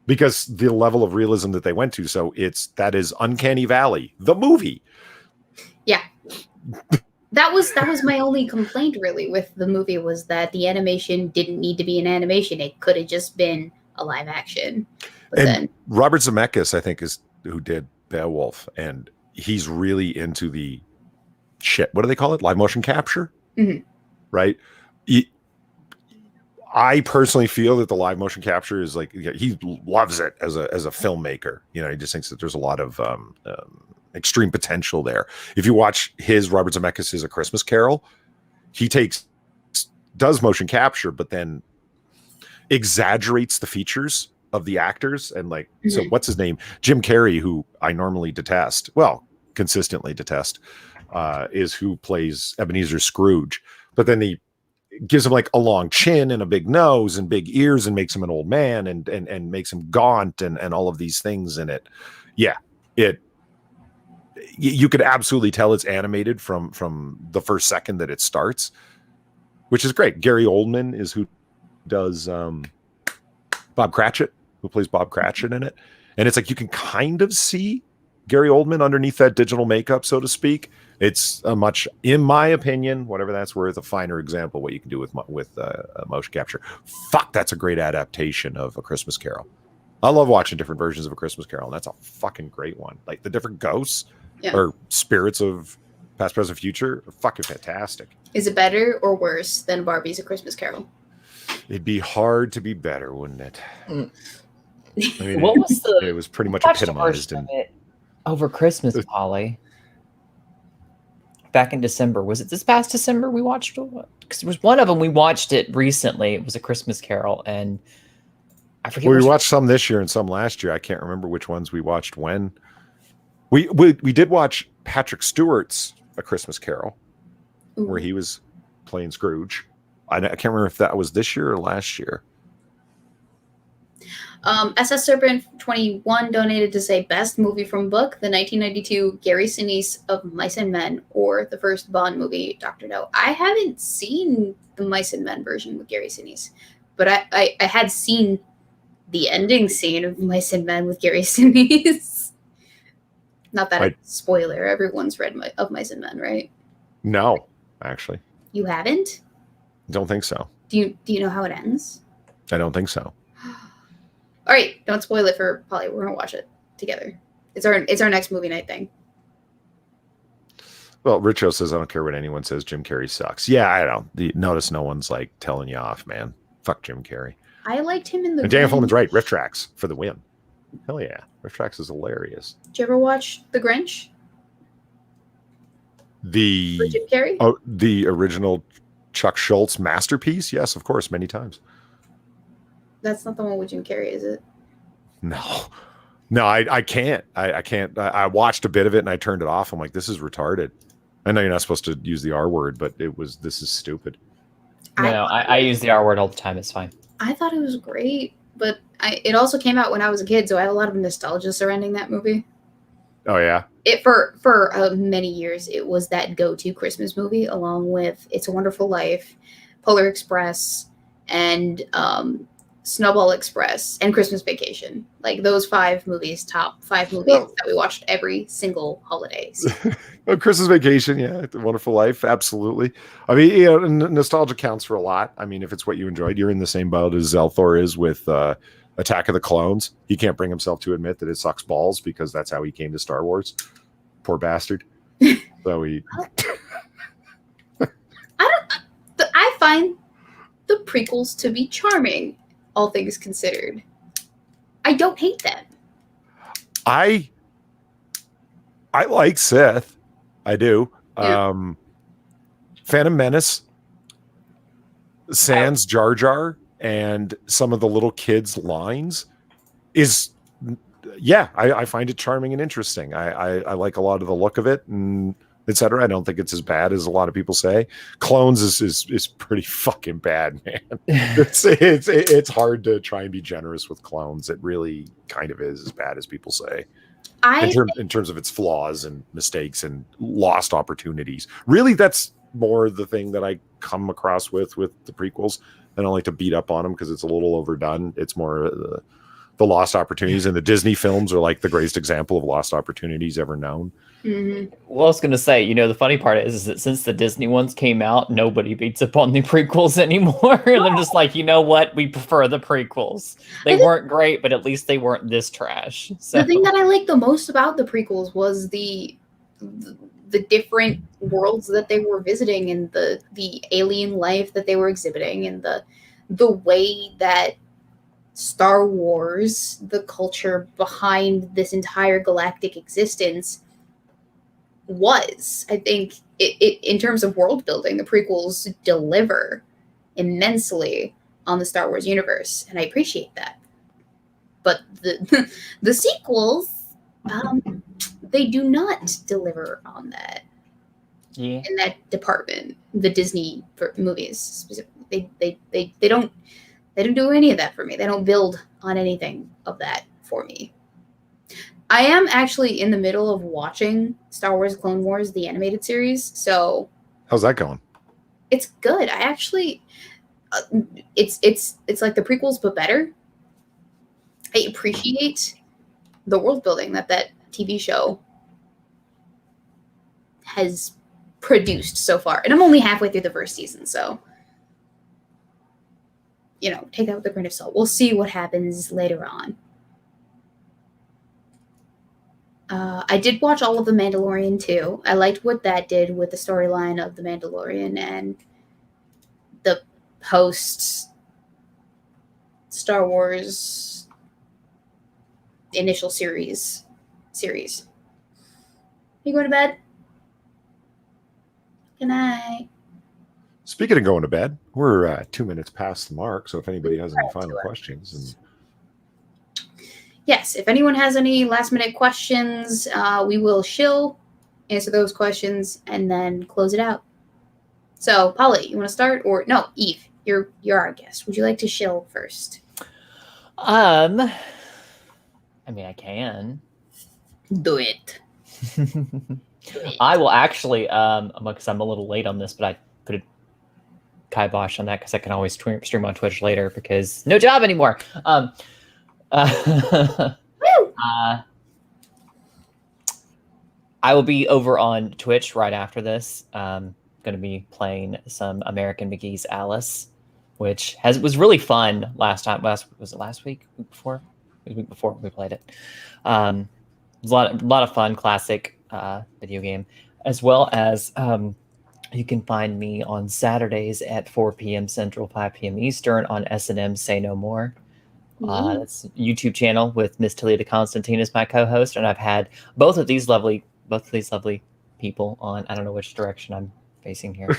Because the level of realism that they went to. So that is Uncanny Valley, the movie. Yeah. That was my only complaint really with the movie, was that the animation didn't need to be an animation. It could have just been a live action. But Robert Zemeckis, I think, is who did Beowulf, and he's really into the shit. What do they call it? Live motion capture, right? I personally feel that the live motion capture is like, he loves it as a filmmaker. You know, he just thinks that there's a lot of extreme potential there. If you watch Robert Zemeckis' A Christmas Carol, he does motion capture, but then exaggerates the features of the actors. And like, so what's his name? Jim Carrey, who I normally detest, well, consistently detest, is who plays Ebenezer Scrooge. But then he gives him like a long chin and a big nose and big ears and makes him an old man and makes him gaunt and all of these things in it. Yeah, you could absolutely tell it's animated from the first second that it starts, which is great. Gary Oldman is who does Bob Cratchit, who plays Bob Cratchit in it. And it's like, you can kind of see Gary Oldman underneath that digital makeup, so to speak. It's a much, in my opinion, whatever that's worth, a finer example of what you can do with motion capture. Fuck, that's a great adaptation of A Christmas Carol. I love watching different versions of A Christmas Carol, and that's a fucking great one. Like, the different ghosts or spirits of past, present, future are fucking fantastic. Is it better or worse than Barbie's A Christmas Carol? It'd be hard to be better, wouldn't it? I mean, what was it was pretty much epitomized in it over Christmas, Polly. Back in December. Was it this past December we watched it? Because it was one of them we watched it recently. It was A Christmas Carol, and I forget. Well, we watched some this year and some last year. I can't remember which ones we watched when. We did watch Patrick Stewart's A Christmas Carol, where he was playing Scrooge. I can't remember if that was this year or last year. SS Serpent 21 donated to say best movie from book, the 1992 Gary Sinise of Mice and Men, or the first Bond movie, Dr. No. I haven't seen the Mice and Men version with Gary Sinise, but I had seen the ending scene of Mice and Men with Gary Sinise. Not that a spoiler. Everyone's read of Mice and Men, right? No, actually. You haven't? Don't think so. Do you know how it ends? I don't think so. All right, don't spoil it for Polly. We're gonna watch it together. It's our next movie night thing. Well, Richo says, I don't care what anyone says. Jim Carrey sucks. Yeah, I don't. Notice no one's like telling you off, man. Fuck Jim Carrey. I liked him in the. And Dan Fulman's right. Riff Tracks for the win. Hell yeah, Riff Tracks is hilarious. Did you ever watch The Grinch? For Jim Carrey? Oh, the original Chuck Schultz masterpiece. Yes, of course, many times. That's not the one with Jim Carrey, is it? No, I can't. I can't. I watched a bit of it and I turned it off. I'm like, this is retarded. I know you're not supposed to use the R word, but this is stupid. I use the R word all the time. It's fine. I thought it was great, but it also came out when I was a kid, so I have a lot of nostalgia surrounding that movie. Oh yeah. For many years, it was that go-to Christmas movie, along with It's a Wonderful Life, Polar Express, and Snowball Express, and Christmas Vacation. Like those 5 movies, top 5 movies that we watched every single holiday season. Christmas Vacation, yeah, The Wonderful Life, absolutely. I mean, nostalgia counts for a lot. I mean, if it's what you enjoyed, you're in the same boat as Zelthor is with Attack of the Clones. He can't bring himself to admit that it sucks balls because that's how he came to Star Wars. Poor bastard. So I find the prequels to be charming, all things considered. I don't hate them. I like Sith. I do. Yeah. Phantom Menace, sans Jar Jar, and some of the little kids' lines is, yeah, I find it charming and interesting. I like a lot of the look of it and etc. I don't think it's as bad as a lot of people say. Clones is pretty fucking bad, man. It's hard to try and be generous with clones. It really kind of is as bad as people say. In terms of its flaws and mistakes and lost opportunities. Really, that's more the thing that I come across with the prequels. I don't like to beat up on them because it's a little overdone. It's more the lost opportunities, and the Disney films are like the greatest example of lost opportunities ever known. Mm-hmm. Well, I was going to say, the funny part is that since the Disney ones came out, nobody beats up on the prequels anymore. They're just like, you know what? We prefer the prequels. They weren't great, but at least they weren't this trash. So. The thing that I liked the most about the prequels was the different worlds that they were visiting and the alien life that they were exhibiting and the way that Star Wars, the culture behind this entire galactic existence, was. I think it in terms of world building, the prequels deliver immensely on the Star Wars universe, and I appreciate that. But the sequels, they do not deliver on that. Yeah. In that department, the Disney movies specifically, they don't do any of that for me. They don't build on anything of that for me. I am actually in the middle of watching Star Wars Clone Wars, the animated series. So how's that going? It's good. I actually, it's like the prequels but better. I appreciate the world building that TV show has produced so far, and I'm only halfway through the first season, so take that with a grain of salt. We'll see what happens later on. I did watch all of The Mandalorian too. I liked what that did with the storyline of The Mandalorian and the post Star Wars initial series. You going to bed? Good night. Speaking of going to bed, we're 2 minutes past the mark. So if anybody has any final questions, yes, if anyone has any last minute questions, we will answer those questions and then close it out. So, Polly, you want to start, or no, Eve, you're our guest. Would you like to shill first? I mean, I can do it. I will actually, because I'm a little late on this, but I put a kibosh on that because I can always stream on Twitch later because no job anymore. I will be over on Twitch right after this. Going to be playing some American McGee's Alice, which was really fun last time. Was it last week? Week before? The week before we played it. It was a lot of fun, classic video game, as well as you can find me on Saturdays at 4 p.m. Central, 5 p.m. Eastern on S&M Say No More. That's a YouTube channel with Miss Talita Constantine as my co-host, and I've had both of these lovely people on. I don't know which direction I'm facing here.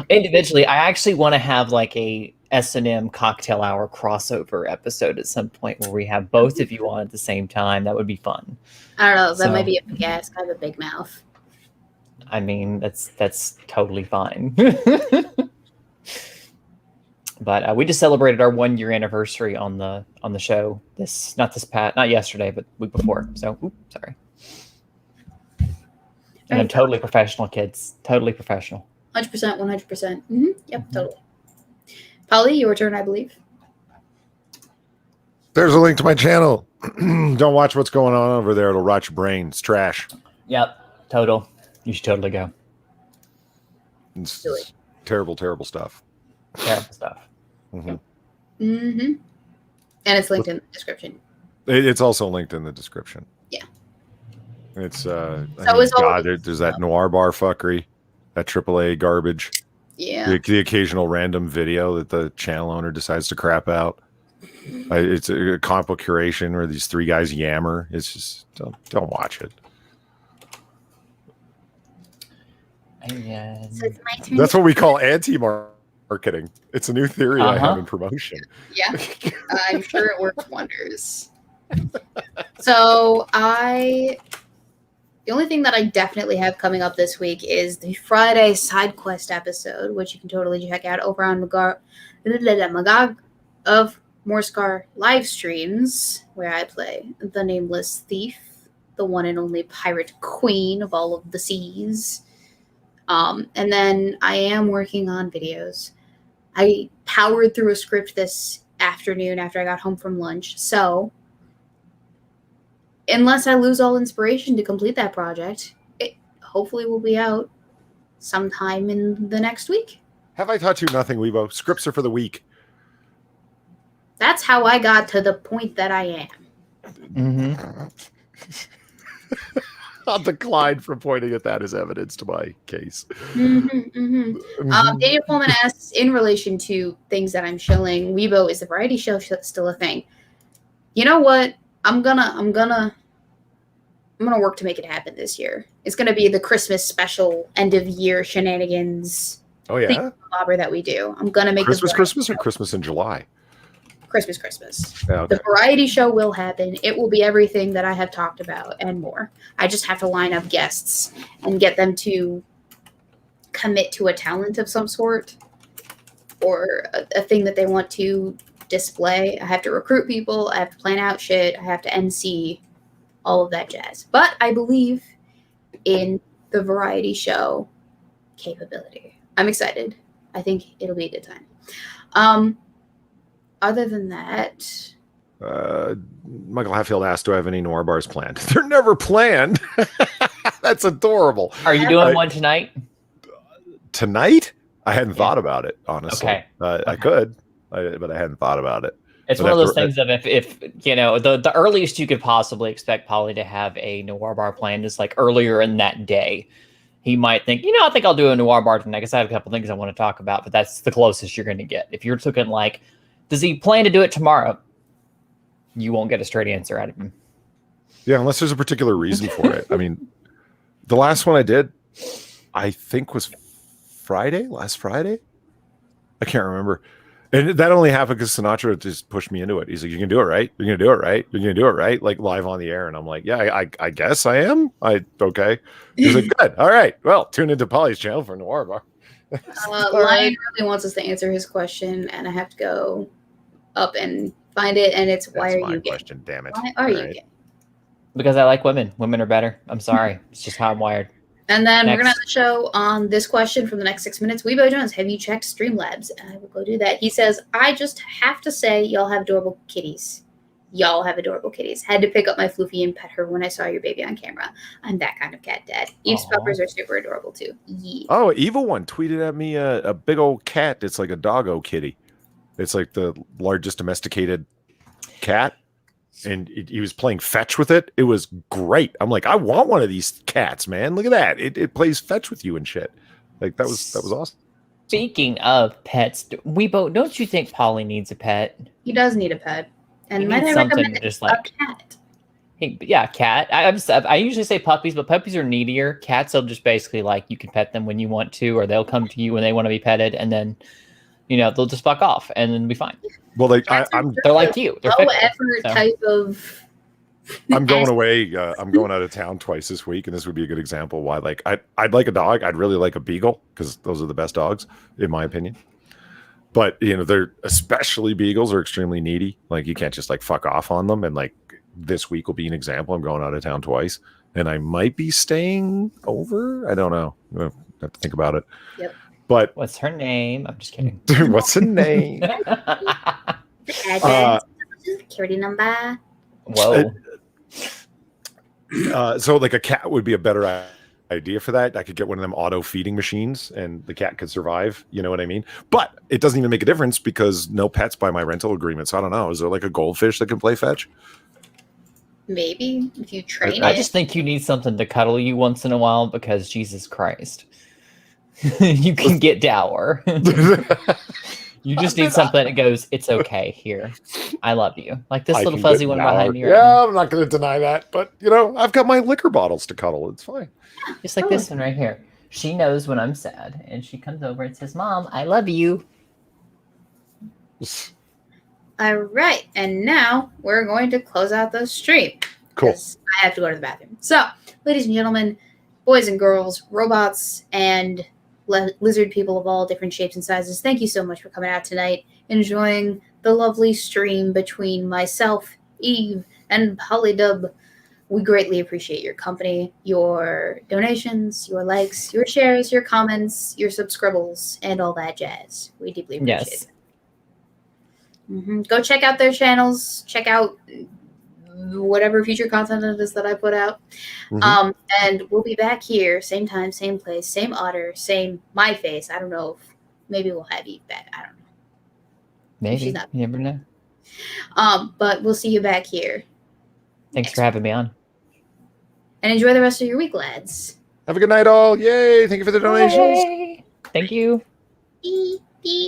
Individually, I actually want to have like a S&M cocktail hour crossover episode at some point where we have both of you on at the same time. That would be fun. I don't know. That might be a big ass. I have a big mouth. I mean, that's totally fine. But we just celebrated our 1 year anniversary on the show. Not yesterday, but week before. So, sorry. And I'm totally professional, kids. Totally professional. 100%, 100%. Yep, totally. Polly, your turn, I believe. There's a link to my channel. Don't watch what's going on over there. It'll rot your brain. It's trash. Yep. Total. You should totally go. It's terrible, terrible stuff. Terrible stuff. And it's linked in the description. It's also linked in the description. Yeah. It's there's that noir bar fuckery, that AAA garbage. Yeah. The occasional random video that the channel owner decides to crap out. It's a comic book curation where these three guys yammer. It's just don't watch it. So it's my turn. That's what we call anti-marketing. It's a new theory I have in promotion. Yeah, I'm sure it works wonders. So the only thing that I definitely have coming up this week is the Friday side quest episode, which you can totally check out over on Magog of Morscar live streams, where I play the nameless thief, the one and only pirate queen of all of the seas. And then I am working on videos. I powered through a script this afternoon after I got home from lunch. So, unless I lose all inspiration to complete that project, it hopefully will be out sometime in the next week. Have I taught you nothing, Weebo? Scripts are for the weak. That's how I got to the point that I am. I'll decline from pointing at that as evidence to my case. Daniel Pullman asks, in relation to things that I'm shilling, Weebo, is the variety show still a thing? You know what? I'm gonna work to make it happen this year. It's gonna be the Christmas special end of year shenanigans. Oh yeah, bobber that we do. I'm gonna make Christmas or Christmas in July. Christmas. Okay. The variety show will happen. It will be everything that I have talked about and more. I just have to line up guests and get them to commit to a talent of some sort or a thing that they want to display. I have to recruit people. I have to plan out shit. I have to MC, all of that jazz. But I believe in the variety show capability. I'm excited. I think it'll be a good time. Other than that, Michael Hatfield asked, do I have any noir bars planned? They're never planned. That's adorable. Are you doing one tonight? Tonight? I hadn't thought about it, honestly. Okay. I could, but I hadn't thought about it. It's one of those things of if you know, the earliest you could possibly expect Polly to have a noir bar planned is like earlier in that day. He might think, I think I'll do a noir bar tonight because I have a couple things I want to talk about, but that's the closest you're going to get. If you're looking like, does he plan to do it tomorrow? You won't get a straight answer out of him. Yeah, unless there's a particular reason for it. I mean, the last one I did, I think was last Friday. I can't remember. And that only happened because Sinatra just pushed me into it. He's like, you can do it, right? You're going to do it, right? You're going to do it, right? Like live on the air. And I'm like, yeah, I guess I am. Okay. He's like, good. All right. Well, tune into Polly's channel for Noir Bar. Lion really wants us to answer his question, and I have to go up and find it. And it's why are you gay? Question, damn it! Why are you gay? Because I like women. Women are better. I'm sorry. It's just how I'm wired. And then we're gonna have the show on this question from the next 6 minutes. Weebo Jones, have you checked Streamlabs? And I will go do that. He says, I just have to say, y'all have adorable kitties. Y'all have adorable kitties. Had to pick up my Floofy and pet her when I saw your baby on camera. I'm that kind of cat dad. Eve's puppers are super adorable too. Yeah. Oh, Evil One tweeted at me a big old cat. It's like a doggo kitty. It's like the largest domesticated cat. And he was playing fetch with it. It was great. I'm like, I want one of these cats, man. Look at that. It plays fetch with you and shit. Like that was awesome. Speaking of pets, Weebo, don't you think Polly needs a pet? He does need a pet. And might I recommend just like a cat? Yeah, cat. I usually say puppies, but puppies are needier. Cats will just basically like you can pet them when you want to, or they'll come to you when they want to be petted, and then they'll just fuck off and then be fine. Well, they're like you. They're low effort type of. I'm going away. I'm going out of town twice this week, and this would be a good example why. Like, I'd like a dog. I'd really like a beagle because those are the best dogs, in my opinion. But they're especially beagles are extremely needy. Like, you can't just like fuck off on them. And like this week will be an example. I'm going out of town twice, and I might be staying over. I don't know. I have to think about it. Yep. But what's her name? I'm just kidding. what's her name? The address, security number. Whoa. So like a cat would be a better idea for that. I could get one of them auto feeding machines and the cat could survive. You know what I mean? But it doesn't even make a difference because no pets by my rental agreement. So I don't know. Is there like a goldfish that can play fetch? Maybe if you train it. I just think you need something to cuddle you once in a while because Jesus Christ. You can get dour. You just need something that goes, it's okay, here. I love you. Like this little fuzzy one behind you. Yeah, I'm not going to deny that. But, you know, I've got my liquor bottles to cuddle. It's fine. Just like this one right here. She knows when I'm sad. And she comes over and says, Mom, I love you. All right. And now we're going to close out the stream. Cool. I have to go to the bathroom. So, ladies and gentlemen, boys and girls, robots, and lizard people of all different shapes and sizes, thank you so much for coming out tonight, enjoying the lovely stream between myself, Eve, and Polydub. We greatly appreciate your company, your donations, your likes, your shares, your comments, your subscribbles, and all that jazz. We deeply appreciate it. Go check out their channels. Check out whatever future content it is that I put out. And we'll be back here, same time, same place, same otter, same my face. I don't know if maybe we'll have Eve back. I don't know. Maybe. She's not. You never know. But we'll see you back here. Thanks for having me on. And enjoy the rest of your week, lads. Have a good night, all. Yay. Thank you for the donations. Yay. Thank you. Beep, beep.